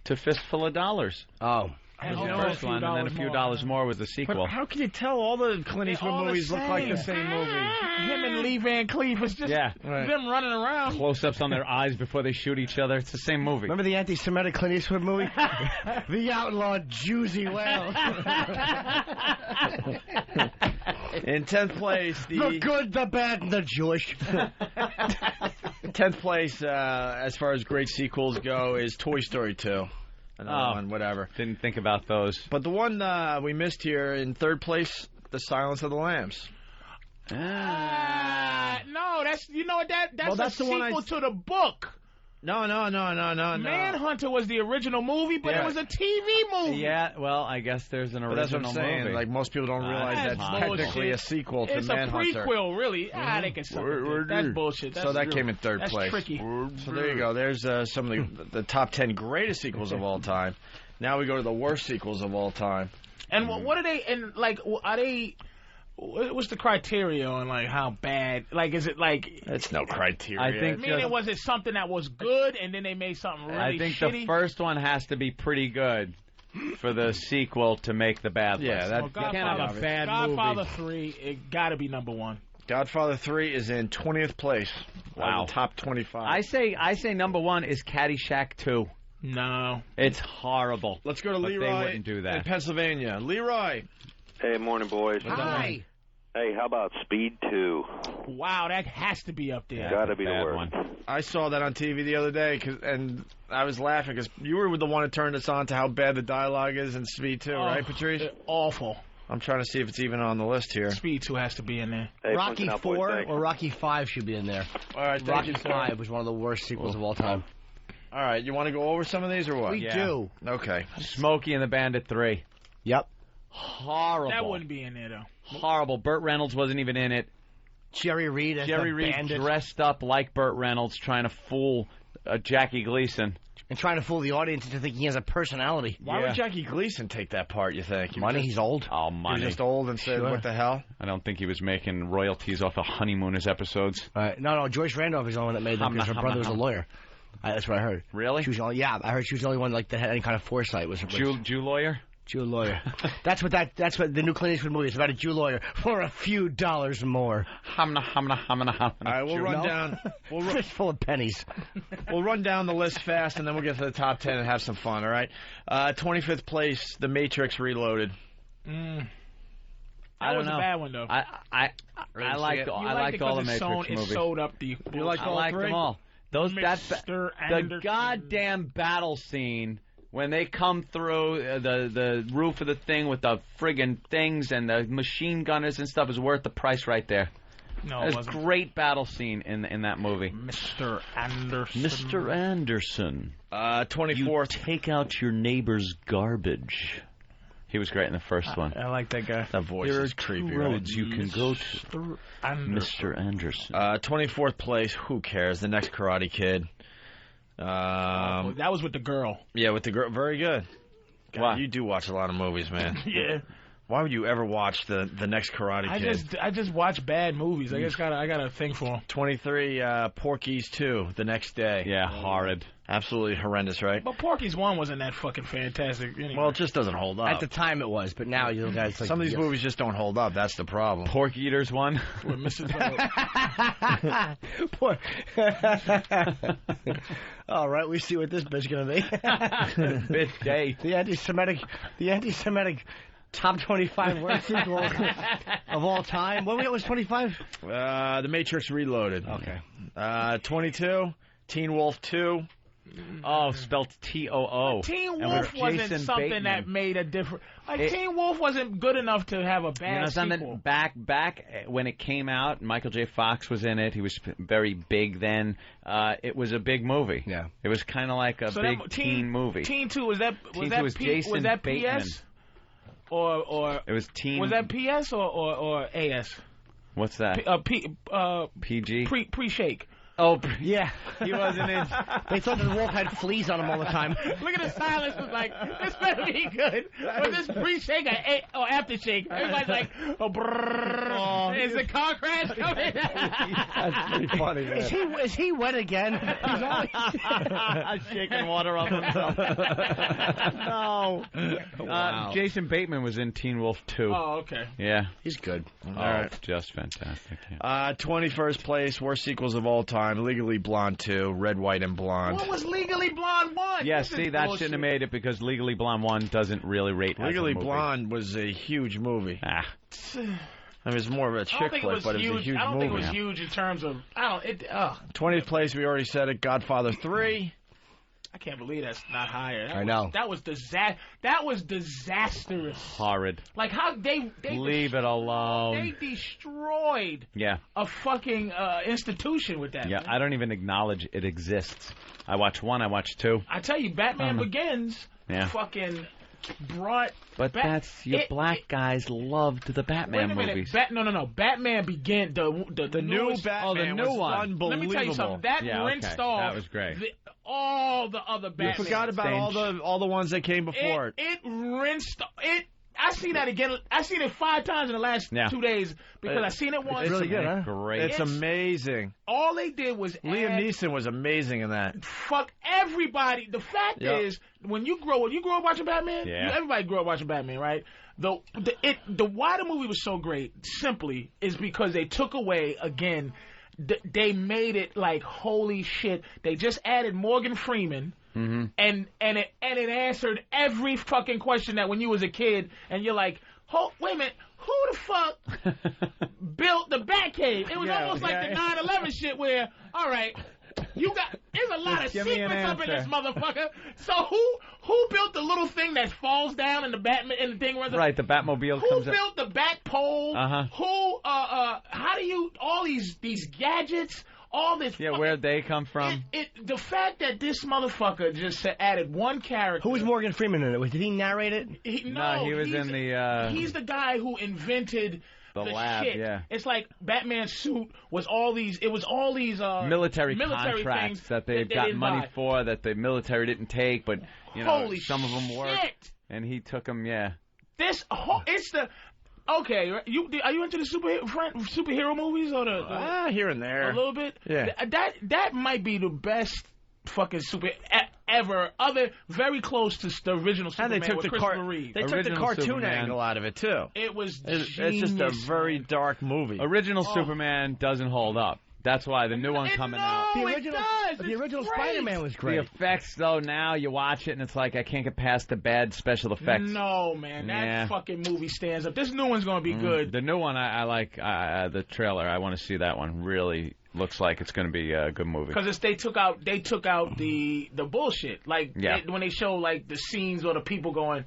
To Fistful of Dollars. Oh. Was the first one, and then a few dollars more was the sequel. But how can you tell all the Clint Eastwood all the movies look like the same. same movie? Him and Lee Van Cleef was just them running around. Close-ups on their eyes before they shoot each other. It's the same movie. Remember the anti-Semitic Clint Eastwood movie? The Outlaw Juicy Whale. In 10th place, The good, the bad, and the Jewish. 10th place, as far as great sequels go, is Toy Story 2. Another one, whatever. Didn't think about those. But the one we missed here in 3rd place, The Silence of the Lambs. No, that's that's that's a the one sequel to the book. No. Manhunter was the original movie, but it was a TV movie. Yeah, well, I guess there's an But original that's what I'm saying. movie. Like, most people don't realize that's technically a sequel to it's Manhunter. It's a prequel, really. They can suck it. That's bullshit. That's so that came in 3rd that's place. Tricky. So there you go. There's some of the top 10 greatest sequels of all time. Now we go to the worst sequels of all time. And what are they? And like, are they? What's the criteria on like how bad? Like, is it like? It's no criteria. I think. Was it something that was good and then they made something really I think shitty? the first one has to be pretty good for the sequel to make the bad list. Yeah, that you can't have a bad Godfather movie. 3, it got to be number 1. Godfather 3 is in 20th place. Wow, the top 25. I say number 1 is Caddyshack 2. No, it's horrible. Let's go to but Leroy they wouldn't do that. in Pennsylvania. Leroy. Hey, morning, boys. Hi. Hey, how about Speed 2? Wow, that has to be up there. Got to be the worst. I saw that on TV the other day, and I was laughing because you were the one who turned us on to how bad the dialogue is in Speed 2, right, Patrice? Awful. I'm trying to see if it's even on the list here. Speed 2 has to be in there. Hey, Rocky 4 or Rocky 5 should be in there. All right, Rocky 5 was one of the worst sequels of all time. All right, you want to go over some of these or what? We do. Okay. Smokey and the Bandit 3. Yep. Horrible. That wouldn't be in there, though. Horrible. Burt Reynolds wasn't even in it. Jerry Reed as Jerry the Reed bandit. dressed up like Burt Reynolds, trying to fool Jackie Gleason. And trying to fool the audience into thinking he has a personality. Why would Jackie Gleason take that part, you think? Money, he's old. Oh, He money. was just old and said, what the hell? I don't think he was making royalties off of Honeymooners episodes. No, Joyce Randolph is the only one that made them because her brother was a lawyer. That's what I heard. Really? She was I heard she was the only one that had any kind of foresight. Was Jew lawyer? Jew lawyer. That's what the new Clint Eastwood movie is about. A Jew lawyer for a few dollars more. Hamna. All right, we'll run down. Fist full of pennies. We'll run down the list fast, and then we'll get to the top 10 and have some fun. All right. 25th place, The Matrix Reloaded. That don't was know. a bad one, though. I liked all the Matrix movies. It sold up the. You like I all liked three? them all. Mr. The Anderson. goddamn battle scene when they come through the roof of the thing with the friggin' things and the machine gunners and stuff is worth the price right there. No, There's it wasn't. great battle scene in that movie. Mr. Anderson. Mr. Anderson. 24th. You take out your neighbor's garbage. He was great in the first one. I like that guy. That voice There is are creepy. two roads you can go to. Anderson. Mr. Anderson. 24th place, who cares? The Next Karate Kid. That was with the girl. Yeah, with the girl. Very good. God, Why? you do watch a lot of movies, man. Yeah. Why would you ever watch the Next Karate Kid? I just watch bad movies. I got a thing for them. 23, Porky's 2, The Next Day. Yeah, horrid. Absolutely horrendous, right? But Porky's 1 wasn't that fucking fantastic. Anyway. Well, it just doesn't hold up. At the time it was, but now you guys like Some of these movies just don't hold up. That's the problem. Pork Eaters 1. With Mrs. Poor. All right, we see what this bitch gonna be. Bitch day. The anti-Semitic top 25 worst sequels of all time. What was 25? The Matrix Reloaded. Okay. 22, Teen Wolf 2. Oh, spelled T-O-O. Teen And Wolf with wasn't Jason something Bateman. that made a difference. Teen Wolf wasn't good enough to have a bad something sequel. back when it came out, Michael J. Fox was in it. He was very big then. It was a big movie. Yeah. It was kind of like a big teen movie. Teen 2 was that Jason Bateman. PS or It was teen. was that PS or AS? What's that? PG. Pre-shake. Oh, yeah. He wasn't in. They thought the wolf had fleas on him all the time. Look at the silence. Was like, this better be good. Was this pre-shake or after-shake? Everybody's like, is the car crash coming? That's pretty funny, man. Is he wet again? He's always shaking water off himself. No. Wow. Jason Bateman was in Teen Wolf 2. Oh, okay. Yeah. He's good. All right. right. Just fantastic. Yeah. 21st place, worst sequels of all time. Legally Blonde 2, Red, White, and Blonde. What was Legally Blonde 1? Yeah, This is see, that bullshit. shouldn't have made it because Legally Blonde 1 doesn't really rate Legally as a movie. Blonde was a huge movie. Ah. I mean, it's more of a I don't chick think flick, but it was a huge I don't movie. think it was huge in terms of 20th place, we already said it, Godfather 3. I can't believe that's not higher. I know. That was disastrous. Horrid. Like how they Leave it alone. They destroyed Yeah. a fucking institution with that. Yeah, man. I don't even acknowledge it exists. I watch 1, I watch 2. I tell you, Batman Begins Yeah. fucking brought. But your black guys loved the Batman Wait a minute. movies. No. Batman Begin the new newest, Batman new was one. unbelievable. Let me tell you something. That Yeah, rinsed okay. off. That was great. All the other Batman. You forgot about all the ones that came before it. It rinsed it. I seen that again. I seen it 5 times in the last 2 days because I seen it once. It's really good, huh? Great. It's amazing. All they did was Liam Neeson was amazing in that. fuck everybody. The fact is, when you grow up watching Batman. Yeah. Everybody grew up watching Batman, right? The why the movie was so great simply is because they took away again. They made it like holy shit. They just added Morgan Freeman. Mm-hmm. And it answered every fucking question that when you was a kid and you're like, wait a minute, who the fuck built the Batcave? It was almost like the 9/11 shit where, all right, there's a lot of secrets up in this motherfucker. So who built the little thing that falls down and the Batman and the thing runs up? Right, the Batmobile Who comes built the bat pole? Uh-huh. Who how do you all these gadgets? all this. Yeah, where'd they come from? The fact that this motherfucker just added one character. Who was Morgan Freeman in it? Did he narrate it? No, he was in the. He's the guy who invented the lab. shit. Yeah, it's like Batman's suit was all these. It was all these military contracts things that they've got money for that the military didn't take, but Holy some of them worked, shit. and he took them. Yeah. It's the. Okay, are you into the superhero movies or the here and there a little bit? Yeah, that might be the best fucking super ever. Very close to the original Superman. And they took with the Christopher Reeve. They took the cartoon Superman angle out of it too. It's just a very dark movie. Original Superman doesn't hold up. That's why the new one coming out. The original Spider-Man was great. The effects, though, now you watch it and it's like I can't get past the bad special effects. No, man, that fucking movie stands up. This new one's gonna be good. The new one, I like the trailer. I want to see that one. Really looks like it's going to be a good movie. Because they took out the bullshit. Like when they show like the scenes or the people going.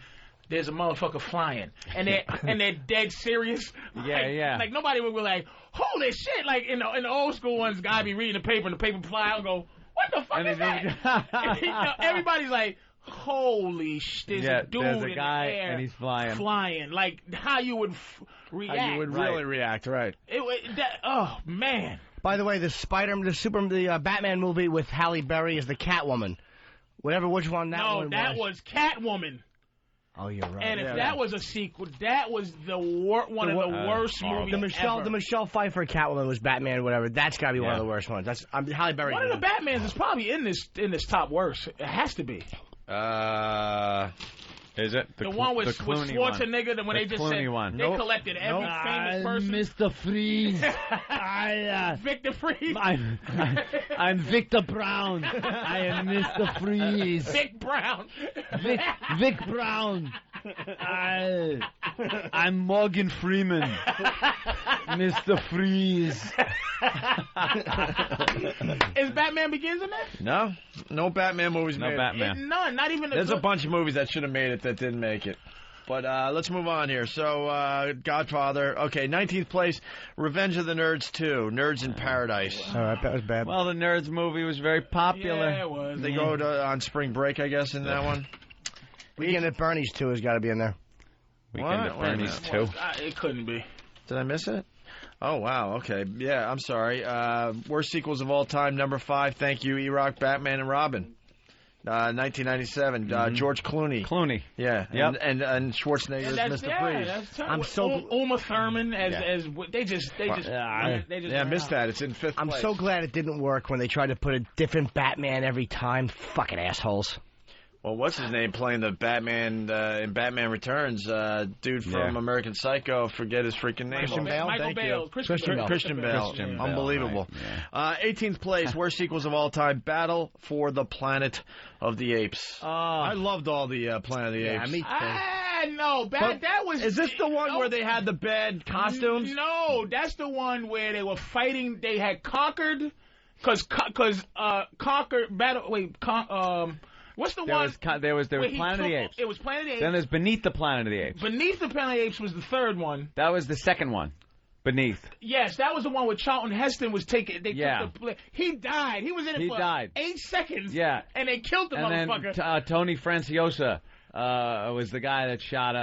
There's a motherfucker flying, and they're dead serious. Like nobody would be like, "Holy shit!" Like in the old school ones, guy be reading the paper and the paper fly out and go, "What the fuck is that?" Everybody's like, "Holy shit!" There's a dude there's a in guy the air and he's flying. Like how you would react? How you would really react, right? Oh man! By the way, the Batman movie with Halle Berry is the Catwoman. Which one that one was. No, that was Catwoman. Oh, you're right. And if that was a sequel, that was one of the worst movies ever. The Michelle Pfeiffer Catwoman was Batman, whatever. That's got to be one of the worst ones. That's Halle Berry. One of the Batmans is probably in this top worst. It has to be. Is it the one with Schwarzenegger? When they just said they collected every famous person. Mr. Freeze. Victor Freeze. I'm Victor Brown. I am Mr. Freeze. Vic Brown. Vic Brown. I'm Morgan Freeman. Mr. Freeze. Is Batman Begins in there? No Batman movies made. No Batman. None. Not even. There's a bunch of movies that should have made it that didn't make it. But let's move on here. So, Godfather. Okay, 19th place, Revenge of the Nerds 2, Nerds in Paradise. All right, that was bad. Well, the Nerds movie was very popular. Yeah, it was. They go on spring break, I guess, in that one. Weekend at Bernie's 2 has got to be in there. Weekend at Bernie's 2. It couldn't be. Did I miss it? Oh, wow. Okay. Yeah, I'm sorry. Worst sequels of all time, number 5. Thank you, E-Rock, Batman and Robin. 1997. George Clooney. Yeah. Yep. And Schwarzenegger as Mr. Freeze. I'm so Uma Thurman as they just I missed that. It's in 5th place. I'm so glad it didn't work when they tried to put a different Batman every time. Fucking assholes. Well, what's his name playing the Batman in Batman Returns? Dude from American Psycho. Forget his freaking name. Christian Bale. Michael Bale. Christian Bale. Unbelievable. Right, yeah. 18th place. Worst sequels of all time. Battle for the Planet of the Apes. I loved all the Planet of the Apes. Me too. No, that was. Is this the one where they had the bad costumes? No, that's the one where they were fighting. They had conquered, because conquered battle. What's the one? There was Planet of the Apes. It was Planet of the Apes. Then there's Beneath the Planet of the Apes. Beneath the Planet of the Apes was the third one. That was the second one. Beneath. Yes, that was the one where Charlton Heston was taking. He died. He was in it for 8 seconds. Yeah. And they killed the motherfucker. Then Tony Franciosa was the guy that shot.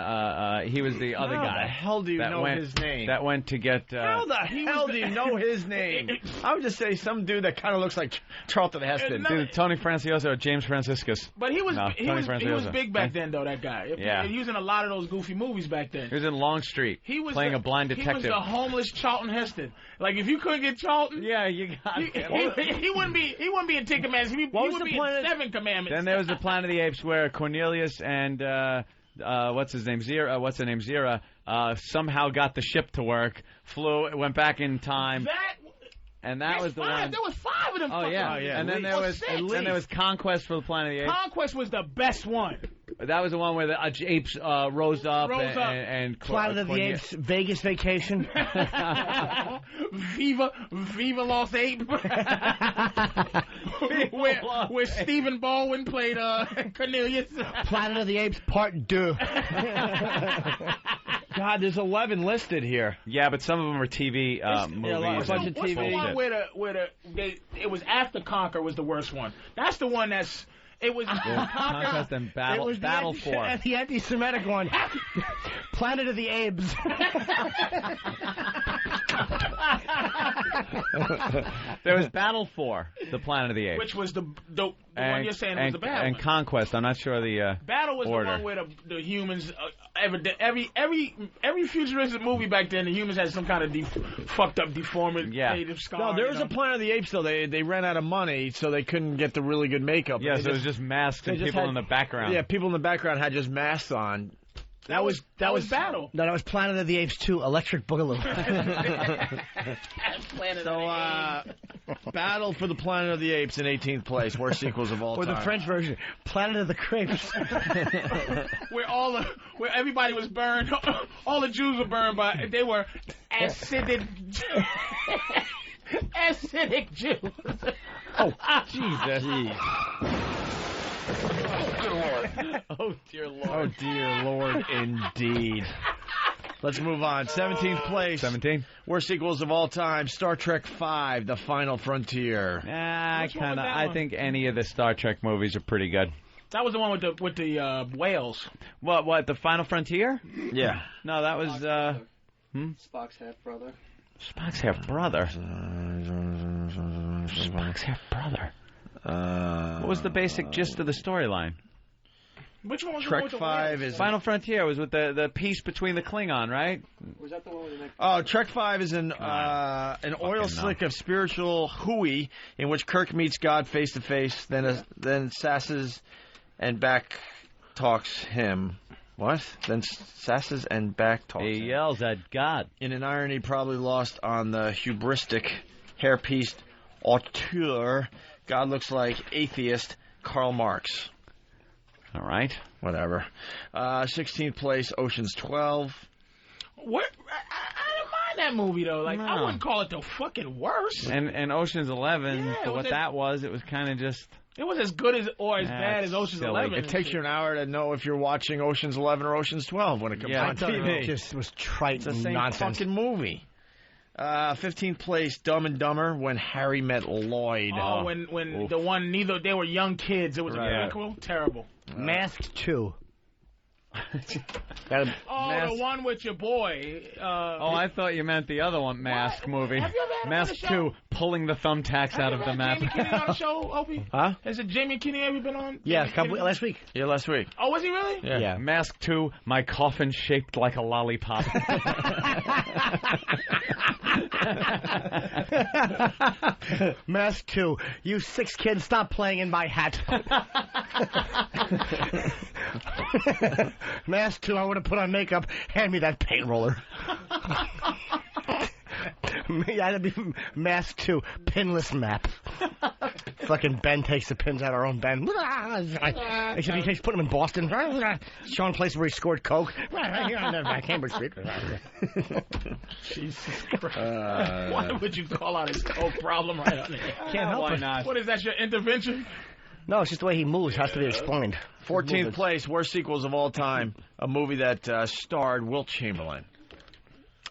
He was the other guy. How the hell do you know his name? That went to get. How the hell do you know his name? I would just say some dude that kind of looks like Charlton Heston. Dude, Tony Franciosa or James Franciscus. But he was big back then, though. That guy. He was in a lot of those goofy movies back then. He was in Longstreet. Playing a blind detective. He was the homeless Charlton Heston. Like if you couldn't get Charlton, you got him. He wouldn't be in 10 Commandments. He would be in 7 Commandments. Then there was the Planet of the Apes where Cornelius and what's his name? Zira somehow got the ship to work, went back in time. That was the one. There was 5 of them. Oh yeah. And then there was Conquest for the Planet of the Apes. Conquest was the best one. That was the one where the apes rose up. And Planet of the Apes Vegas Vacation. Viva Lost Ape. where Stephen Baldwin played Cornelius. Planet of the Apes Part 2. God, there's 11 listed here. Yeah, but some of them are TV movies. bunch of What's the TV. one where it was after Conquer was the worst one? That's the one that's. It was Conquest and Battle. It was Battle the 4. The anti-Semitic one. Planet of the Apes. There was Battle 4, the Planet of the Apes. Which was the one you're saying was the bad and one. Conquest. I'm not sure the Battle was order. the one where the humans every futuristic movie back then, the humans had some kind of fucked up deformed native scar. No, there was a Planet of the Apes though. They ran out of money, so they couldn't get the really good makeup. Yeah, so it was just masks and people in the background. Yeah, people in the background had just masks on. That was Battle. No, that was Planet of the Apes 2, Electric Boogaloo. Battle for the Planet of the Apes in 18th place. Worst sequels of all or time. the French version, Planet of the Crepes. where everybody was burned, all the Jews were burned, but they were acidic Jews. Oh, Jesus. Oh, dear Lord. Oh, dear Lord, indeed. Let's move on. 17th place. 17. Worst sequels of all time. Star Trek V, The Final Frontier. I think any of the Star Trek movies are pretty good. That was the one with the whales. What, The Final Frontier? Yeah. No, that was, Spock's half-brother. Spock's half-brother. Spock's half-brother. What was the basic gist of the storyline? Which one was Trek the one with the V is Final Frontier was with the peace between the Klingon, right? Was that the one with the next? Oh, Trek V is an oil slick of spiritual hooey in which Kirk meets God face to face, then sasses and back talks him. What? Then sasses and back talks He him. yells at God. In an irony probably lost on the hubristic, hair-pieced auteur, God looks like atheist Karl Marx. All right. Whatever. 16th place, Ocean's 12. What? I didn't mind that movie though. Like I wouldn't call it the fucking worst. And Ocean's 11, Yeah, for what that was, it was kind of just... It was as good as or as bad as Ocean's silly. 11. It takes you an hour to know if you're watching Ocean's 11 or Ocean's 12 when it comes on TV. It just was trite It's the and same nonsense. fucking movie. 15th place, Dumb and Dumber, When Harry Met Lloyd. Oh, when the one they were young kids. It was a prequel. Terrible. Masked 2. The one with your boy. I thought you meant the other one, Mask movie. Have you ever had Mask 2, pulling the thumbtacks out of the map. Jamie Kinney on the show, Opie? Huh? Has it Jamie Kinney ever been on? Yeah, last week. Yeah, last week. Oh, was he really? Yeah. Mask 2, my coffin shaped like a lollipop. Mask 2. You 6 kids, stop playing in my hat. Mask 2, I would have put on makeup. Hand me that paint roller. Yeah, that'd be Mask 2, pinless map. Fucking Ben takes the pins out of our own Ben. Except he takes, put them in Boston. Showing places where he scored coke. Right here on Cambridge Street. Jesus Christ. Why would you call out his coke problem right on there? Can't help Why it. not? What is that, your intervention? No, it's just the way he moves. Has to be explained. 14th place, worst sequels of all time. A movie that starred Wilt Chamberlain.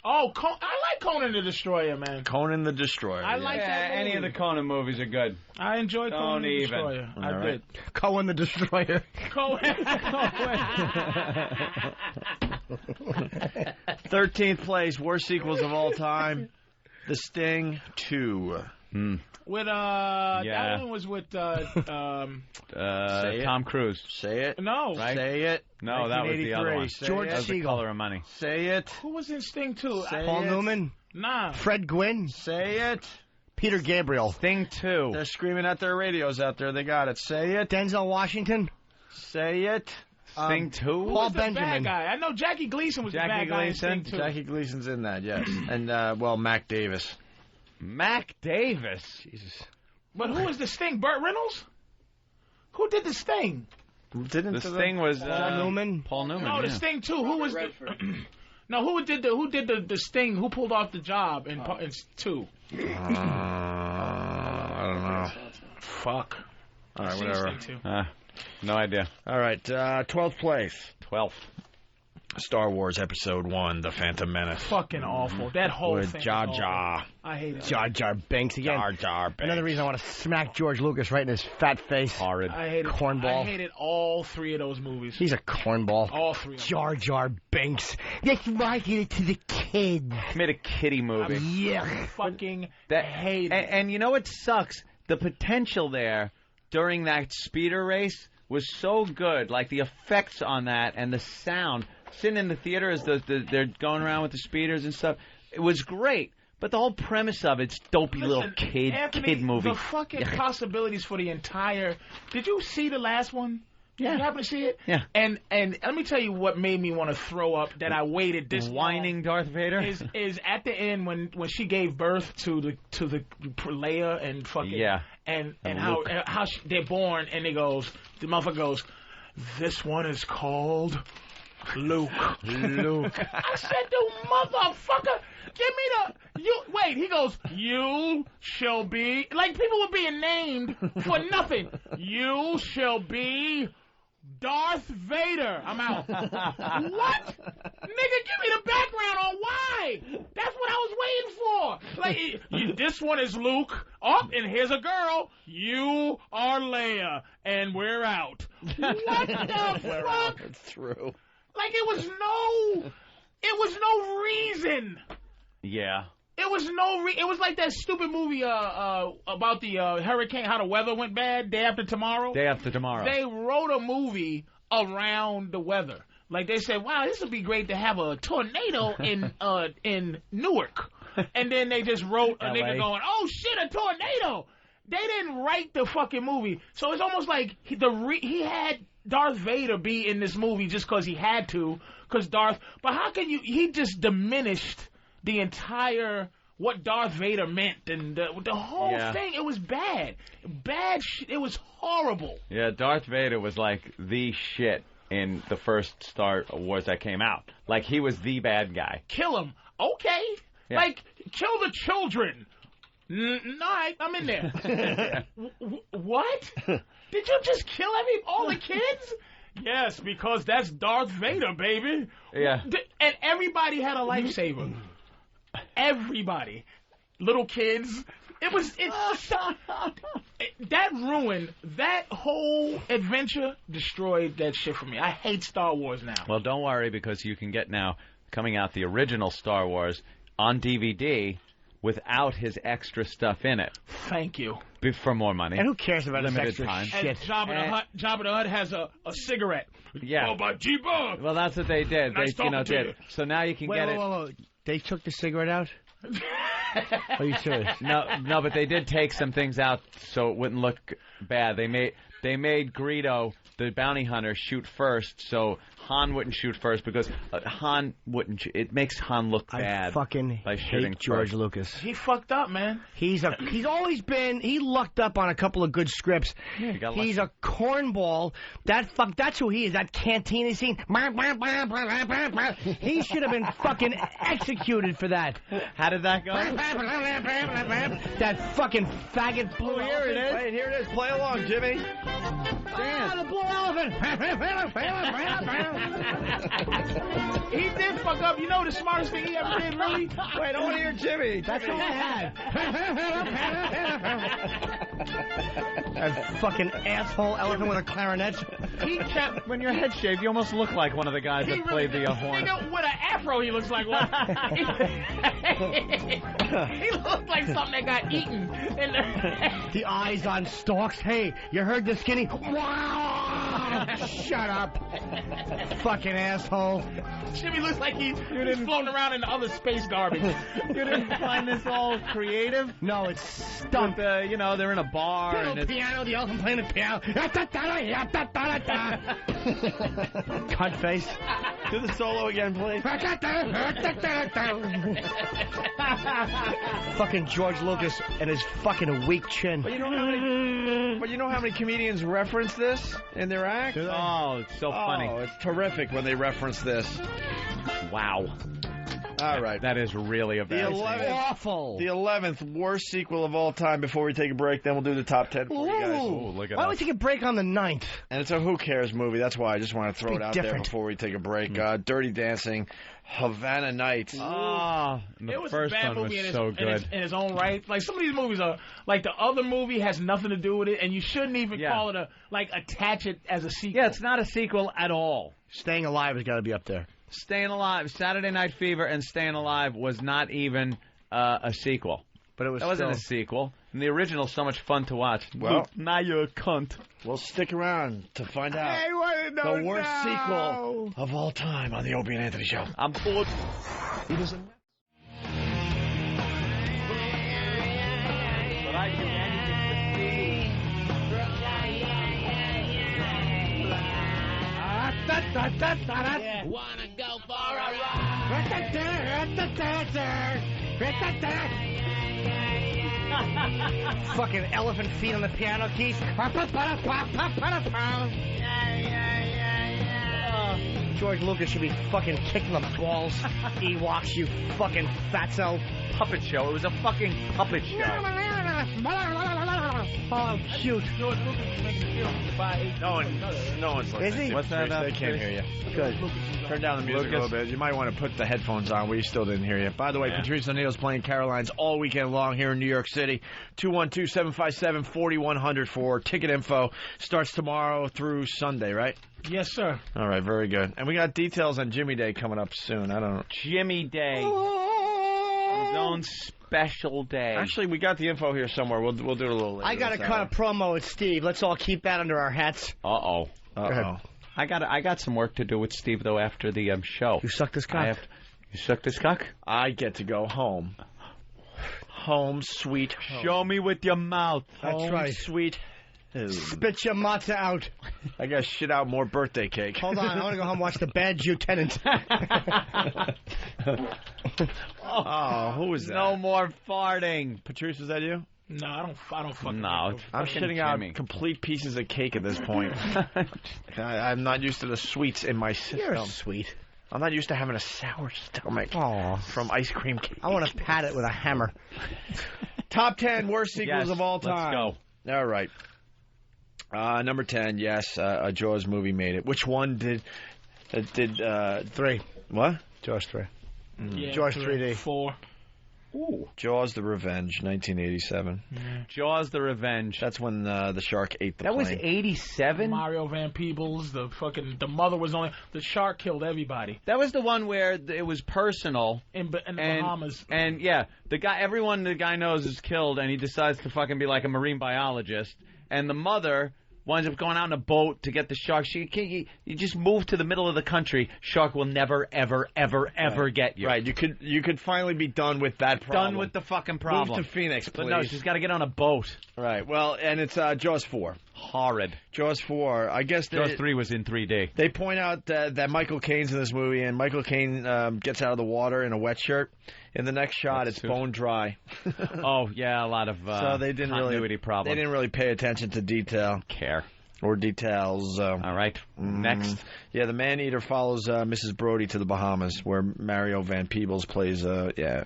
Oh, I like Conan the Destroyer, man. Conan the Destroyer. I like that movie. Any of the Conan movies are good. I enjoy Conan the even. Destroyer. I All did. Cohen the Destroyer. Conan. 13th place, worst sequels of all time. The Sting 2. With that one was with Say it. Tom Cruise. Say it. no. Right? Say it. No, that was the other one. Say George it. That was The Siegel. Color of Money. Say it. Who was in Sting 2? Say Paul it. Newman. Nah. Fred Gwynn. Say it. Peter Gabriel. Sting 2. They're screaming at their radios out there. They got it. Say it. Denzel Washington. Say it. Sting 2? Who Paul was the Benjamin. bad guy? I know Jackie Gleason was the bad guy in Sting 2. Jackie Gleason's in that, yes. And, Mac Davis. Mac Davis. Jesus. But who was the Sting? Burt Reynolds? Who did the Sting? The Sting was Paul Newman. Paul Newman. No, the yeah. Sting 2. Who was the... No, who did the Sting? Who pulled off the job in 2? I don't know. Fuck. All right, I've seen whatever. Sting 2. No idea. All right, 12th place. 12th. Star Wars Episode 1, The Phantom Menace. Fucking awful. That whole With thing. Jar is Jar. awful. I hate it. Jar Jar Binks again. Jar Jar Binks. Another reason I want to smack George Lucas right in his fat face. Horrid. I hated cornball. I hated all three of those movies. He's a cornball. All three of them. Jar Jar Binks. That's marketed to the kids. Made a kiddie movie. Yeah. Fucking That hate it. and you know what sucks? The potential there during that speeder race was so good. Like the effects on that and the sound. Sitting in the theater as they're going around with the speeders and stuff. It was great. But the whole premise of it's dopey little kid movie. The fucking possibilities for the entire. Did you see the last one? Yeah. Did you happen to see it? Yeah. And let me tell you what made me want to throw up. That I waited this whining long, Darth Vader is at the end when she gave birth to the Leia and fucking and how they're born and the motherfucker goes, this one is called Luke. I said, "The motherfucker, give me wait." He goes, "You shall be," like people were being named for nothing. You shall be Darth Vader. I'm out. What? Nigga, give me the background on why. That's what I was waiting for. Like, this one is Luke. Oh, and here's a girl. You are Leia, and we're out. What the fuck? It's through. Like, it was no reason. Yeah. It was it was like that stupid movie about the hurricane, how the weather went bad, Day After Tomorrow. Day After Tomorrow. They wrote a movie around the weather. Like, they said, wow, this would be great to have a tornado in Newark. And then they just wrote a nigga going, oh, shit, a tornado. They didn't write the fucking movie. So it's almost like he had Darth Vader be in this movie just because he had to, but how can he just diminished the entire, what Darth Vader meant, and the whole thing. It was bad. Bad shit. It was horrible. Yeah, Darth Vader was like the shit in the first Star Wars that came out. Like, he was the bad guy. Kill him. Okay. Yeah. Like, kill the children. All right, I'm in there. What? Did you just kill all the kids? Yes, because that's Darth Vader, baby. Yeah. And everybody had a lifesaver. Everybody. Little kids. That ruined, that whole adventure destroyed that shit for me. I hate Star Wars now. Well, don't worry, because you can get now, coming out, the original Star Wars on DVD without his extra stuff in it. Thank you. For more money. And who cares about limited his extra time. shit? And Jabba the Hutt has a cigarette. Yeah. Oh, by G-Bug. Well, that's what they did. Nice They talking to did. you. So now you can get it. Wait. They took the cigarette out? Are you serious? No, but they did take some things out so it wouldn't look bad. They made Greedo, the bounty hunter, shoot first, so Han wouldn't shoot first, because Han wouldn't. It makes Han look bad. I fucking by shooting hate George first. Lucas. He fucked up, man. He lucked up on a couple of good scripts. Yeah, he's a cornball. That's who he is. That cantina scene. He should have been fucking executed for that. How did that go? That fucking faggot blue Here it is. Wait, here it is. Play along, Jimmy. The blue elephant. He did fuck up. You know the smartest thing he ever did, really? Wait, I want to hear Jimmy. That's all I had. That fucking asshole elephant with a clarinet. He kept... When your head's shaved, you almost look like one of the guys that played the horn. With an afro, he looks like one. He looked like something that got eaten. The eyes on stalks. Hey, you heard the skinny? Wow! Shut up. Fucking asshole. Jimmy looks like he's floating around in the other space garbage. You didn't find this all creative? No, it's stunk. They're in a bar. And it's piano, the elephant playing the piano. Cunt face. Do the solo again, please. Fucking George Lucas and his fucking weak chin. But you know how many comedians reference this in their act? Oh, it's so funny. Oh, it's terrific when they reference this. Wow. All right. That is really a bad Awful. The 11th worst sequel of all time. Before we take a break, then we'll do the top 10 for you guys. Ooh. Look at Why don't we us. take a break on the 9th? And it's a who cares movie. That's why I just want to throw it out there different. before we take a break. Dirty Dancing, Havana Nights. Ah, It the was first a bad one movie was in so its, good. in its own right. Like some of these movies are like the other movie has nothing to do with it, and you shouldn't even call it attach it as a sequel. Yeah, it's not a sequel at all. Staying Alive has got to be up there. Staying Alive, Saturday Night Fever, and Staying Alive was not even a sequel. But it was. That wasn't a sequel. And the original's so much fun to watch. Well, now you're a cunt. We'll stick around to find out the worst sequel of all time on the Opie and Anthony Show. I'm bored. He doesn't. But I do anything for Steve. Wanna go for a ride? Fucking elephant feet on the piano keys. George Lucas should be fucking kicking the balls. Ewoks, you fucking fatso. Puppet show. It was a fucking puppet show. Oh, cute. George Lucas is making a film by No one's listening. Is he? What's that? They can't hear you. Good. Turn down the music a little bit. You might want to put the headphones on. We still didn't hear you. By the way, Patrice O'Neill's playing Caroline's all weekend long here in New York City. 212-757-4100 for ticket info. Starts tomorrow through Sunday, right? Yes, sir. All right, very good. And we got details on Jimmy Day coming up soon. I don't know. Jimmy Day. His own special day. Actually, we got the info here somewhere. We'll do it a little later. I got to cut a promo with Steve. Let's all keep that under our hats. Uh-oh. Uh-oh. I got some work to do with Steve, though, after the show. You sucked his cock. You sucked his cock? I get to go home. Home, sweet home. Show me with your mouth. That's Home, right. sweet. Spit your matzah out. I got to shit out more birthday cake. Hold on, I want to go home and watch The Bad Lieutenant. Oh, who was that? No more farting. Patrice, is that you? No, I don't fucking. No, it's I'm fucking shitting Jimmy. out complete pieces of cake at this point. I'm not used to the sweets in my system. You're sweet. I'm not used to having a sour stomach from ice cream cake. I want to pat it with a hammer. Top 10 worst sequels Yes, of all time. Let's go. All right. Number 10, yes, a Jaws movie made it. Which one did 3. What? Jaws 3. Yeah, Jaws 3D. 4. Ooh. Jaws the Revenge, 1987. Jaws the Revenge. That's when the shark ate the That plane. was 87? Mario Van Peebles, the mother was only, the shark killed everybody. That was the one where it was personal. In the Bahamas. And yeah, the guy knows is killed, and he decides to fucking be like a marine biologist. And the mother winds up going out in a boat to get the shark. You just move to the middle of the country. Shark will never, ever, ever, ever get you. Right. You could finally be done with that problem. Done with the fucking problem. Move to Phoenix, please. But no, she's got to get on a boat. Right. Well, and it's Jaws 4. Horrid. Jaws 4. I guess Jaws 3 was in 3D. They point out that Michael Caine's in this movie, and Michael Caine gets out of the water in a wet shirt. In the next shot, it's bone dry. Oh yeah, a lot of so they didn't continuity problems. They didn't really pay attention to detail. Or details. All right. Next. Yeah, the Man-Eater follows Mrs. Brody to the Bahamas, where Mario Van Peebles plays,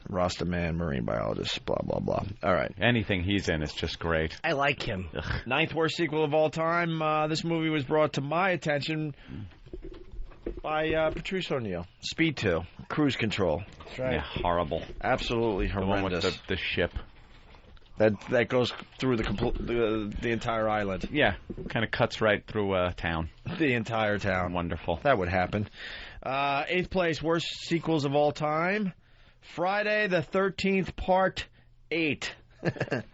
Rasta man, marine biologist, blah, blah, blah. All right. Anything he's in is just great. I like him. Ninth worst sequel of all time. This movie was brought to my attention by Patrice O'Neill. Speed 2. Cruise Control. That's right. Yeah, horrible. Absolutely horrendous. The one with the ship. That goes through the entire island. Yeah, kind of cuts right through town. The entire town. Wonderful. That would happen. 8th place, worst sequels of all time. Friday the 13th, Part 8.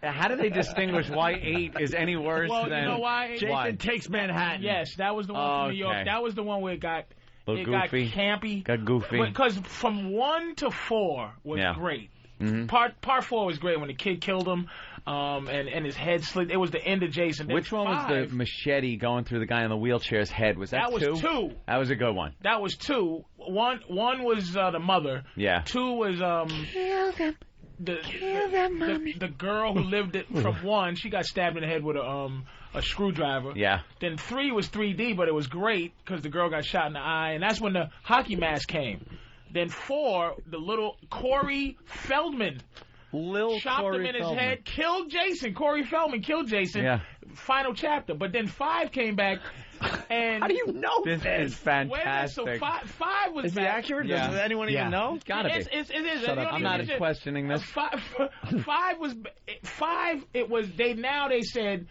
How do they distinguish why 8 is any worse well, than... you know why? Jason Takes Manhattan. Yes, that was the one from New York. That was the one where it got campy. Got goofy. Because from 1 to 4 was great. Mm-hmm. Part 4 was great when the kid killed him, and his head slid. It was the end of Jason. Which one was the machete going through the guy in the wheelchair's head? Was that 2? That was 2. That was a good one. That was 2. One was the mother. Yeah. 2 was Kill them. The girl who lived it from 1. She got stabbed in the head with a screwdriver. Yeah. Then 3 was 3D, but it was great because the girl got shot in the eye, and that's when the hockey mask came. Then 4, the little Corey Feldman. Chopped him in his head, killed Jason. Corey Feldman killed Jason. Yeah. Final chapter. But then 5 came back, and how do you know this? Is fantastic. Wait, so 5 was is back. he accurate? Does anyone even know? It's gotta be. It is. Shut up. I'm not questioning this. 5 was 5. It was they said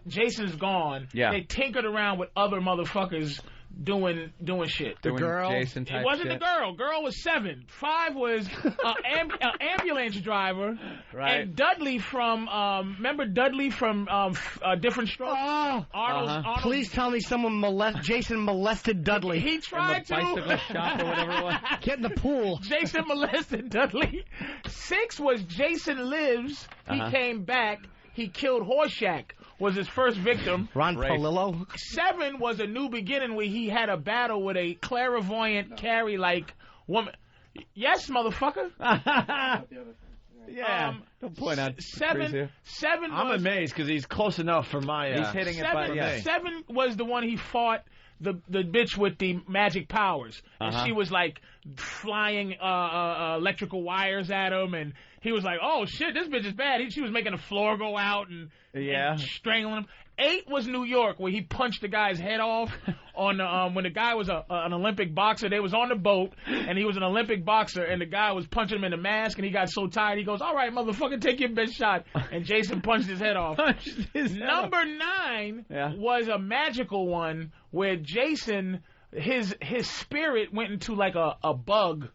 Jason's gone. Yeah. They tinkered around with other motherfuckers doing shit. The girl. Jason It wasn't shit. the girl. Girl was 7. 5 was an ambulance driver. Right. And Dudley from remember Dudley from Different Strokes? Arnold's. Please tell me Jason molested Dudley. He tried to. Bicycle shop or whatever it was. Get in the pool. Jason molested Dudley. 6 was Jason Lives. He came back. He killed Horseshack. Was his first victim. Ron Palillo. 7 was A New Beginning, where he had a battle with a clairvoyant, Carrie-like woman. Yes, motherfucker. Yeah. Don't point out. 7. I'm amazed because he's close enough for my. He's hitting it by 7 was the one he fought the bitch with the magic powers, and she was like flying electrical wires at him, and he was like, "Oh shit, this bitch is bad." She was making the floor go out and strangling him. 8 was New York, where he punched the guy's head off on when the guy was an Olympic boxer. They was on the boat, and he was an Olympic boxer, and the guy was punching him in the mask, and he got so tired, he goes, "All right, motherfucker, take your best shot." And Jason punched his head off. Number 9 was a magical one where Jason, his spirit went into like a bug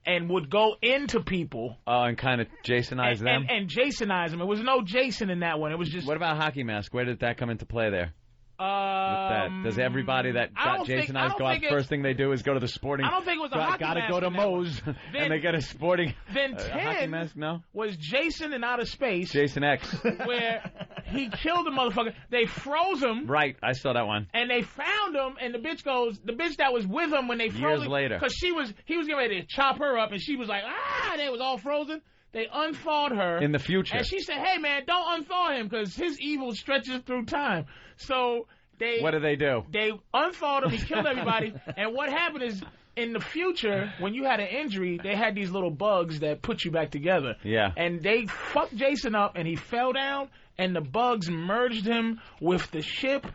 and would go into people. And kind of Jasonize them? And Jasonize them. It was no Jason in that one. It was just... What about Hockey Mask? Where did that come into play there? With that? Does everybody that got Jasonized go out, first thing they do is go to the sporting... I don't think it was a Hockey Mask. Gotta go to Moe's, and they get a sporting... Then Hockey 10 Mask, no? was Jason in Outer Space. Jason X. Where he killed the motherfucker. They froze him. Right, I saw that one. And they found him, and the bitch that was with him when they froze him. Years later. Because he was getting ready to chop her up, and she was like, they was all frozen. They unthawed her. In the future. And she said, "Hey, man, don't unthaw him, because his evil stretches through time." So... What do? They unthawed him. He killed everybody. And what happened is, in the future, when you had an injury, they had these little bugs that put you back together. Yeah. And they fucked Jason up, and he fell down, and the bugs merged him with the ship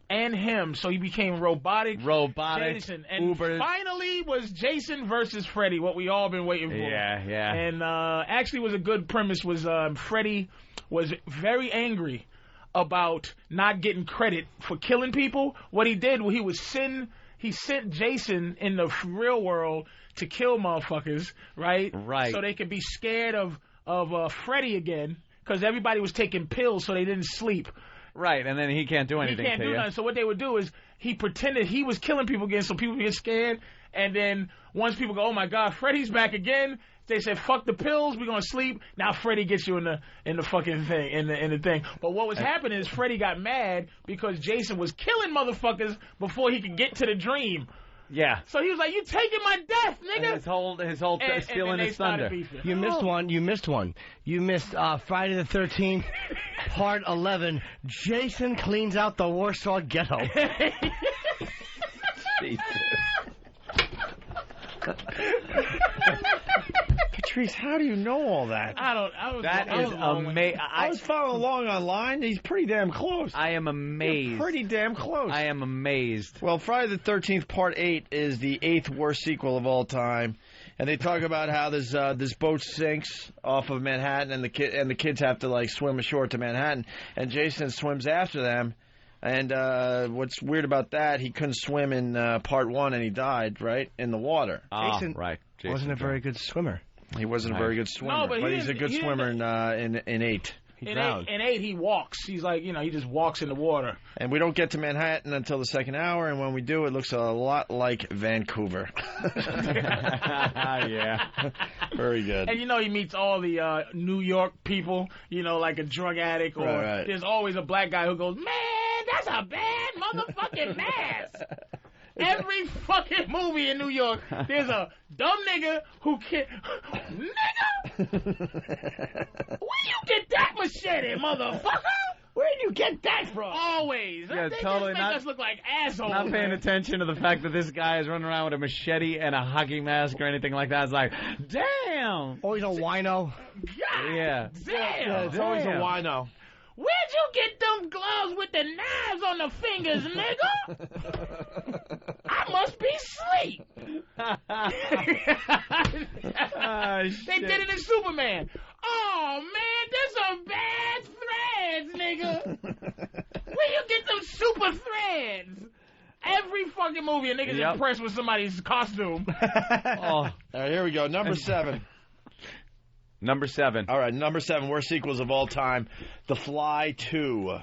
and him, so he became robotic Jason. And Uber. Finally was Jason versus Freddy, what we all been waiting for. Yeah. And actually was a good premise. Was Freddy was very angry about not getting credit for killing people. What he did, he sent Jason in the real world to kill motherfuckers, right? Right. So they could be scared of Freddy again, because everybody was taking pills so they didn't sleep. Right, and then he can't do anything He can't do nothing. So what they would do is he pretended he was killing people again, so people get scared. And then once people go, "Oh my God, Freddy's back again," they said, "Fuck the pills, we're gonna sleep." Now Freddy gets you in the fucking thing, in the thing. But what was happening is Freddy got mad because Jason was killing motherfuckers before he could get to the dream. Yeah. So he was like, "You taking my death, nigga?" And his whole stealing his thunder. You missed one. You missed Friday the 13th, Part 11. Jason cleans out the Warsaw Ghetto. Jesus. Patrice, how do you know all that? I was following along online. He's pretty damn close. I am amazed. You're pretty damn close. I am amazed. Well, Friday the 13th Part 8 is the 8th worst sequel of all time. And they talk about how this boat sinks off of Manhattan, and the kids have to like swim ashore to Manhattan, and Jason swims after them. And what's weird about that, he couldn't swim in Part 1, and he died, right, in the water. Jason wasn't a very good swimmer. He wasn't a very good swimmer, No, but he's a good swimmer in 8. In 8, he walks. He's like, he just walks in the water. And we don't get to Manhattan until the second hour, and when we do, it looks a lot like Vancouver. Yeah. Very good. And he meets all the New York people, like a drug addict, or right. There's always a black guy who goes, "Man, that's a bad motherfucking mask." Every fucking movie in New York, there's a dumb nigga who can... Nigga! Where you get that machete, motherfucker? Where'd you get that from? Always. Yeah, they totally just make not- us look like assholes. Not paying man. attention to the fact that this guy is running around with a machete and a hockey mask or anything like that. It's like, damn. Oh, he's a wino. Yeah. Damn. It's always a wino. Where'd you get them gloves with the knives on the fingers, nigga? I must be asleep. They did it in Superman. Oh, man, there's some bad threads, nigga. Where you get them super threads? Every fucking movie, a nigga's impressed with somebody's costume. All right, here we go. Number 7. Number 7. All right, number 7. Worst sequels of all time. The Fly 2.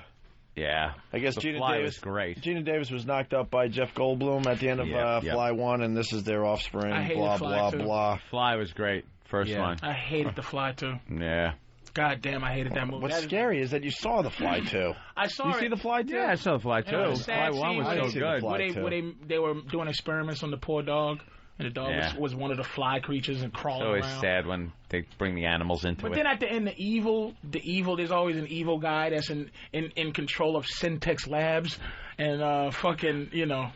Yeah. I guess The Gina Fly Davis was great. Gina Davis was knocked up by Jeff Goldblum at the end of Fly 1, and this is their offspring. I hated blah, Fly blah, 2. blah. Fly was great. First one. I hated The Fly, too. Yeah. God damn, I hated that movie. What's That is- scary is that you saw The Fly 2. I saw You it. see The Fly 2? Yeah, I saw The Fly And it 2. was a Fly sad 1 scene was I so didn't see The good. Fly where 2. they were doing experiments on the poor dog, and the dog Yeah. was one of the fly creatures and It's crawling always around. sad when they bring the animals into But it. then at the end, the evil, there's always an evil guy that's in control of Syntex Labs, and fucking,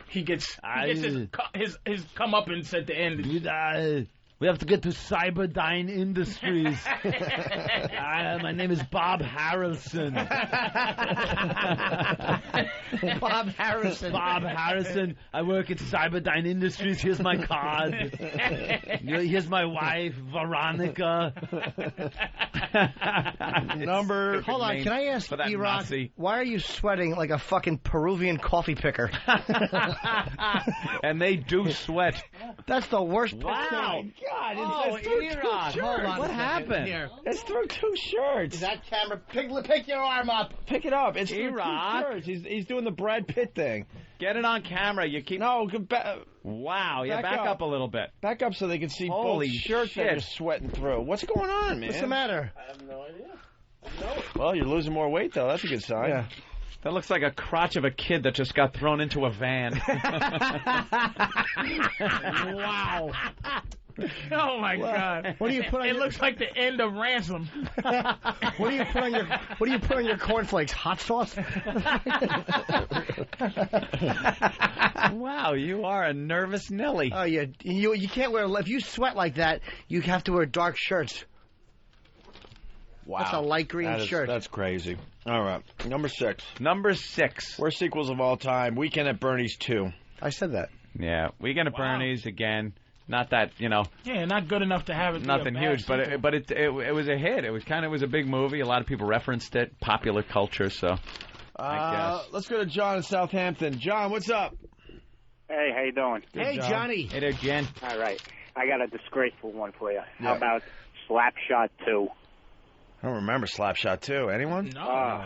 he gets his comeuppance at the end. We have to get to Cyberdyne Industries. My name is Bob Harrelson. Bob Harrison. Bob Harrison. I work at Cyberdyne Industries. Here's my card. Here's my wife, Veronica. Hold on, can I ask for that E-Rock, Nazi. why are you sweating like a fucking Peruvian coffee picker? And they do sweat. That's the worst Wow. picture. God, Oh, it's through E-Rock, two hold shirts. on. What a second. happened? Here. It's through 2 shirts. Is that camera? Pick your arm up. Pick it up. It's through 2 E-Rock. shirts. He's doing the Brad Pitt thing. Get it on camera. You keep. No, Wow. Yeah, Back back up. up a little bit. back up so they can see Holy both shirts that shit. you're sweating through. What's going on, man? What's the matter? I have no idea. Well, you're losing more weight, though. That's a good sign. Yeah. That looks like a crotch of a kid that just got thrown into a van. Wow. Oh my God! What do you put on It your? looks like the end of Ransom. What do you put on your? What do you put on your cornflakes? Hot sauce? Wow, you are a nervous Nelly. Oh, you can't wear. If you sweat like that, you have to wear dark shirts. Wow. That's a light green shirt. That's crazy. All right. Number 6. Number 6. Worst sequels of all time. Weekend at Bernie's 2. I said that. Yeah, Weekend at Bernie's again. Not that Yeah, not good enough to have it. be a nothing bad huge, sequel. but it was a hit. It was a big movie. A lot of people referenced it. Popular culture. So I guess. Let's go to John in Southampton. John, what's up? Hey, how you doing? Hey, John. Johnny. Hey there, Jen. All right. I got a disgraceful one for you. Yeah. How about Slapshot 2? I don't remember Slapshot 2. Anyone? No.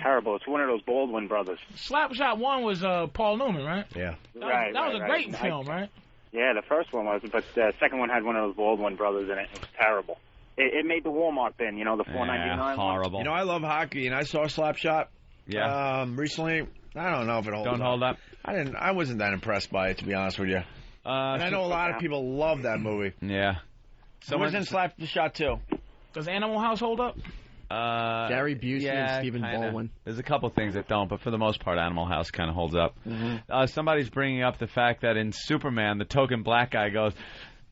Terrible. It's one of those Baldwin brothers. Slapshot 1 was Paul Newman, right? Yeah. Right. That was a right. great film, right? Yeah, the first one was, but the second one had one of those Baldwin brothers in it. It was terrible. It made the Walmart bin, the $4.99 one. Horrible. You know, I love hockey, and I saw Slapshot. Yeah. Recently. I don't know if it holds up. Don't hold up. I wasn't that impressed by it, to be honest with you. And I know a lot of people love that movie. Yeah. So was in Slapshot 2. Does Animal House hold up? Gary Busey and Stephen Baldwin. There's a couple things that don't, but for the most part, Animal House kind of holds up. Mm-hmm. Somebody's bringing up the fact that in Superman, the token black guy goes,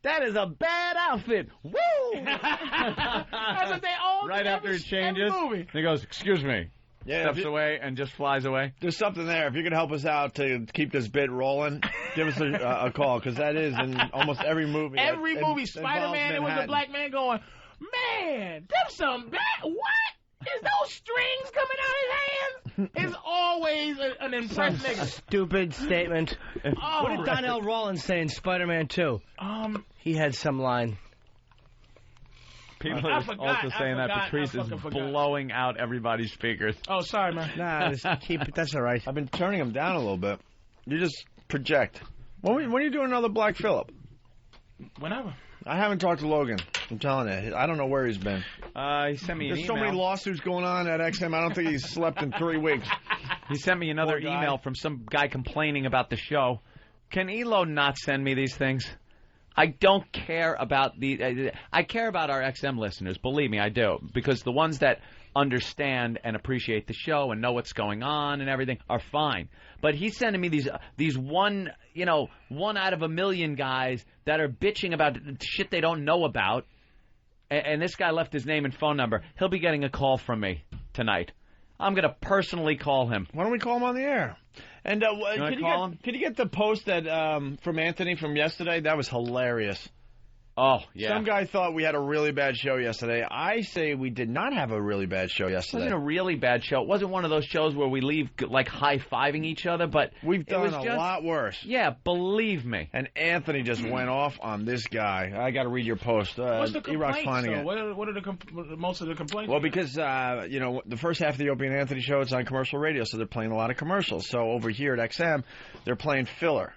"That is a bad outfit." Woo! That's what they all Right did after every- it changes, every movie. he goes, "Excuse me." Yeah, Steps away and just flies away. There's something there. If you could help us out to keep this bit rolling, give us a call, because that is in almost every movie. Every that movie, involves Spider-Man, it was a Manhattan. black man going, "Man, there's some bad. What? Is those strings coming out his hands?" It's always an impressed nigga. Stupid statement. Oh, What did Donnell Rawlins say in Spider-Man 2? He had some line. People I are forgot, also I saying that forgot, Patrice I is fucking forgot. blowing out everybody's speakers. Oh, sorry, man. Nah, just keep it. That's all right. I've been turning them down a little bit. You just project. When are you doing another Black Phillip? Whenever. I haven't talked to Logan. I'm telling you. I don't know where he's been. He sent me an There's email. so many lawsuits going on at XM. I don't think he's slept in 3 weeks. He sent me another Poor guy. email from some guy complaining about the show. Can Elo not send me these things? I don't care about I care about our XM listeners. Believe me, I do, because the ones that understand and appreciate the show and know what's going on and everything are fine. But he's sending me these one out of a million guys that are bitching about shit they don't know about. And this guy left his name and phone number. He'll be getting a call from me tonight. I'm going to personally call him. Why don't we call him on the air? And could you get the post that from Anthony from yesterday? That was hilarious. Oh, yeah. Some guy thought we had a really bad show yesterday. I say we did not have a really bad show yesterday. It wasn't a really bad show. It wasn't one of those shows where we leave like high-fiving each other, but we've done a lot worse. Yeah, believe me. And Anthony just went off on this guy. I got to read your post. What's the complaints, though? What are most of the complaints? Well, because, the first half of the Opie and Anthony show, it's on commercial radio, so they're playing a lot of commercials. So over here at XM, they're playing filler.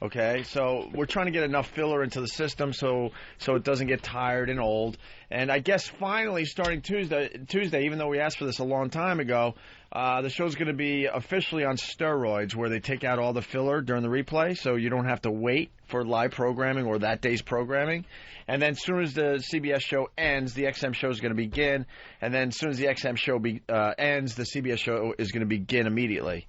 Okay, so we're trying to get enough filler into the system so it doesn't get tired and old. And I guess finally, starting Tuesday, even though we asked for this a long time ago, the show's going to be officially on steroids, where they take out all the filler during the replay, so you don't have to wait for live programming or that day's programming. And then as soon as the CBS show ends, the XM show is going to begin. And then as soon as the XM show ends, the CBS show is going to begin immediately.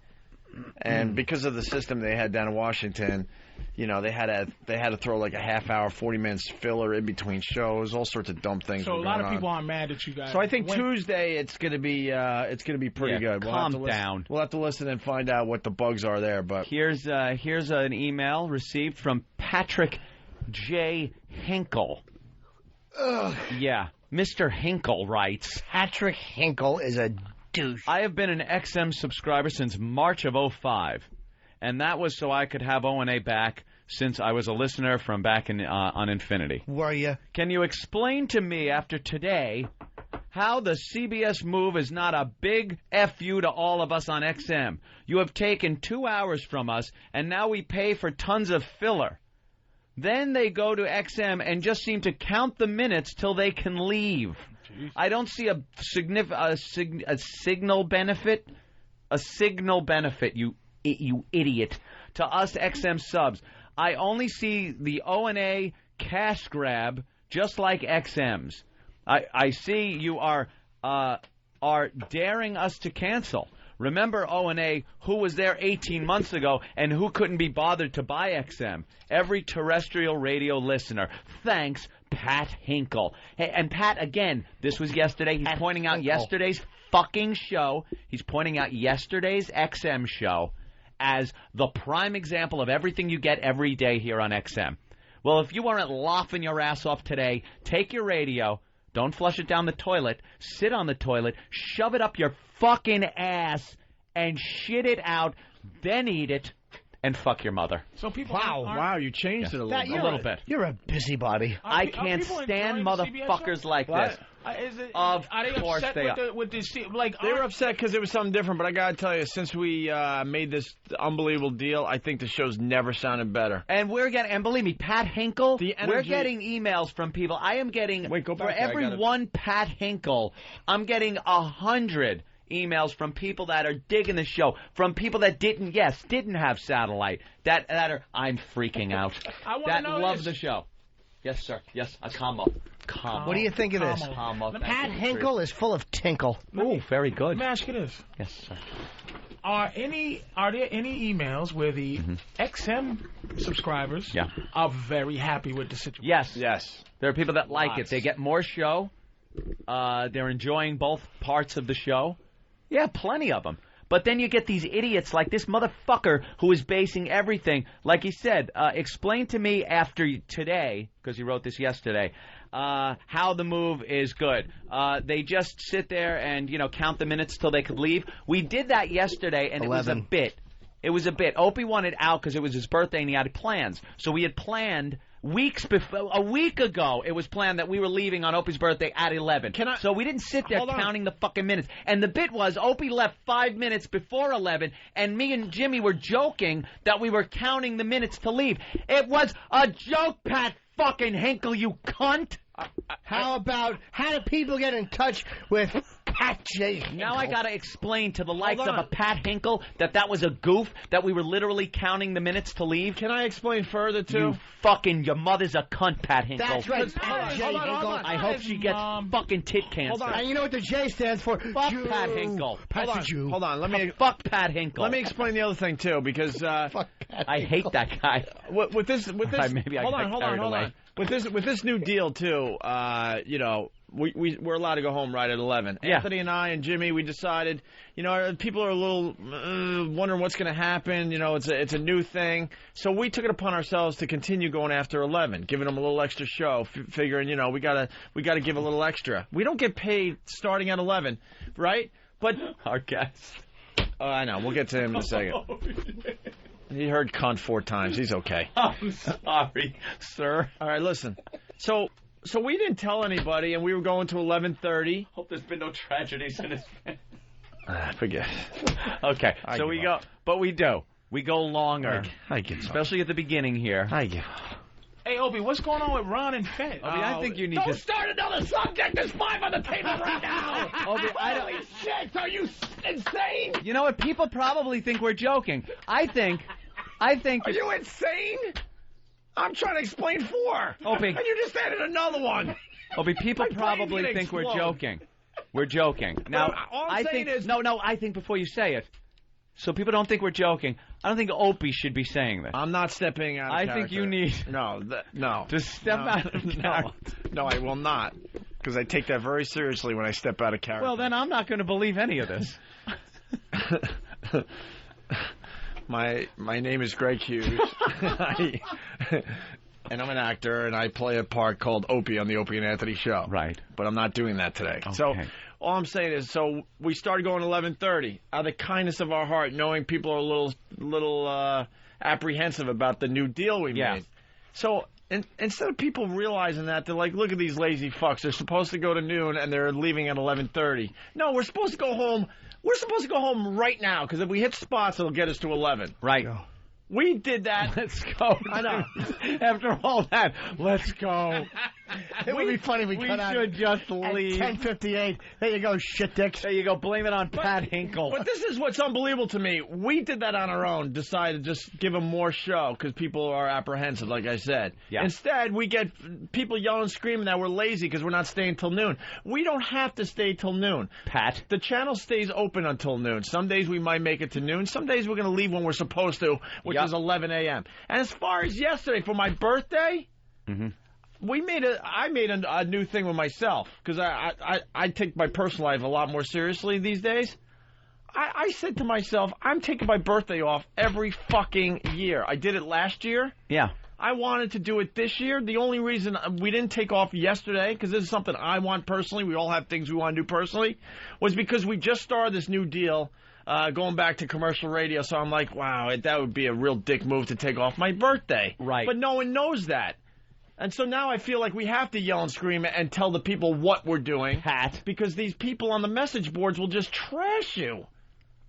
And because of the system they had down in Washington, they had to throw like a half hour, 40 minutes filler in between shows, all sorts of dumb things. So a lot of people aren't mad at you guys. So I think Tuesday it's gonna be pretty good. Calm down. We'll have to listen and find out what the bugs are there. But here's an email received from Patrick J. Hinkle. Ugh. Yeah, Mr. Hinkle writes. Patrick Hinkle is a douche. I have been an XM subscriber since March of 2005, and that was so I could have O&A back since I was a listener from back on Infinity. Were you? Can you explain to me after today how the CBS move is not a big F you to all of us on XM? You have taken 2 hours from us, and now we pay for tons of filler. Then they go to XM and just seem to count the minutes till they can leave. Jeez. I don't see a signal benefit. A signal benefit, you idiot. To us XM subs, I only see the O&A cash grab just like XM's. I see you are daring us to cancel. Remember O&A, who was there 18 months ago and who couldn't be bothered to buy XM? Every terrestrial radio listener. Thanks, Pat Hinkle. Hey, and Pat, again, this was yesterday. He's pointing out yesterday's fucking show. He's pointing out yesterday's XM show as the prime example of everything you get every day here on XM. Well, if you weren't laughing your ass off today, take your radio, don't flush it down the toilet, sit on the toilet, shove it up your fucking ass, and shit it out, then eat it, and fuck your mother. So people Wow, you changed it a little bit. You're a busybody. I can't stand motherfuckers like this. Of course they are. They were upset because it was something different, but I gotta tell you, since we made this unbelievable deal, I think the show's never sounded better. And believe me, Pat Hinkle, we're getting emails from people. I am getting, for every one Pat Hinkle, I'm getting 100 emails from people that are digging the show, from people that didn't have satellite, I'm freaking out, that love the show. Yes, sir. Yes, a combo. What do you think of this? Pat Hinkle is full of tinkle. Ooh, very good. Let me ask you this. Yes, sir. Are there any emails where the XM subscribers are very happy with the situation? Yes. There are people that like it. They get more show. They're enjoying both parts of the show. Yeah, plenty of them. But then you get these idiots like this motherfucker who is basing everything, like he said, explain to me after today, because he wrote this yesterday, how the move is good. They just sit there and, count the minutes till they could leave. We did that yesterday, and 11. It was a bit. It was a bit. Opie wanted out because it was his birthday and he had plans. So we had planned weeks before, a week ago, it was planned that we were leaving on Opie's birthday at 11. So we didn't sit there counting the fucking minutes. And the bit was, Opie left 5 minutes before 11, and me and Jimmy were joking that we were counting the minutes to leave. It was a joke, Pat fucking Hinkle, you cunt! How do people get in touch with Now I got to explain to the likes of a Pat Hinkle that was a goof, that we were literally counting the minutes to leave. Can I explain further, too? Your mother's a cunt, Pat Hinkle. That's right. Hold on. I hope she gets fucking tit cancer. Hold on. And you know what the J stands for? Fuck Pat Hinkle. Hold on. Fuck Pat Hinkle. Let me explain the other thing, too, because... I hate that guy. With this... Maybe I got carried away. With this new deal, too, we're allowed to go home right at 11. Yeah. Anthony and I and Jimmy, we decided, people are a little wondering what's going to happen. It's a new thing. So we took it upon ourselves to continue going after 11, giving them a little extra show, figuring, we got to give a little extra. We don't get paid starting at 11, right? But our guest. Oh, I know. We'll get to him in a second. He heard cunt 4 times. He's okay. I'm sorry, sir. All right, listen. So we didn't tell anybody, and we were going to 11:30. Hope there's been no tragedies in his family. Forget. Okay, so we go, but we do. We go longer. I give especially at the beginning here. I give. Hey, Opie, what's going on with Ron and Fed? I think you need Don't to start another subject. There's 5 on the table right now. Holy shit, are you insane? You know what? People probably think we're joking. I think. Are you insane? I'm trying to explain 4. Opie. And you just added another one. Opie, people probably think we're joking. We're joking. Now, all I'm saying is... No, I think before you say it, so people don't think we're joking, I don't think Opie should be saying this. I'm not stepping out of character. I think you need... No. To step out of character. No, I will not. Because I take that very seriously when I step out of character. Well, then I'm not going to believe any of this. My name is Greg Hughes, and I'm an actor, and I play a part called Opie on the Opie and Anthony show. Right. But I'm not doing that today. Okay. So all I'm saying is, we started going 11:30 out of the kindness of our heart, knowing people are a little apprehensive about the new deal we made. So instead of people realizing that, they're like, look at these lazy fucks. They're supposed to go to noon, and they're leaving at 11:30. No, we're supposed to go home. We're supposed to go home right now, because if we hit spots, it'll get us to 11. Right. We did that. Let's go. I know. After all that, let's go. It would be funny if we cut out should just leave. At 10:58. There you go, shit dicks. There you go. Blame it on Pat Hinkle. But this is what's unbelievable to me. We did that on our own. Decided to just give them more show because people are apprehensive, like I said. Yeah. Instead, we get people yelling, screaming that we're lazy because we're not staying till noon. We don't have to stay till noon. Pat. The channel stays open until noon. Some days we might make it to noon. Some days we're going to leave when we're supposed to, which is 11 a.m. And as far as yesterday, for my birthday, I made a new thing with myself because I take my personal life a lot more seriously these days. I said to myself, I'm taking my birthday off every fucking year. I did it last year. Yeah. I wanted to do it this year. The only reason we didn't take off yesterday, because this is something I want personally, we all have things we want to do personally, was because we just started this new deal going back to commercial radio. So I'm like, wow, that would be a real dick move to take off my birthday. Right. But no one knows that. And so now I feel like we have to yell and scream and tell the people what we're doing. Pat. Because these people on the message boards will just trash you.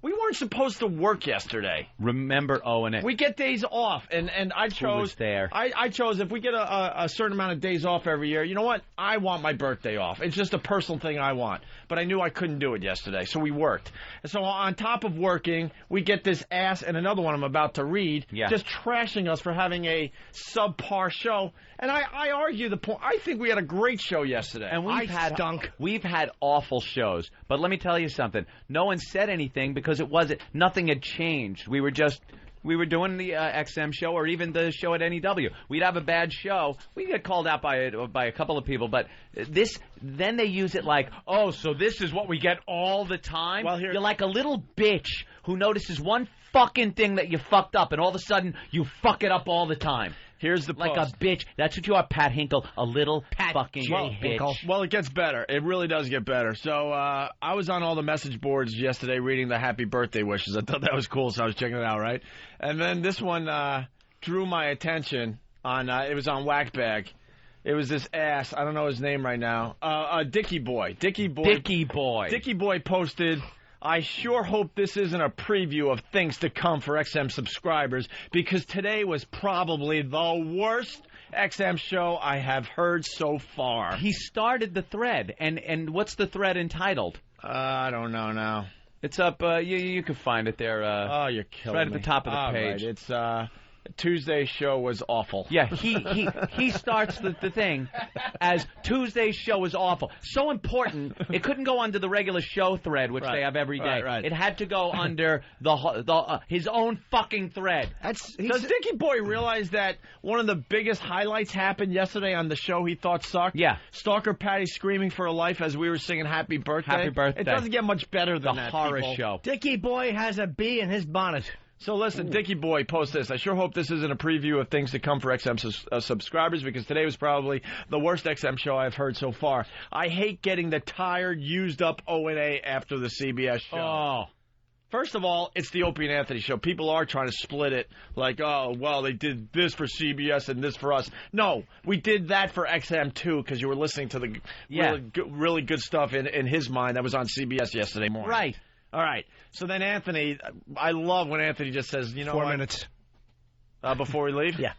We weren't supposed to work yesterday. Remember owing it. We get days off, and I chose there. I chose if we get a certain amount of days off every year, you know what? I want my birthday off. It's just a personal thing I want. But I knew I couldn't do it yesterday, so we worked. And so on top of working, we get this ass and another one I'm about to read just trashing us for having a subpar show. And I argue the point. I think we had a great show yesterday. And we've had awful shows. But let me tell you something. No one said anything because nothing had changed. We were doing the XM show or even the show at NEW. We'd have a bad show. We'd get called out by a couple of people. But then they use it like, oh, so this is what we get all the time? Well, you're like a little bitch who notices one fucking thing that you fucked up, and all of a sudden you fuck it up all the time. Here's the like post. a bitch. That's what you are, Pat Hinkle. A little fucking bitch. Well, it gets better. It really does get better. So I was on all the message boards yesterday reading the happy birthday wishes. I thought that was cool, so I was checking it out, right? And then this one drew my attention. It was on Whackbag. It was this ass. I don't know his name right now. Dickie Boy. Dickie Boy posted, I sure hope this isn't a preview of things to come for XM subscribers, because today was probably the worst XM show I have heard so far. He started the thread, and what's the thread entitled? I don't know now. It's up. You can find it there. Oh, you're killing right me. at the top of the All page. right. It's Tuesday's show was awful. Yeah, he starts the thing as Tuesday's show is awful. So important, it couldn't go under the regular show thread, which they have every day. Right. It had to go under the his own fucking thread. Does Dickie Boy realize that one of the biggest highlights happened yesterday on the show he thought sucked? Yeah. Stalker Patty screaming for her life as we were singing Happy Birthday. Happy Birthday. It doesn't get much better than The that, horror people. show. Dickie Boy has a bee in his bonnet. So listen, Dickie Boy, post this. I sure hope this isn't a preview of things to come for XM subscribers, because today was probably the worst XM show I've heard so far. I hate getting the tired, used-up O&A after the CBS show. Oh. First of all, it's the Opie and Anthony show. People are trying to split it like, oh, well, they did this for CBS and this for us. No, we did that for XM too, because you were listening to the really good stuff in his mind that was on CBS yesterday morning. Right. All right. So then Anthony, I love when Anthony just says, you know 4 what? minutes. Before we leave? Yeah.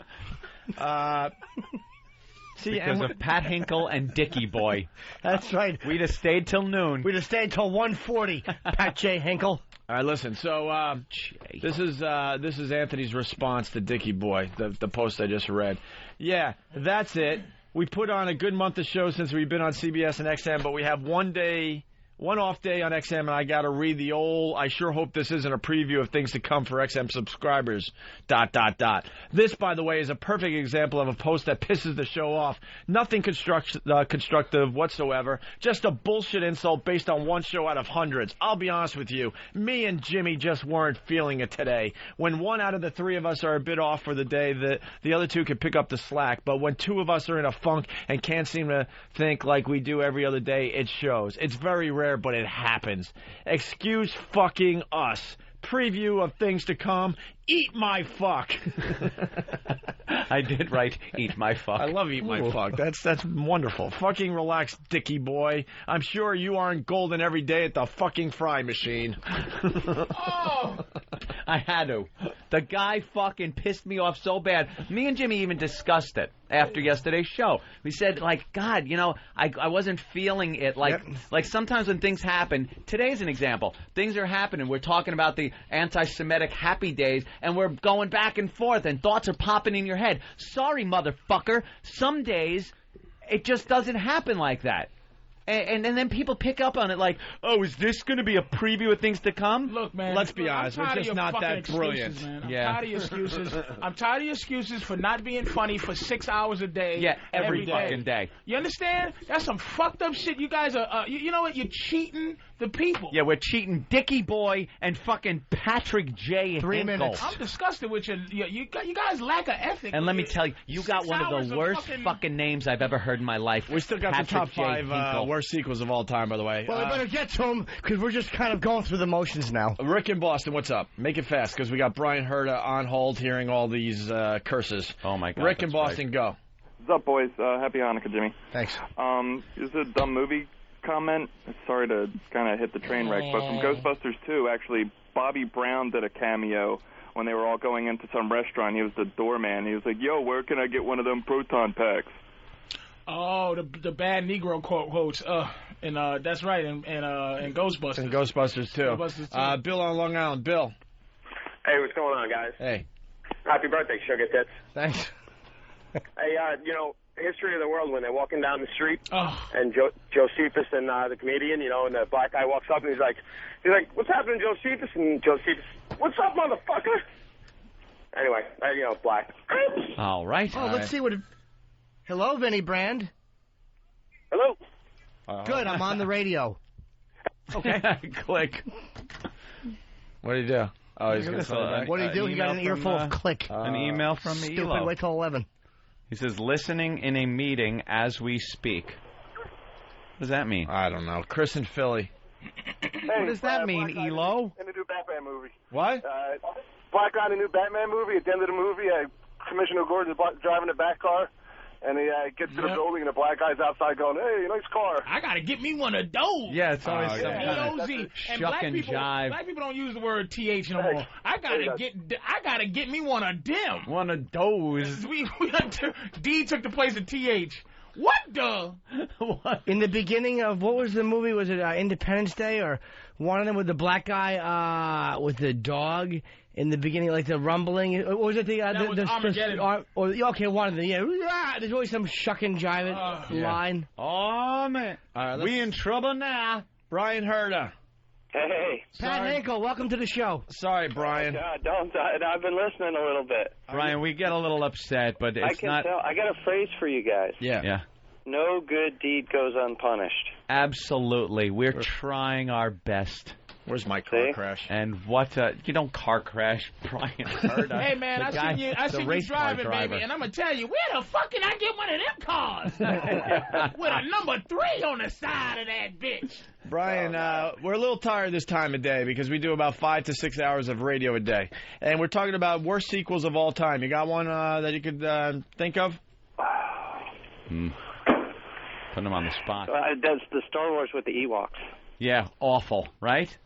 See, Because of Pat Hinkle and Dickie Boy. That's right. We'd have stayed till noon. We'd have stayed till 1:40. Pat J. Hinkle. All right, listen. So this is Anthony's response to Dickie Boy, the post I just read. Yeah, that's it. We put on a good month of shows since we've been on CBS and XM, but we have one off day on XM, and I got to read the old, I sure hope this isn't a preview of things to come for XM subscribers, ... This, by the way, is a perfect example of a post that pisses the show off. Nothing constructive whatsoever. Just a bullshit insult based on one show out of hundreds. I'll be honest with you. Me and Jimmy just weren't feeling it today. When one out of the three of us are a bit off for the day, the other two can pick up the slack. But when two of us are in a funk and can't seem to think like we do every other day, it shows. It's very rare, but it happens. Excuse fucking us. Preview of things to come. Eat my fuck. I did write eat my fuck. I love eat my fuck. That's wonderful. Fucking relax, Dickie Boy. I'm sure you aren't golden every day at the fucking fry machine. Oh! I had to. The guy fucking pissed me off so bad. Me and Jimmy even discussed it after yesterday's show. We said, like, God, you know, I wasn't feeling it. Like sometimes when things happen, today's an example. Things are happening. We're talking about the anti-Semitic happy days, and we're going back and forth, and thoughts are popping in your head. Sorry, motherfucker. Some days it just doesn't happen like that. And then people pick up on it like, oh, is this going to be a preview of things to come? Look, man. Let's be honest. We're just not that brilliant. Man. I'm tired of your excuses. I'm tired of your excuses for not being funny for 6 hours a day. Yeah, every fucking day. You understand? That's some fucked up shit. You guys are, you know what? You're cheating the people. Yeah, we're cheating Dickie Boy and fucking Patrick J. 3 minutes. I'm disgusted with you. You guys lack an ethic. And let me tell you, you got one of the worst fucking names I've ever heard in my life. We still got Patrick the top 5 worst sequels of all time, by the way. Well, we better get to them, because we're just kind of going through the motions now. Rick in Boston, what's up? Make it fast, because we got Brian Herta on hold hearing all these curses. Oh, my God. Rick in Boston, go. What's up, boys? Happy Hanukkah, Jimmy. Thanks. This is a dumb movie comment. Sorry to kind of hit the train wreck, but from Ghostbusters 2, actually, Bobby Brown did a cameo when they were all going into some restaurant. He was the doorman. He was like, yo, where can I get one of them proton packs? Oh, the bad Negro quotes. And that's right, and Ghostbusters. And Ghostbusters, too. Ghostbusters, too. Bill on Long Island. Bill. Hey, what's going on, guys? Hey. Happy birthday, Sugar Tits. Thanks. Hey, you know, history of the world, when they're walking down the street, and Josephus and the comedian, you know, and the black guy walks up and he's like, what's happening, Josephus? And Josephus, what's up, motherfucker? Anyway, you know, black. All right. Oh, let's see what... Hello, Vinny Brand. Hello. Good, I'm on the radio. Okay. Click. What do you do? Oh, he's going to say that. What do you do? He got an earful of click. An email from Stupid, Elo. wait till 11. He says, listening in a meeting as we speak. What does that mean? I don't know. Chris in Philly. What does that mean, Elo? In the new Batman movie. What? Black guy in the new Batman movie. At the end of the movie, Commissioner Gordon's driving a back car. And he gets to the building, and the black guy's outside going, hey, nice car. I got to get me one of those. Yeah, it's always some kind of and shuck and jive. Black people don't use the word TH no more. I gotta get me one of them. One of those. D took the place of TH. What the? In the beginning of, what was the movie? Was it Independence Day or one of them with the black guy with the dog? In the beginning, like the rumbling, or was it the Armageddon. Okay, one of them. Yeah, there's always some shucking jiving line. Oh man, we in trouble now. Brian Herda. Hey. Pat Hinkle, welcome to the show. Sorry, Brian. God, don't. I've been listening a little bit. Brian, we get a little upset, but it's I can not. tell. I got a phrase for you guys. Yeah. No good deed goes unpunished. Absolutely, we're trying our best. Where's my car crash? And what? You don't car crash, Brian Herda. Hey man, I seen you driving, driver. baby, and I'm gonna tell you, where the fuck can I get one of them cars with a number 3 on the side of that bitch? Brian, we're a little tired this time of day because we do about 5 to 6 hours of radio a day, and we're talking about worst sequels of all time. You got one that you could think of? Putting him on the spot. That's the Star Wars with the Ewoks. Yeah, awful, right?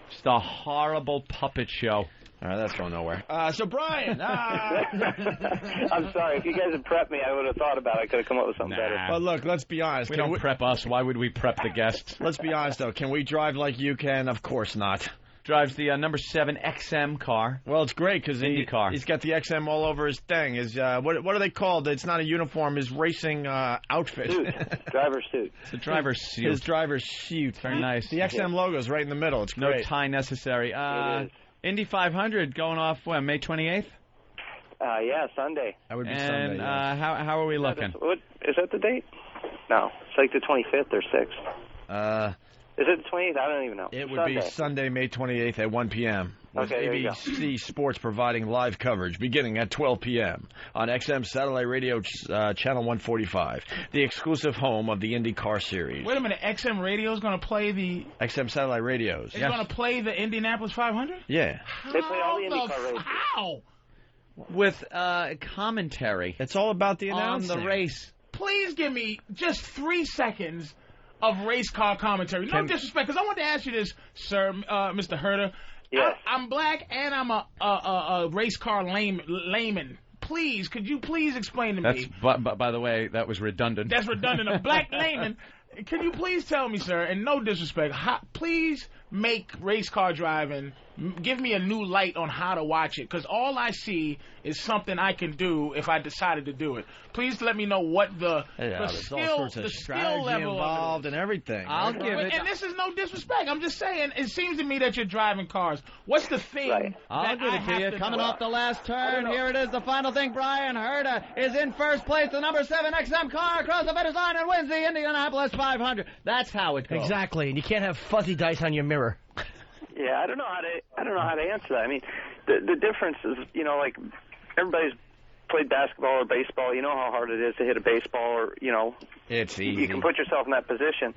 Just a horrible puppet show. All right, that's going nowhere. So, Brian. I'm sorry. If you guys had prepped me, I would have thought about it. I could have come up with something better. But look, let's be honest. We don't prep us. Why would we prep the guests? Let's be honest, though. Can we drive like you can? Of course not. Drives the number 7 XM car. Well, it's great because he's got the XM all over his thing. His what are they called? It's not a uniform. His racing outfit. Driver's suit. It's a driver's suit. His driver's suit. Very nice. The XM logo's right in the middle. It's great. No tie necessary. Indy 500 going off when, May 28th? Yeah, Sunday. That would be and, Sunday. Yeah. How are we looking? Is that the date? No, it's like the 25th or 6th. Is it the 28th? I don't even know. It would be Sunday, May 28th at 1 p.m. with ABC Sports providing live coverage beginning at 12 p.m. on XM Satellite Radio Channel 145, the exclusive home of the IndyCar Series. Wait a minute, XM Radio is going to play the... XM Satellite Radios. It's going to play the Indianapolis 500? Yeah. They play all the IndyCar races. How? With commentary. It's all about the announcing. On the race. Please give me just 3 seconds of race car commentary. No disrespect, because I want to ask you this, sir, Mr. Herder. Yes. I'm black and I'm a race car layman. Please, could you please explain to me? By the way, that was redundant. That's redundant. A black layman. Can you please tell me, sir, and no disrespect, please make race car driving, give me a new light on how to watch it, because all I see is something I can do if I decided to do it. Please let me know what the skill, all sorts of skill level involved and everything. I'll give it. And this is no disrespect. I'm just saying, it seems to me that you're driving cars. What's the thing? I'll give it to you. Coming off the last turn, here it is, the final thing. Brian Herda is in first place. The number 7 XM car across the finish line and wins the Indianapolis 500. That's how it goes. Exactly, and you can't have fuzzy dice on your mirror. Yeah, I don't know how to answer that. I mean, the difference is, like everybody's played basketball or baseball. You know how hard it is to hit a baseball, or it's easy. You can put yourself in that position.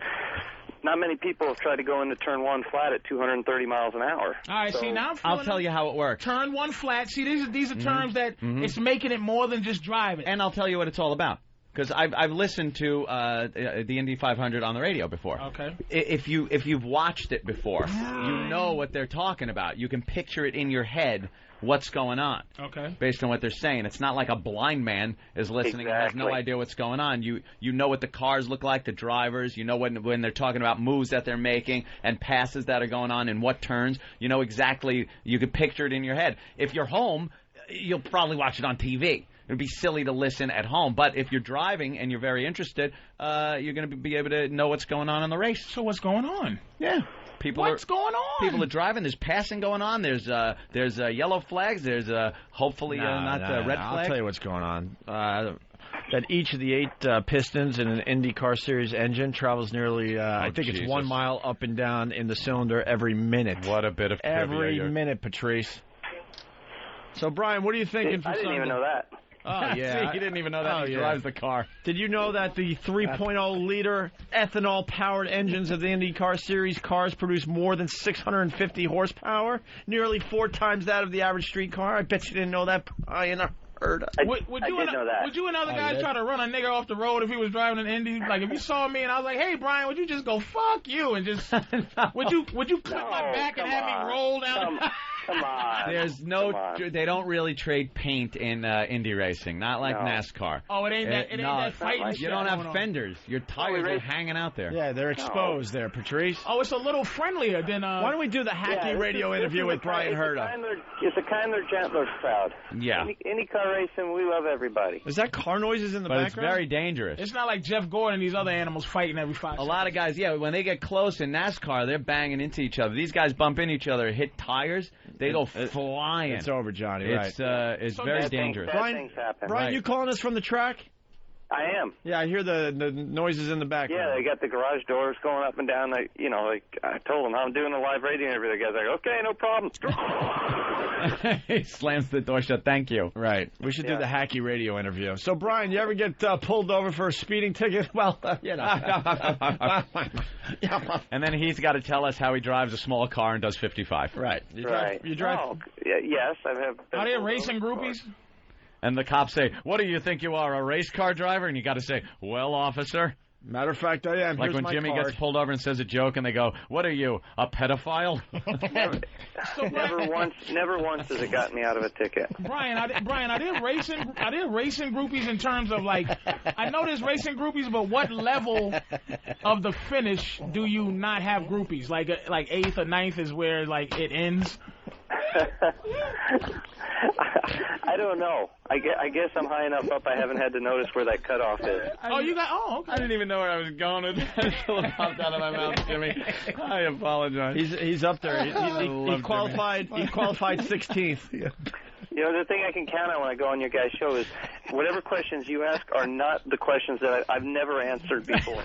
Not many people have tried to go into turn 1 flat at 230 miles an hour. All right, see, now I'll tell you how it works. Turn 1 flat. See, these are terms that it's making it more than just driving. And I'll tell you what it's all about. Because I've listened to the Indy 500 on the radio before. Okay. If you've watched it before, you know what they're talking about. You can picture it in your head what's going on. Okay. Based on what they're saying, it's not like a blind man is listening and has no idea what's going on. You know what the cars look like, the drivers. You know when they're talking about moves that they're making and passes that are going on and what turns. You know exactly. You can picture it in your head. If you're home, you'll probably watch it on TV. It would be silly to listen at home. But if you're driving and you're very interested, you're going to be able to know what's going on the race. So what's going on? Yeah. What's going on? People are driving. There's passing going on. There's yellow flags. There's hopefully not red flags. I'll tell you what's going on. That each of the 8 pistons in an IndyCar Series engine travels nearly, I think it's 1 mile up and down in the cylinder every minute. What a bit of trivia. Every minute, Patrice. So, Brian, what are you thinking for I didn't even know that. Oh, yeah. See, he didn't even know that. He drives the car. Did you know that the 3.0-liter ethanol-powered engines of the IndyCar Series cars produce more than 650 horsepower? Nearly 4 times that of the average street car? I bet you didn't know that, Brian. Would you and other guys try to run a nigga off the road if he was driving an Indy? Like, if you saw me and I was like, hey, Brian, would you just go fuck you and just... Would you clip my back and have me roll down? Come on. There's no. They don't really trade paint in Indy racing. Not like NASCAR. Oh, it ain't that. It ain't that fighting. You don't have fenders. Your tires are hanging out there. Yeah, they're exposed there, Patrice. Oh, it's a little friendlier than. Why don't we do the hacky radio interview with Brian Herta? It's a kinder, gentler crowd. Yeah. Any car racing, we love everybody. Is that car noises in the But background? it's very dangerous. It's not like Jeff Gordon and these other animals fighting every 5 seconds. A lot of guys, when they get close in NASCAR, they're banging into each other. These guys bump into each other, hit tires, they go flying. It's over, Johnny. Right? It's very dangerous. Things happen. Brian, you calling us from the track? I am. Yeah, I hear the noises in the background. Yeah, they got the garage doors going up and down. I told them I'm doing a live radio interview. The guy's like, okay, no problem. He slams the door shut. Thank you. Right. We should do the hacky radio interview. So, Brian, you ever get pulled over for a speeding ticket? Well, you know. And then he's got to tell us how he drives a small car and does 55. Right. You drive. Oh, yes, I have. Are they racing groupies? And the cops say, what do you think you are, a race car driver? And you got to say, well, officer. Matter of fact, I am. Like Here's when my Jimmy card. gets pulled over and says a joke, and they go, what are you, a pedophile? Never once has it gotten me out of a ticket. Brian, are there racing groupies in terms of like, I know there's racing groupies, but what level of the finish do you not have groupies? Like 8th or 9th is where like it ends. I don't know. I guess I'm high enough up I haven't had to notice where that cutoff is. Okay. I didn't even know where I was going with that until it popped out of my mouth, Jimmy. I apologize. He's up there. He qualified. He qualified 16th. You know, the thing I can count on when I go on your guys' show is whatever questions you ask are not the questions that I've never answered before.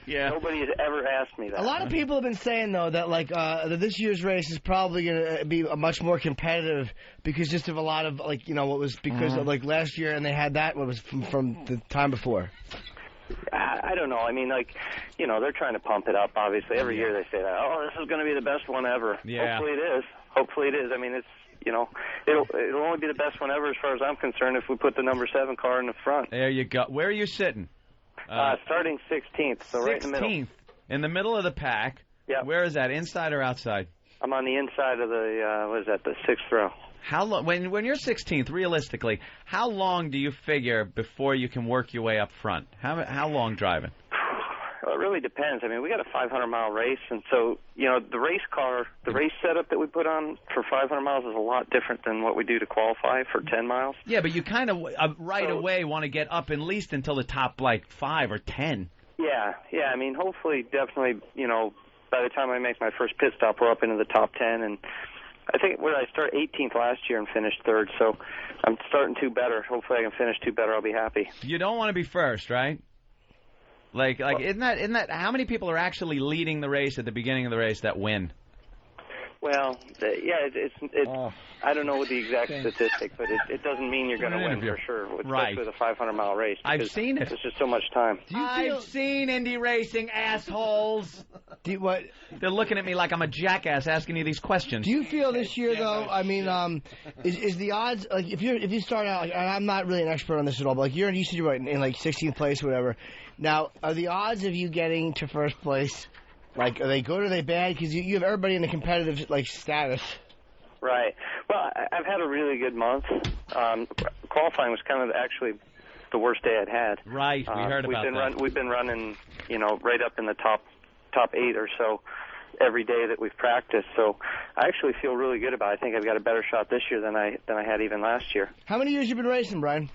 Yeah. Nobody has ever asked me that. A lot of people have been saying, though, that like that this year's race is probably going to be much more competitive because just of a lot of, like, you know, what was because of, like, last year and they had that, what was from the time before. I don't know. I mean, like, you know, they're trying to pump it up, obviously. Every year they say that, oh, this is going to be the best one ever. Yeah. Hopefully it is. I mean, it's, you know, it'll only be the best one ever as far as I'm concerned if we put the number 7 car in the front. There you go. Where are you sitting? Starting 16th, so 16th, right in the middle. 16th, in the middle of the pack. Yeah. Where is that, inside or outside? I'm on the inside of the, the 6th row. How long? When you're 16th, realistically, how long do you figure before you can work your way up front? How long driving? Well, it really depends. I mean, we got a 500-mile race, and so, you know, the race setup that we put on for 500 miles is a lot different than what we do to qualify for 10 miles. Yeah, but you kind of away want to get up at least until the top, like, 5 or 10. Yeah. I mean, hopefully, definitely, you know, by the time I make my first pit stop, we're up into the top 10, and I think I started 18th last year and finished 3rd, so I'm starting 2 better. Hopefully I can finish 2 better. I'll be happy. You don't want to be first, right? Like, isn't that how many people are actually leading the race at the beginning of the race that win? Well, it's I don't know the exact statistic, but it doesn't mean you're going to win for sure, especially with a 500-mile race. I've seen it. There's just so much time. I've seen Indy racing, assholes. They're looking at me like I'm a jackass asking you these questions. Do you feel this year, though, I mean, is the odds, like, if you start out, like, I'm not really an expert on this at all, but, like, you said you're in like 16th place or whatever. Now, are the odds of you getting to first place, like, are they good or are they bad? Because you have everybody in a competitive, like, status. Right. Well, I've had a really good month. Qualifying was kind of actually the worst day I'd had. Right. We heard about that. We've been running, you know, right up in the top 8 or so every day that we've practiced. So I actually feel really good about it. I think I've got a better shot this year than I had even last year. How many years you been racing, Brian?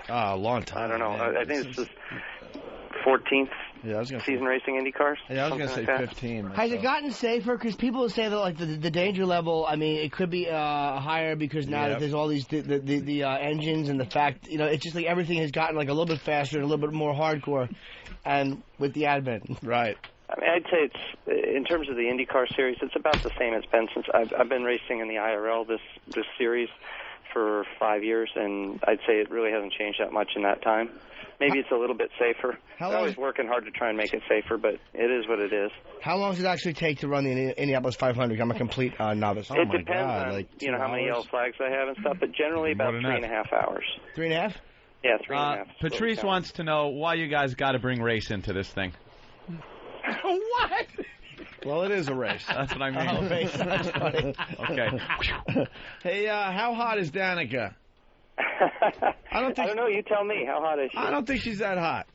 A long time. I don't know. I think this is 14th season racing Indy cars. Yeah, I was going to say 15. Has it gotten safer? Because people say that, like, the danger level, I mean, it could be higher because now that there's all these the engines and the fact, you know, it's just like everything has gotten like a little bit faster and a little bit more hardcore, and with the advent. Right. I mean, I'd say it's, in terms of the IndyCar series, it's about the same it's been since I've been racing in the IRL this series for 5 years, and I'd say it really hasn't changed that much in that time. Maybe it's a little bit safer. I'm always working hard to try and make it safer, but it is what it is. How long does it actually take to run the Indianapolis 500? I'm a complete novice. It depends on, like, you know, how many yellow flags I have and stuff, but generally about 3.5 hours. 3.5? Yeah, 3.5. Patrice wants to know why you guys got to bring race into this thing. What? Well, it is a race. That's what I mean. Oh, race. That's funny. Okay. Hey, how hot is Danica? I don't know. You tell me. How hot is she? I don't think she's that hot.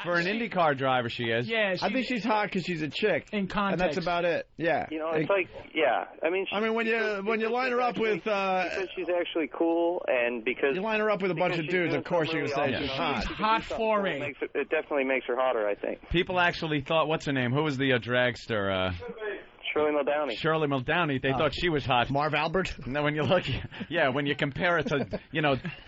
For an IndyCar driver, she is. Yeah, I think she's hot because she's a chick. In context. And that's about it. Yeah. You know, it's like, yeah. I mean, when you line her up with because she's actually cool, and because you line her up with a bunch of dudes, of course you're gonna say she's hot. She's hot for it. It definitely makes her hotter, I think. People actually thought, what's her name? Who was the dragster? Shirley Muldowney. Shirley Muldowney. They thought she was hot. Marv Albert. No, when you look, when you compare it to,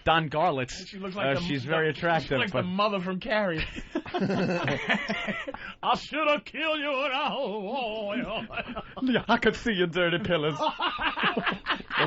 Don Garlitz, she looks like she's very attractive. She looks like the mother from Carrie. I should have killed you. I could see your dirty pillars. Well,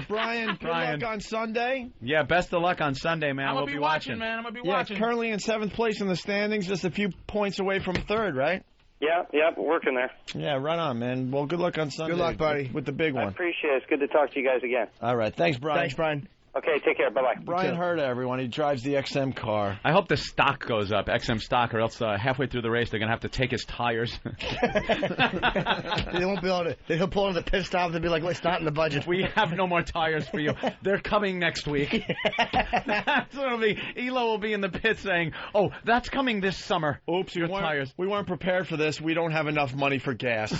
Brian, good luck on Sunday. Yeah, best of luck on Sunday, man. I'm we'll be watching, man. I'm gonna be watching. Currently in 7th place in the standings, just a few points away from 3rd, right? Yeah, working there. Yeah, right on, man. Well, good luck on Sunday. Good luck, buddy. With the big one. I appreciate it. It's good to talk to you guys again. All right. Thanks, Brian. Thanks, Brian. Okay, take care. Bye-bye. Brian Herta, everyone. He drives the XM car. I hope the stock goes up, XM stock, or else halfway through the race they're going to have to take his tires. They won't be able to. They'll pull in the pit stop. They'll be like, well, it's not in the budget. We have no more tires for you. They're coming next week. That's what it'll be. Elo will be in the pit saying, oh, that's coming this summer. Oops, your tires. We weren't prepared for this. We don't have enough money for gas.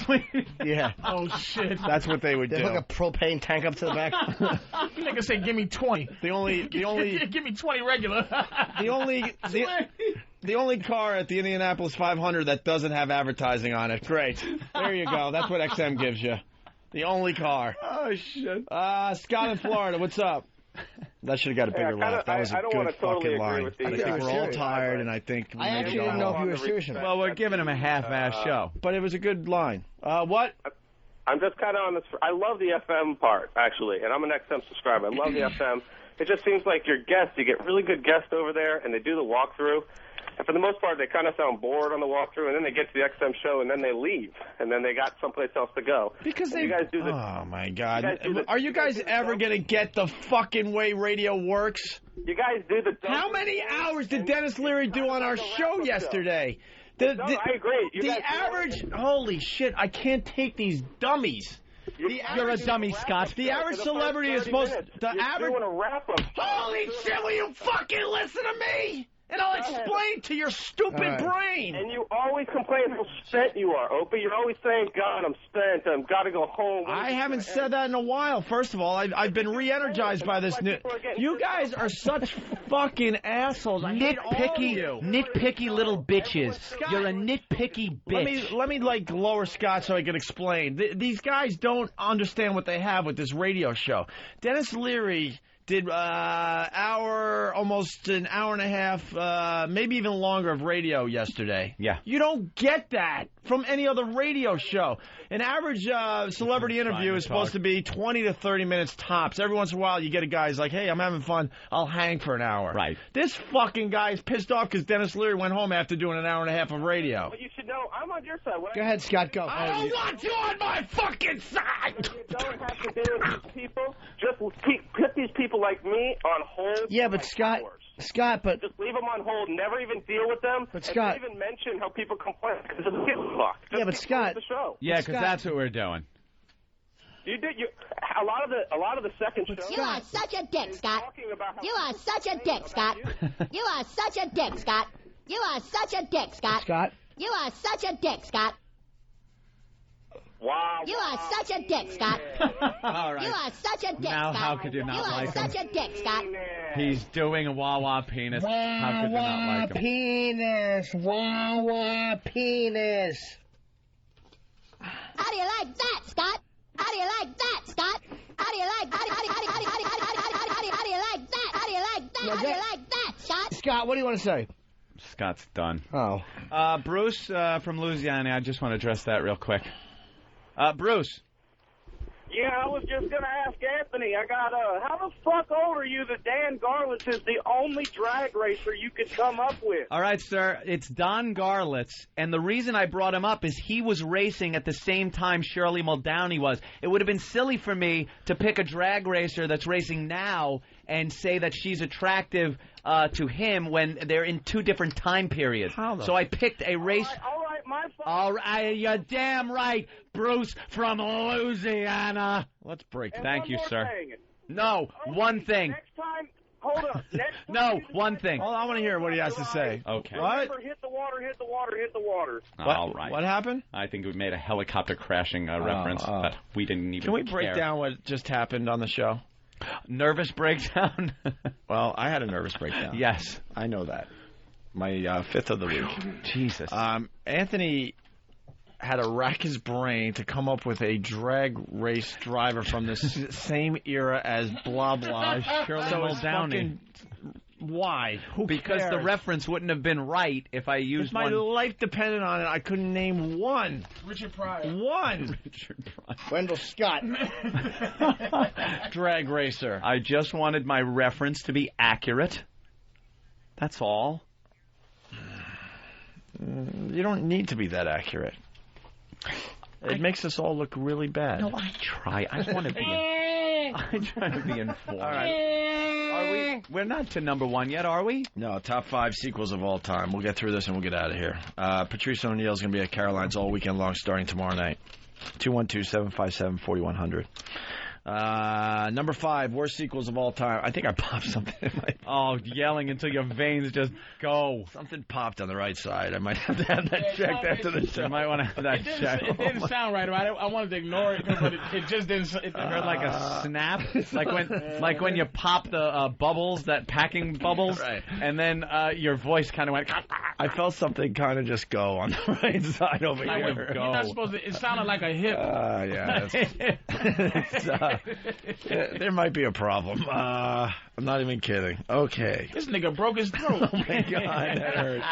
Yeah. Oh, shit. That's what they would do. They hook a propane tank up to the back. Nigga say, give me 20. The only give me 20 regular. the only car at the Indianapolis 500 that doesn't have advertising on it. Great. There you go. That's what XM gives you. The only car. Oh shit. Scott in Florida, what's up? That should have got a bigger laugh. That was a good fucking line. I think we're all tired, and I think I actually didn't know if you were serious. Well, we're giving him a half-ass show, but it was a good line. What? I'm just kind of on this. I love the FM part, actually, and I'm an XM subscriber. I love the FM. It just seems like your guests, you get really good guests over there, and they do the walkthrough. And for the most part, they kind of sound bored on the walkthrough, and then they get to the XM show, and then they leave, and then they got someplace else to go. Because you guys do the. Oh my God! Are you guys ever gonna get the fucking way radio works? You guys do the. How many hours did Dennis Leary do on our show yesterday? I agree. The average. Holy shit! I can't take these dummies. You're a dummy, Scott. The average celebrity is supposed. The average. You want to wrap them. Holy shit! Will you fucking listen to me? And I'll explain to your stupid brain. And you always complain how spent you are, Opie. You're always saying, God, I'm spent. I've got to go home. I haven't said that in a while. First of all, I've been re-energized by this new... You guys are such fucking assholes. I hate all of you. Nitpicky little bitches. Scott, you're a nitpicky bitch. Let me like lower Scott so I can explain. These guys don't understand what they have with this radio show. Dennis Leary did almost an hour and a half, maybe even longer of radio yesterday. Yeah. You don't get that from any other radio show. An average celebrity interview is supposed to be 20 to 30 minutes tops. Every once in a while you get a guy who's like, hey, I'm having fun. I'll hang for an hour. Right. This fucking guy is pissed off because Dennis Leary went home after doing an hour and a half of radio. But you should know, I'm on your side. Go ahead, Scott, go. I don't want you on my fucking side! You don't have to deal with these people. Just put these people like me on hold. Yeah, but Scott, but just leave them on hold. Never even deal with them. But Scott, and don't even mention how people complain because it doesn't give a fuck. Yeah, but Scott, the show. Yeah, because that's what we're doing. You did. A lot of the second show. You are such a dick, Scott. You are such a dick, Scott. You are such a dick, Scott. You are such a dick, Scott. Scott. You are such a dick, Scott. Wow. You are such a dick, Scott. All right. You are such a dick, now, Scott. how could you not like him? You are such a dick, Scott. He's doing a wah-wah penis. How could you not like him? Penis. Wah-wah penis. How do you like that, Scott? How do you like that, Scott? How do you like that? How do you like that? How do you like that? How do you like that, Scott? Scott, what do you want to say? Scott's done. Oh. Bruce from Louisiana, I just want to address that real quick. Bruce. Yeah, I was just going to ask Anthony. I got, how the fuck old are you that Dan Garlitz is the only drag racer you could come up with? All right, sir. It's Don Garlitz, and the reason I brought him up is he was racing at the same time Shirley Muldowney was. It would have been silly for me to pick a drag racer that's racing now and say that she's attractive to him when they're in two different time periods. So I picked a race. All right, my fault. All right, you're damn right, Bruce from Louisiana. Let's break. Thank you, more sir. thing. No, one thing. Next time, hold up. Next time No, you decide one thing. Hold on, I want to hear what he has to say. Okay. What? Remember, hit the water, hit the water, hit the water. All right. What happened? I think we made a helicopter crashing reference, but we didn't even Can we break care. down what just happened on the show? Nervous breakdown? Well, I had a nervous breakdown. Yes. I know that. My fifth of the week. Jesus. Anthony had to rack his brain to come up with a drag race driver from the same era as blah blah. Shirley So it's Muldowney. Why? Who Because cares? the reference wouldn't have been right if I used If my one. life depended on it, I couldn't name one. Richard Pryor. One. Wendell Scott. Drag racer. I just wanted my reference to be accurate. That's all. You don't need to be that accurate. It makes us all look really bad. No, I try. I want to be. I try to be informed. All right. Are we? We're not to number one yet, are we? No, top 5 sequels of all time. We'll get through this and we'll get out of here. Patrice O'Neal's going to be at Caroline's all weekend long, starting tomorrow night. 212-757-4100. Number 5, worst sequels of all time. I think I popped something in my... Oh, yelling until your veins just go. Something popped on the right side. I might have to have that checked after the show. You might want to have that checked. It didn't sound right. I wanted to ignore it, but it just didn't. It Heard like a snap, like when you pop the bubbles, that packing bubbles, Right. and then your voice kind of went. I felt something kind of just go on the right side over I here. would go. You're not supposed to. It sounded like a hip. Yeah. There might be a problem. I'm not even kidding. Okay. This nigga broke his throat. Oh my God, that hurt.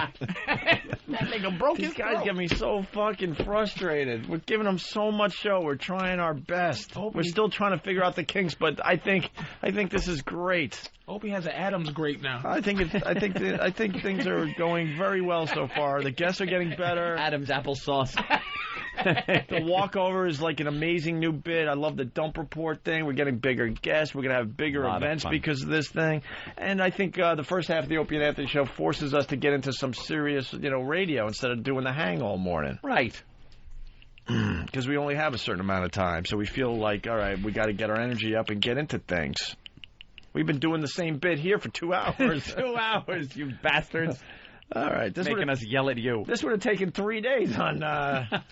That nigga broke his These guys throat. get me so fucking frustrated. We're giving them so much show. We're trying our best. We're still trying to figure out the kinks, but I think this is great. Opie has an Adams grate now. I think things are going very well so far. The guests are getting better. Adam's applesauce. The walkover is like an amazing new bit. I love the dump report thing. We're getting bigger guests. We're going to have bigger events because of this thing. And I think the first half of the Opie and Anthony show forces us to get into some serious, radio instead of doing the hang all morning. Right. Because we only have a certain amount of time. So we feel like, all right, we got to get our energy up and get into things. We've been doing the same bit here for 2 hours. 2 hours, you bastards. All right, this making us yell at you. This would have taken 3 days on the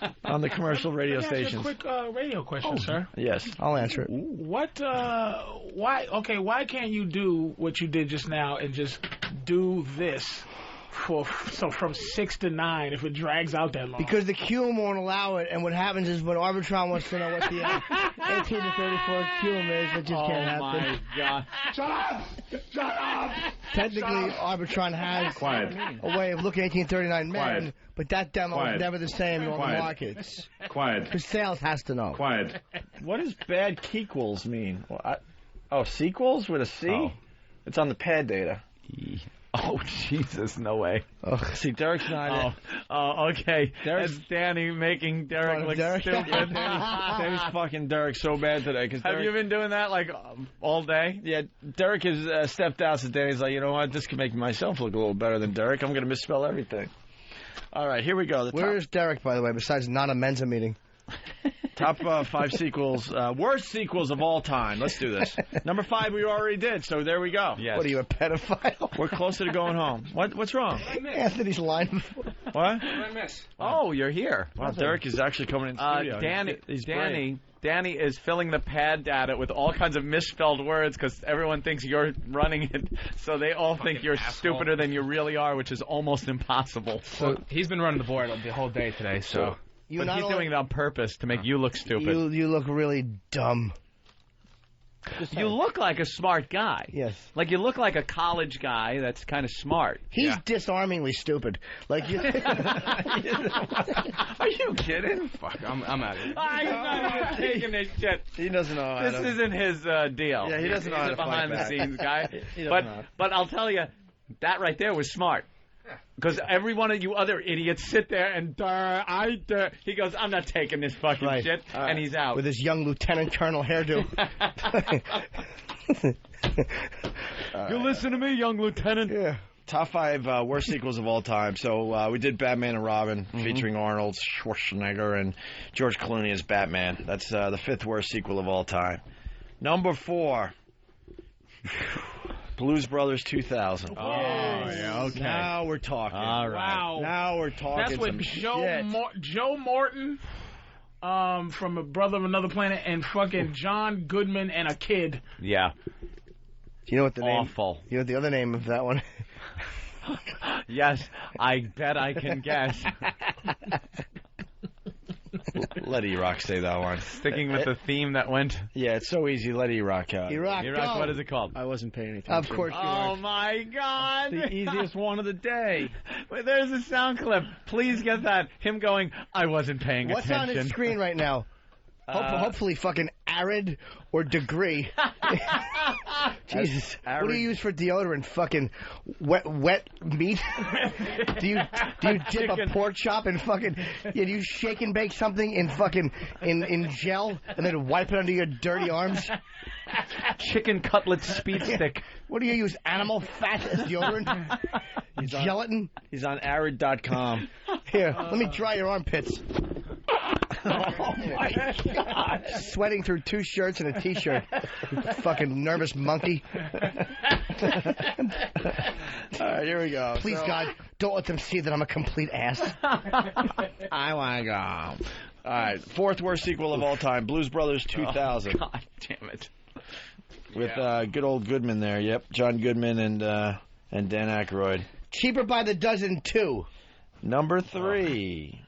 commercial radio Let me ask you stations. a quick radio question, sir. Yes, I'll answer it. What? Why? Okay, why can't you do what you did just now and just do this from 6 to 9 if it drags out that long? Because the queuum won't allow it, and what happens is when Arbitron wants to know what the 18 to 34 queuum is, it just can't happen. Oh my God! Shut up! Shut up! Technically, Arbitron has a way of looking at 1839 men, but that demo is never the same in all the markets. Quiet. Because sales has to know. Quiet. What does bad kequels mean? Well, sequels with a C? Oh. It's on the pad data. Oh, Jesus, no way. Oh, see, Derek's not Oh, okay. Derek's That's Danny making Derek look stupid. Danny's fucking Derek so bad today. Have you been doing that, all day? Yeah, Derek has stepped out, so Danny's like, you know what, this can make myself look a little better than Derek. I'm going to misspell everything. All right, here we go. Where is Derek, by the way, besides not a Mensa meeting? Top 5 sequels, worst sequels of all time. Let's do this. Number 5 we already did, so there we go. Yes. What are you, a pedophile? We're closer to going home. What's wrong? Anthony's line before. What? What did I miss? Oh, you're here. Wow, Derek is actually coming in studio. Danny is filling the pad data with all kinds of misspelled words because everyone thinks you're running it, so they all think you're stupider than you really are, which is almost impossible. So he's been running the board the whole day today, so... But he's doing it on purpose to make you look stupid. You look really dumb. You look like a smart guy. Yes. Like you look like a college guy that's kind of smart. He's disarmingly stupid. Like you. Are you kidding? Fuck, I'm out of here. I'm not even taking this shit. He doesn't know how This to... isn't his deal. Yeah, he doesn't know how He's to a fight behind the back. scenes guy. He doesn't know. But I'll tell you, that right there was smart. Because every one of you other idiots sit there and he goes, I'm not taking this fucking shit, and he's out. With his young lieutenant colonel hairdo. You listen to me, young lieutenant. Yeah. Top 5 worst sequels of all time. So we did Batman and Robin, featuring Arnold Schwarzenegger and George Clooney as Batman. That's the 5th worst sequel of all time. Number 4, Blues Brothers 2000. Oh, yeah, okay. Now we're talking. All right. Wow. Now we're talking. That's with some Joe Morton from A Brother of Another Planet and fucking John Goodman and a kid. Yeah. You know what the Awful. name? You know what the other name of that one? Yes, I bet I can guess. Let E-Rock say that one. Sticking with the theme that went. Yeah, it's so easy. Let E-Rock out. E-Rock, go. what is it called? I wasn't paying attention. Of course you Oh, are. my God. The easiest one of the day. Wait, there's a sound clip. Please get that. Him going, I wasn't paying What's attention. on his screen right now? Hopefully fucking Arid or Degree. Jesus. What do you use for deodorant? Fucking wet meat? do you dip a pork chop in fucking... Yeah, do you shake and bake something in fucking... in gel and then wipe it under your dirty arms? Chicken cutlet speed stick. What do you use? Animal fat as deodorant? Gelatin? He's on arid.com. Here, let me dry your armpits. Oh my God! Sweating through 2 shirts and a T-shirt. You fucking nervous monkey. All right, here we go. Please, God, don't let them see that I'm a complete ass. I want to go. All right, 4th worst sequel of all time, Blues Brothers 2000. Oh, God damn it. With good old Goodman there. Yep, John Goodman and Dan Aykroyd. Cheaper by the dozen, too. Number 3.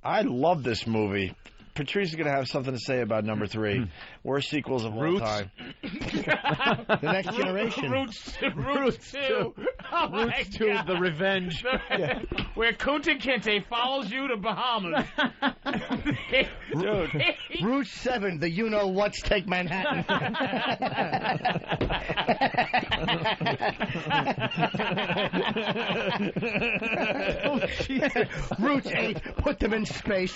I love this movie. Patrice is going to have something to say about number 3. Worst sequels of all time. The Next Generation. Roots 2. Oh Roots 2, The Revenge. Where Kunta Kinte follows you to Bahamas. Dude. Route 7, the you-know-what's take Manhattan. Oh, Jesus. Route 8, put them in space.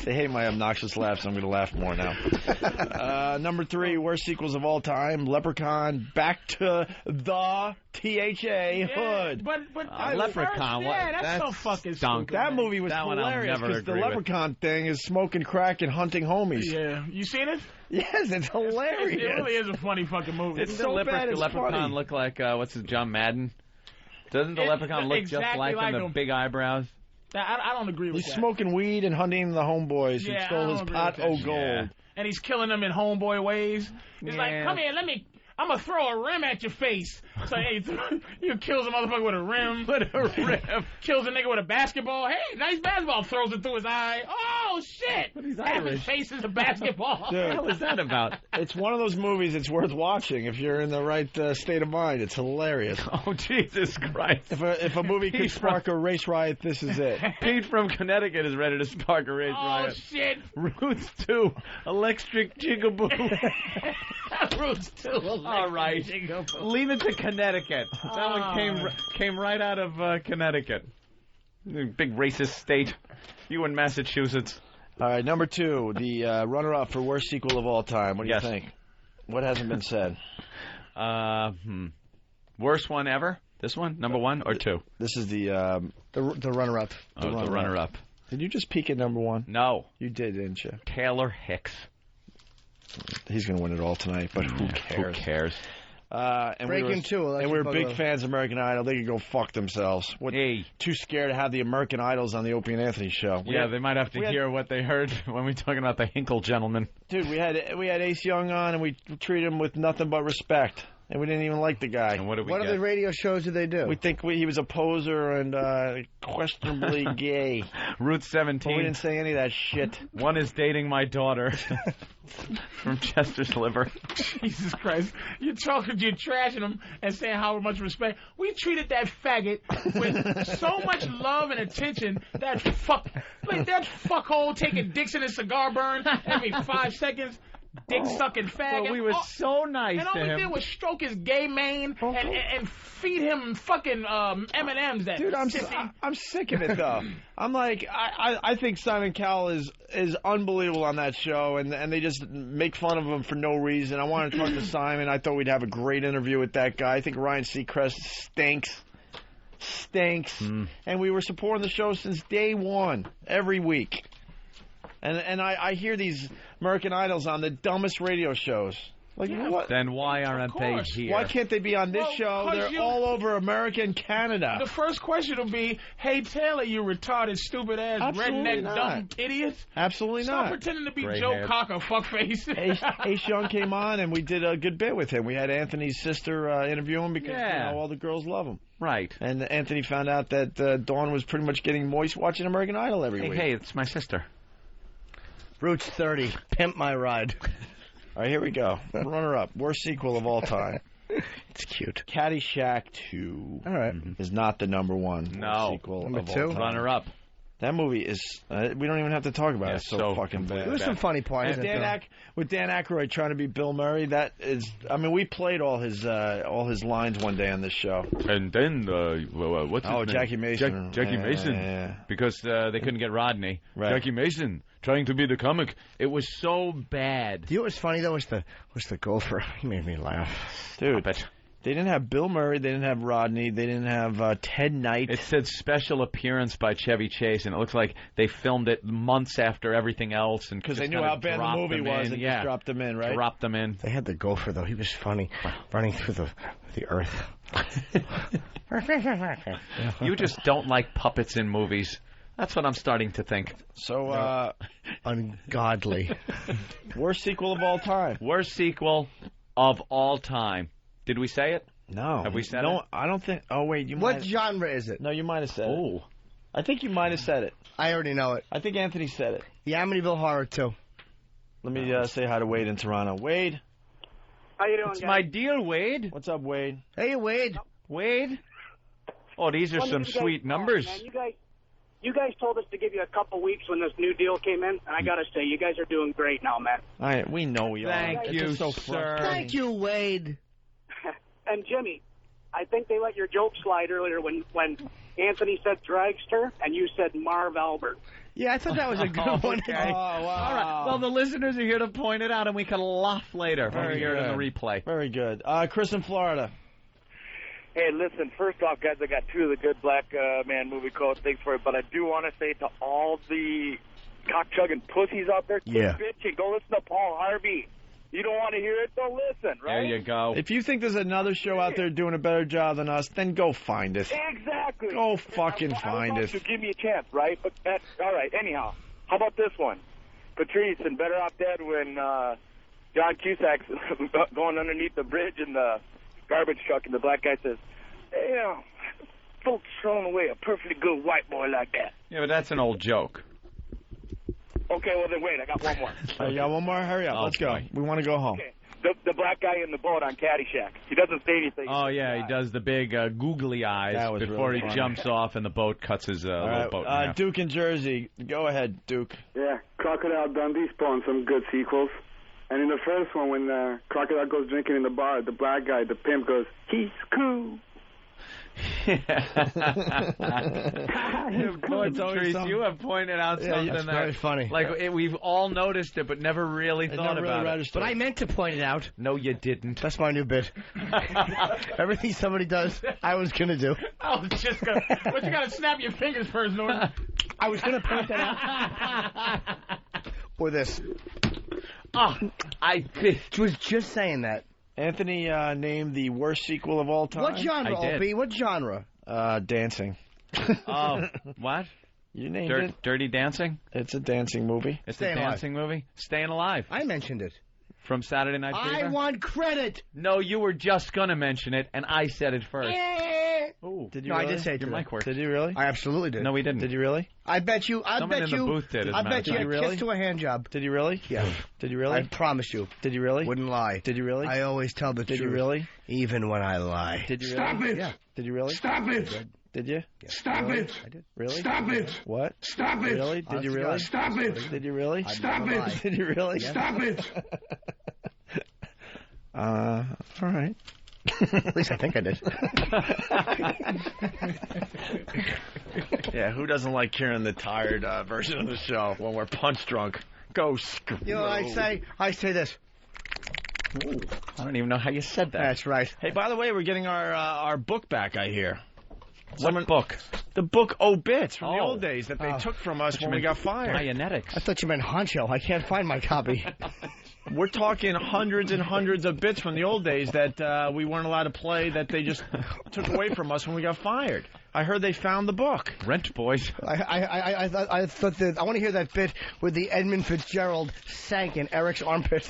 They hate my obnoxious laughs, so I'm going to laugh more now. Number 3, worst sequels of all time, Leprechaun, Back to the THA Hood. But Leprechaun, what? that's so fucking stunk. stupid. That movie was That one I'll hilarious never because the agree with. Leprechaun thing is smoking crack and hunting homies. Yeah, you seen it? Yes, it's hilarious. It really is a funny fucking movie. It's so bad, it's Leprechaun funny. look like, what's his, John Madden? Doesn't the Leprechaun look just exactly like him, the him. big eyebrows? I don't agree with He's that. smoking weed and hunting the homeboys who Yeah, I stole don't his agree pot with that o' shit. gold. Yeah. And he's killing them in homeboy ways. He's like, Yeah. come here, I'm gonna throw a rim at your face. So, hey, you kills a motherfucker with a rim. Kills a nigga with a basketball. Hey, nice basketball. Throws it through his eye. Oh, shit. But he's Half his Irish. face is a basketball. Dude. What the hell is that about? It's one of those movies it's worth watching if you're in the right state of mind. It's hilarious. Oh, Jesus Christ. If a movie could spark a race riot, this is it. Pete from Connecticut is ready to spark a race Oh, riot. shit. Roots 2, Electric Jiggaboo. Roots 2. All right. Leave it to Connecticut. That one came right out of Connecticut. Big racist state. You in Massachusetts. All right, number 2, the runner-up for worst sequel of all time. What do you think? What hasn't been said? Worst one ever? This one? Number 1 or 2? This is the runner-up. The runner-up. Did you just peek at number 1? No. You did, didn't you? Taylor Hicks. He's going to win it all tonight, but who cares? Who cares? And Breaking 2. And we're big fans of American Idol. They can go fuck themselves. Too scared to have the American Idols on the Opie and Anthony show. They might have to hear what they heard when we talking about the Hinkle gentleman. Dude, we had Ace Young on, and we treated him with nothing but respect. And we didn't even like the guy. And what did we What get? other radio shows do they do? We think he was a poser and questionably gay. Route 17. But we didn't say any of that shit. One is dating my daughter. From Chester's Liver. Jesus Christ. You're trashing him and saying how much respect. We treated that faggot with so much love and attention. That fuckhole taking dicks in his cigar burn every 5 seconds. dick-sucking faggot. Well, we were so nice and to all him. we did was stroke his gay mane and feed him fucking M&Ms. That Dude, I'm sissy. sick of it though. I'm like, I think Simon Cowell is unbelievable on that show, and they just make fun of him for no reason. I wanted to talk to Simon. I thought we'd have a great interview with that guy. I think Ryan Seacrest stinks, and we were supporting the show since day one, every week. And I hear these American Idols on the dumbest radio shows. Like, what? Then why aren't they here? Why can't they be on this show? They're all over America and Canada. The first question will be, hey, Taylor, you retarded, stupid-ass, redneck, dumb idiot. Absolutely Stop not. pretending to be Gray Joe hair. Cocker, fuckface. Ace Young came on, and we did a good bit with him. We had Anthony's sister interview him because Yeah. all the girls love him. Right. And Anthony found out that Dawn was pretty much getting moist watching American Idol every week. Hey, it's my sister. Roots 30. Pimp my ride. All right, here we go. Runner up. Worst sequel of all time. It's cute. Caddyshack 2 is not the number one No. sequel Number of two? all time. Runner up. That movie is, we don't even have to talk about it. It's so fucking bad. There was some funny parts. With Dan Aykroyd trying to be Bill Murray, that is, I mean, we played all his lines one day on this show. And then, what's his name? Jackie Mason. Jackie Mason. Yeah. Because they couldn't get Rodney. Right. Jackie Mason trying to be the comic. It was so bad. You know what's funny, though? Was the gopher. He made me laugh. Dude, they didn't have Bill Murray, they didn't have Rodney, they didn't have Ted Knight. It said special appearance by Chevy Chase, and it looks like they filmed it months after everything else. Because they knew how bad the movie was and just dropped them in, right? Dropped them in. They had the gopher, though. He was funny, running through the earth. You just don't like puppets in movies. That's what I'm starting to think. So, ungodly. Worst sequel of all time. Worst sequel of all time. Did we say it? No. Have we said no, it? I don't think. Oh, wait. What genre is it? No, you might have said it. Oh. I think you might have said it. I already know it. I think Anthony said it. The Amityville Horror 2. Let me say hi to Wade in Toronto. Wade. How you doing, It's guys? my dear Wade. What's up, Wade? Hey, Wade. Wade? Oh, these are When some did you guys sweet call, numbers. man? You guys told us to give you a couple weeks when this new deal came in, and I gotta say, you guys are doing great now, man. All right, we know we are. Thank It's you, just so sir. frustrating. Thank you, Wade. And Jimmy, I think they let your joke slide earlier when Anthony said dragster and you said Marv Albert. Yeah, I thought that was a good one. Oh, wow. All right. Well, the listeners are here to point it out, and we can laugh later when we hear it in the replay. Very good. Chris in Florida. Hey, listen, first off, guys, I got two of the good black man movie quotes. Thanks for it. But I do want to say to all the cock-chugging pussies out there, quit bitching. Go listen to Paul Harvey. You don't want to hear it? Don't listen, right? There you go. If you think there's another show out there doing a better job than us, then go find it. Exactly. Go fucking find it. To give me a chance, right? But that's all right. Anyhow, how about this one? Patrice and Better Off Dead when John Cusack's going underneath the bridge in the garbage truck, and the black guy says, "Hey, folks throwing away a perfectly good white boy like that." Yeah, but that's an old joke. Okay, well then wait, I got one more. You got one more? Hurry up. Oh, Let's go. boy. We want to go home. Okay. The black guy in the boat on Caddyshack. He doesn't say anything. Oh, yeah, he does the big googly eyes That was before really he funny. jumps off and the boat cuts his All little right, boat in half. Duke in Jersey. Go ahead, Duke. Yeah, Crocodile Dundee spawned some good sequels. And in the first one, when Crocodile goes drinking in the bar, the black guy, the pimp, goes, "He's cool." Boy, It's always Patrice, something. you have pointed out Yeah, something it's that very funny. Like we've all noticed it, but never really thought never really about it. registered. But I meant to point it out. No, you didn't. That's my new bit. Everything somebody does, I was going to do. I was just gonna. But you gotta snap your fingers first, Norton. I was going to point that out. Or this. Oh, I was just saying that. Anthony named the worst sequel of all time. What genre, I did. Opie? What genre? Dancing. Oh, what? You named it. Dirty Dancing? It's a dancing movie. It's Staying a Alive. dancing movie? Staying Alive. I mentioned it. From Saturday Night Fever? I want credit. No, you were just going to mention it, and I said it first. Oh, Did you No, really? I did say it Your today. mic worked. Did you really? I absolutely did. No, we didn't. Did you really? I bet you. Someone in the booth did, as a I matter bet of you. fact. A Really? kiss to a hand job. Did you really? Yeah. Did you really? I promise you. Did you really? Wouldn't lie. Did you really? I always tell the Did truth. you really? Even when I lie. Did you Stop really? it! Yeah. Did you really? Stop it! Did you? Stop Really? it! I did. Really? Stop it! What? Stop it! Really? Did you Honest to really? God. Stop it! Did you really? Stop never it! lie. Did you really? Stop it! All right. At least I think I did. Yeah, who doesn't like hearing the tired version of the show when we're punch drunk? Go screw. You know what I say this. Ooh, I don't even know how you said that. That's right. Hey, by the way, we're getting our book back, I hear. What book? The book Obits from the Oh. old days that they took from us when you we got fired. Dianetics. I thought you meant honcho. I can't find my copy. We're talking hundreds and hundreds of bits from the old days that we weren't allowed to play that they just took away from us when we got fired. I heard they found the book. Rent, boys. I thought that I want to hear that bit where the Edmund Fitzgerald sank in Eric's armpit.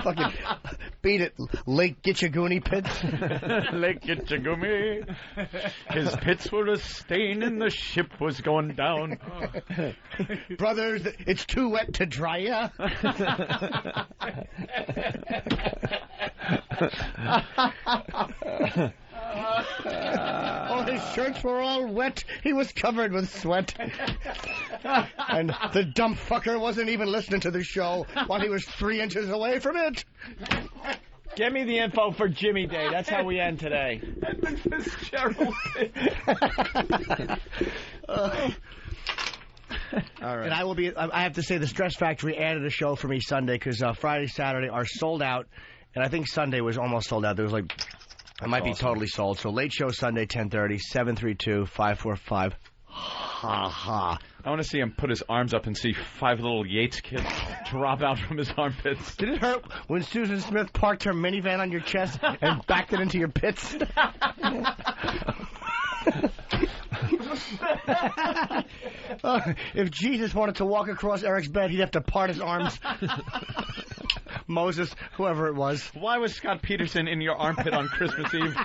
Fucking beat it, Lake Gitchagoonie pit. Lake Gitchagumi. His pits were a stain and the ship was going down. Brothers, it's too wet to dry ya. Oh, his shirts were all wet. He was covered with sweat. And the dumb fucker wasn't even listening to the show while he was 3 inches away from it. Get me the info for Jimmy Day. That's how we end today. Edmund Fitzgerald. All right. And I have to say, the Stress Factory added a show for me Sunday because Friday, Saturday are sold out. And I think Sunday was almost sold out. There was like, it might be totally sold. So late show Sunday, 10:30, 732-545. Ha ha. I want to see him put his arms up and see 5 little Yates kids drop out from his armpits. Did it hurt when Susan Smith parked her minivan on your chest and backed it into your pits? If Jesus wanted to walk across Eric's bed, he'd have to part his arms. Moses, whoever it was. Why was Scott Peterson in your armpit on Christmas Eve?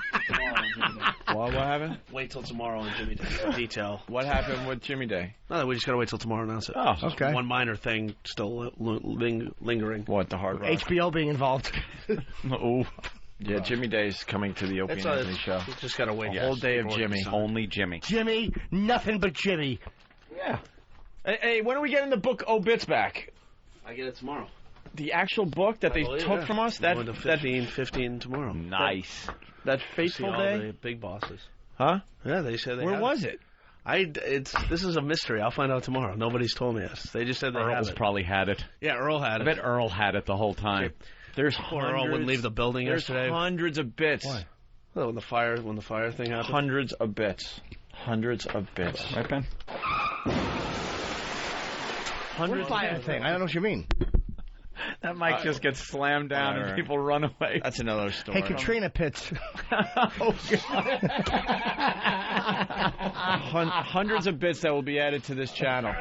What happened? Wait till tomorrow on Jimmy Day for detail. What happened with Jimmy Day? No, we just gotta wait till tomorrow to announce it. Oh, Just okay. One minor thing still lingering. What, the Hard Rock? HBO being involved. Oh. Yeah, Jimmy Day's coming to the Opie and Anthony show. We just gotta wait. A whole day of Jimmy. Only Jimmy. Jimmy, nothing but Jimmy. Yeah. Hey, when are we getting the book Obits back? I get it tomorrow. The actual book that they took from us? That 15 tomorrow. Nice. That See fateful all day? the big bosses. Huh? Yeah, they said they Where have was it? This is a mystery. I'll find out tomorrow. Nobody's told me this. They just said they Earl's have it. probably had it. Yeah, Earl had I it. bet Earl had it the whole time. There's Poor Earl wouldn't leave the building yesterday. hundreds of bits. Why? Well, when the fire thing happened. Hundreds of bits. Hundreds of bits. Right, Ben? What fire thing? I don't know what you mean. That mic just gets slammed down and people run away. That's another story. Hey, Katrina Pitts. Hundreds of bits that will be added to this channel.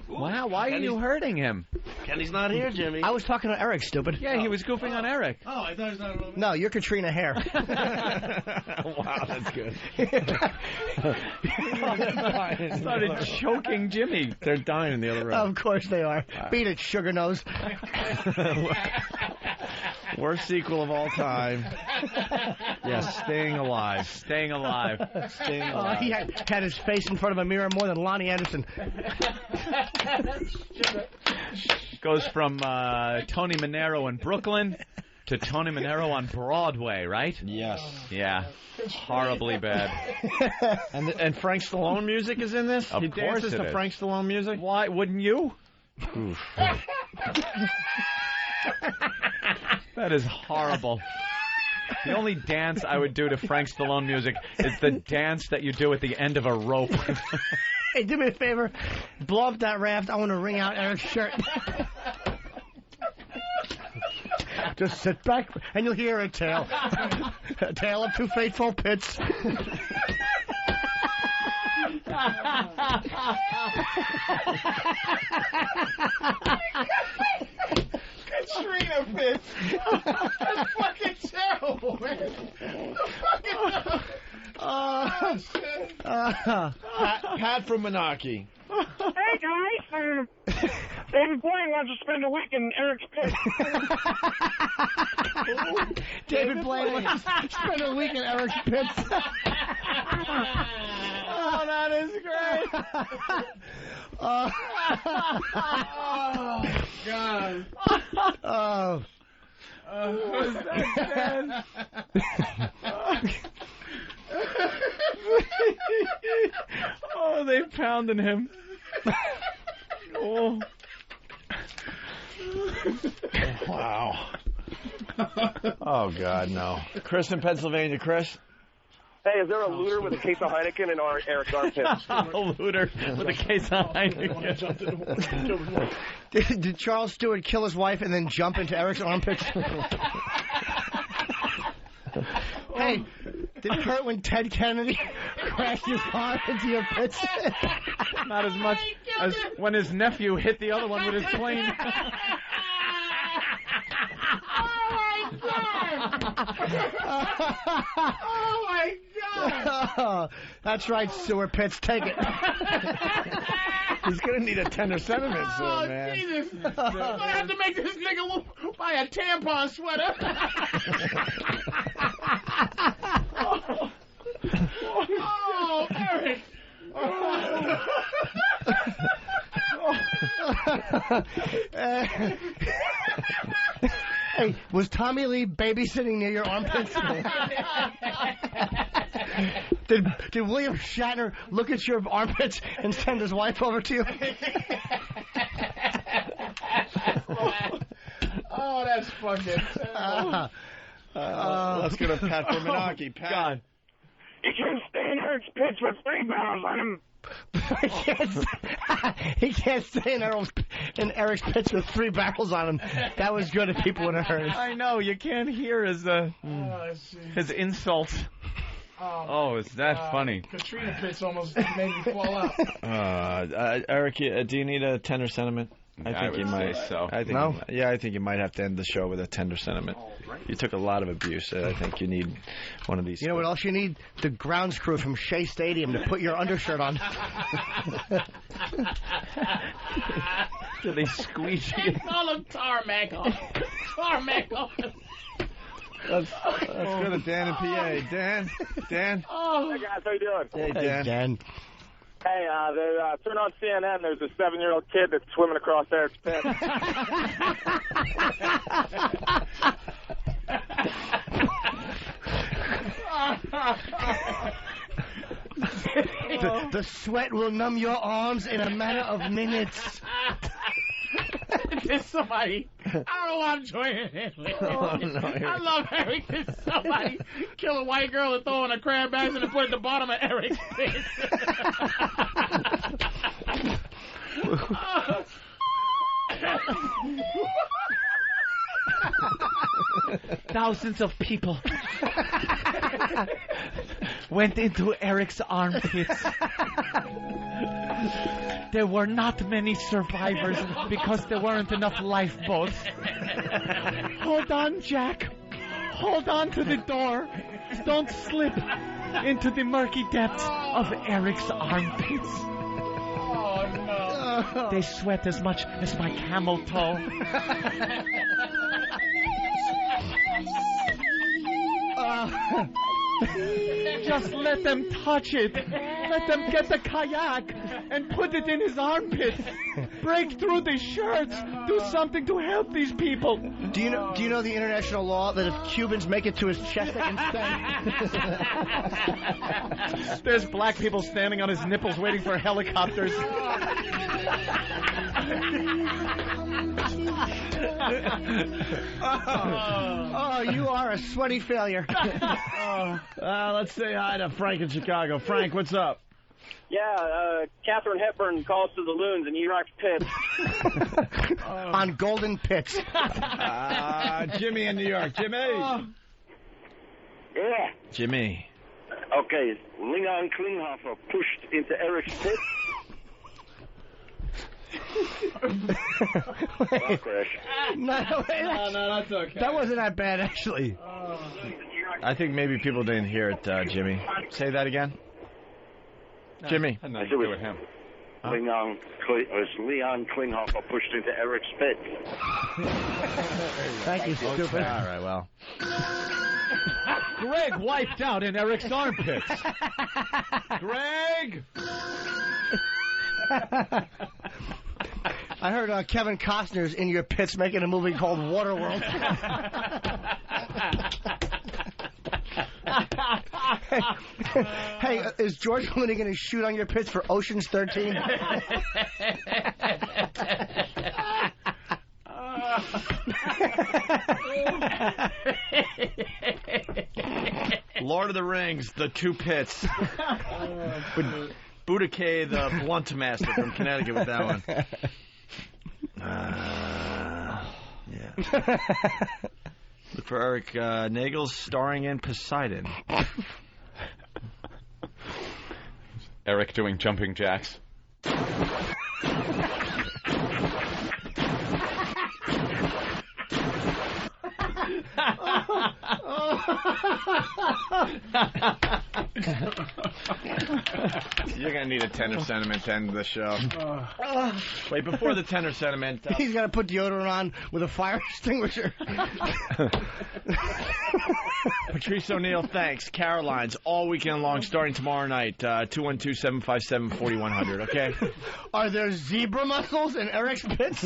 Wow, why are you hurting him? Kenny's not here, Jimmy. I was talking to Eric, stupid. Yeah, he was goofing on Eric. Oh, I thought he was not. No, you're Katrina Hare. Wow, that's good. Started choking Jimmy. They're dying in the other room. Of course they are. Beat it, Sugar Nose. Worst sequel of all time. Yes, Staying Alive. Staying alive. Staying Alive. He had his face in front of a mirror more than Lonnie Anderson. Goes from Tony Manero in Brooklyn to Tony Manero on Broadway, right? Yes. Yeah. Horribly bad. And Frank Stallone music is in this? Of He course dances it to is. Frank Stallone music? Why wouldn't you? That is horrible. The only dance I would do to Frank Stallone music is the dance that you do at the end of a rope. Hey, do me a favor. Blow up that raft. I want to wring out Eric's shirt. Just sit back and you'll hear a tale. A tale of two faithful pits. Katrina Pitts. That's fucking terrible, man. Pat from Menaki. Hey guys, David Blaine wants to spend a week in Eric's pit. David Blaine wants to spend a week in Eric's pits. Oh, that is great. Oh, God. oh. Was that Oh, they pounding him. Oh. Wow. Oh, God, no. Chris in Pennsylvania. Chris? Hey, is there a looter with a case of Heineken in Eric's armpits? A looter with a case of Heineken. Did Charles Stewart kill his wife and then jump into Eric's armpits? Hey, did it hurt when Ted Kennedy crashed his car into your pits? Not as much as when his nephew hit the other one with his plane. Oh my God! That's right, sewer pits. Take it. He's going to need a tender sentiment soon, Oh, man. Jesus. I'm going to have to make this nigga buy a tampon sweater. Oh, Eric. Hey, was Tommy Lee babysitting near your armpits? Did William Shatner look at your armpits and send his wife over to you? Oh, that's fucking terrible. Let's go to Pat from Menaki. Pat. God. You can't stay in Eric's pits with 3 barrels on him. He can't stay in Eric's pits with 3 barrels on him. That was good if people would have heard it. I know, you can't hear his insults. Oh, is that funny? Katrina Pitts almost made me fall out. Eric, do you need a tender sentiment? I think you might. So. I think No? I think you might have to end the show with a tender sentiment. You took a lot of abuse. I think you need one of these. You know what else you need? The grounds crew from Shea Stadium to put your undershirt on. Do they squeeze you? Call him Tarmac on. Tarmac on. Let's go to Dan in PA. Dan. Oh. Hey guys, how you doing? Hey, Dan. Hey, turn on CNN. There's a 7-year-old kid that's swimming across Eric's pit. The sweat will numb your arms in a matter of minutes. There's somebody. I don't know why I'm joining in. Oh, no, I love Eric. There's somebody kill a white girl and throw in a crab basket and put it at the bottom of Eric's pit. Thousands of people went into Eric's armpits. There were not many survivors because there weren't enough lifeboats. Hold on, Jack. Hold on to the door. Don't slip into the murky depths of Eric's armpits. Oh, no. They sweat as much as my camel toe. Just let them touch it. Let them get the kayak and put it in his armpits. Break through the shirts. Do something to help these people. Do you know the international law that if Cubans make it to his chest, they can stay? There's black people standing on his nipples waiting for helicopters. Oh, you are a sweaty failure. Let's say hi to Frank in Chicago. Frank, what's up? Yeah, Katharine Hepburn calls to the loons in Iraq's pits. On golden pits. Jimmy in New York. Jimmy. Yeah. Jimmy. Okay, Linga and Klinghoffer pushed into Eric's pit. No, that's okay. That wasn't that bad, actually. I think maybe people didn't hear it, Jimmy. Say that again. Jimmy. I said with him. Leon Klinghoffer pushed into Eric's pit. Thank you, stupid. All right, well. Greg wiped out in Eric's armpits. Greg! I heard Kevin Costner's in your pits making a movie called Waterworld. Hey, is George Clooney going to shoot on your pits for Ocean's 13? Lord of the Rings, The Two Pits. Boudica, the blunt master from Connecticut with that one. Yeah. Look for Eric Nagel starring in Poseidon. Eric doing jumping jacks. You're going to need a tender sentiment to end the show. Wait, before the tender sentiment... He's got to put deodorant on with a fire extinguisher. Patrice O'Neill, thanks. Caroline's all weekend long, starting tomorrow night. 212-757-4100, okay? Are there zebra mussels in Eric's pits?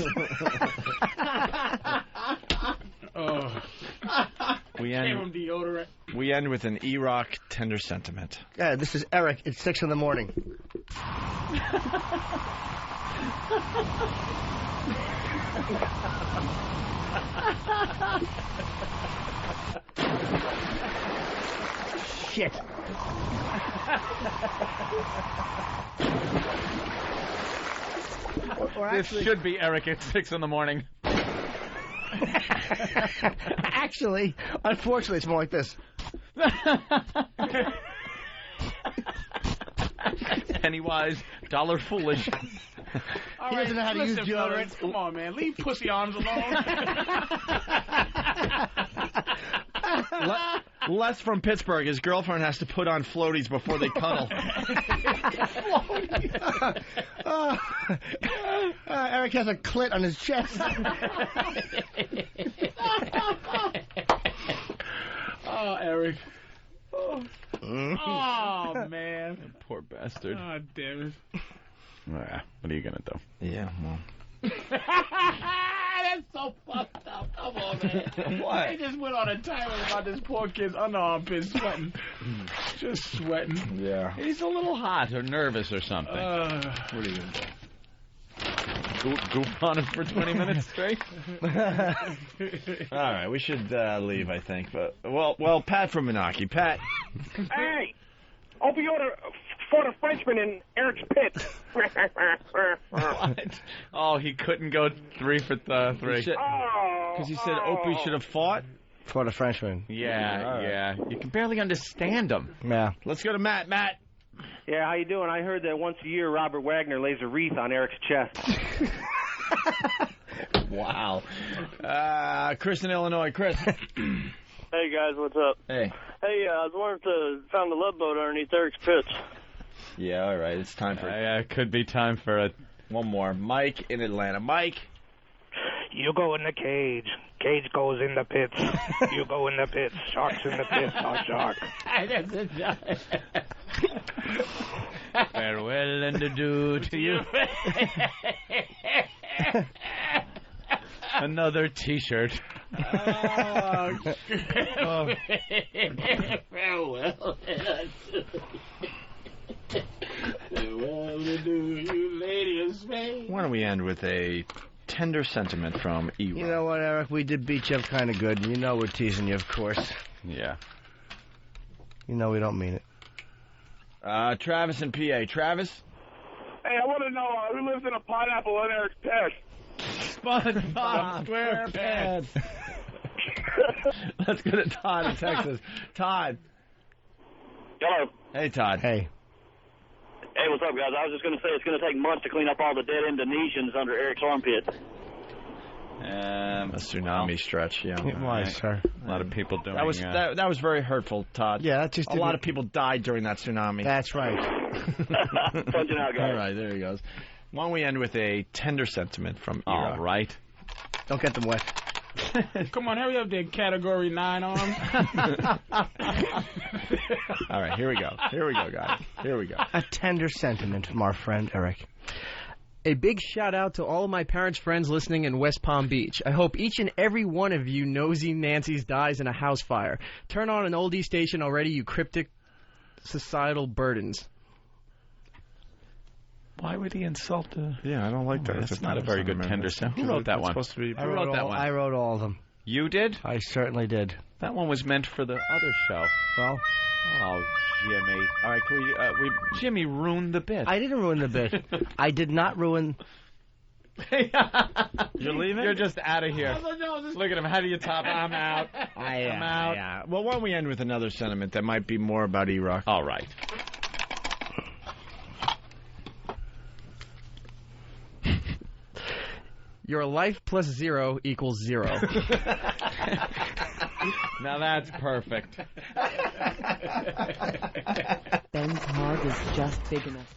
We end with an E-Rock tender sentiment. Yeah, this is Eric. It's 6 in the morning. Shit. This should be Eric at 6 in the morning. Actually, unfortunately, it's more like this. Pennywise, dollar foolish. All He doesn't know how to use deodorant. Come on, man. Leave pussy arms alone. Les from Pittsburgh, his girlfriend has to put on floaties before they cuddle. Eric has a clit on his chest. Oh, Eric. Oh, man. Poor bastard. Oh, damn it. What are you going to do? Yeah, well. That's so fucked up. Come on, man. What? They just went on a tirade about this poor kid's underarmpit sweating. Just sweating. Yeah. He's a little hot or nervous or something. What are you going to do? Goof on him for 20 minutes straight? All right, we should leave, I think. But well, Pat from Menaki. Pat. Hey! Opie fought a Frenchman in Eric's pit. What? Oh, he couldn't go 3 for 3. Because he said Opie should have fought? For the Frenchman. Yeah. You can barely understand him. Yeah. Let's go to Matt. Matt. Yeah, how you doing? I heard that once a year Robert Wagner lays a wreath on Eric's chest. Wow. Chris in Illinois. Chris. Hey, guys, what's up? Hey. Hey, I was wondering if found the love boat underneath Eric's pits. Yeah, all right. It's time for... It could be time for one more. Mike in Atlanta. Mike. You go in the cage. Cage goes in the pits. You go in the pits. Sharks in the pits. Oh, shark. Farewell and adieu to you. Another T-shirt. Farewell. Farewell to you, lady of Spain. Why don't we end with a tender sentiment from E-Rock? You know what, Eric? We did beat you up kind of good. You know we're teasing you, of course. Yeah. You know we don't mean it. Travis in PA. Travis? Hey, I want to know who lives in a pineapple in Eric's pit. SpongeBob SquarePants. Let's go to Todd in Texas. Todd. Hello. Hey, Todd. Hey. Hey, what's up, guys? I was just going to say it's going to take months to clean up all the dead Indonesians under Eric's armpit. A tsunami stretch, yeah. It was, sir. A lot of people doing That was that was very hurtful, Todd. Yeah, that just a lot of people died during that tsunami. That's right. Punching out, guys. All right, there he goes. Why don't we end with a tender sentiment from Ira? All right. Don't get them wet. Come on, hurry up there, Category 9 arms. All right, here we go. Here we go, guys. Here we go. A tender sentiment from our friend Eric. A big shout out to all of my parents' friends listening in West Palm Beach. I hope each and every one of you nosy Nancy's dies in a house fire. Turn on an oldie station already, you cryptic societal burdens. Why would he insult the... Yeah, I don't like that. That's not a very good tender sentiment. Who wrote that one? Supposed to be... I wrote all of them. You did? I certainly did. That one was meant for the other show. Well... Oh, Jimmy. All right, can we Jimmy ruined the bit. I didn't ruin the bit. I did not ruin... You're leaving? You're just out of here. Look at him. How do you top? I'm out. I'm out. Yeah. Well, why don't we end with another sentiment that might be more about E-Rock? All right. Your life plus 0 equals 0. Now that's perfect. Ben's hog is just big enough.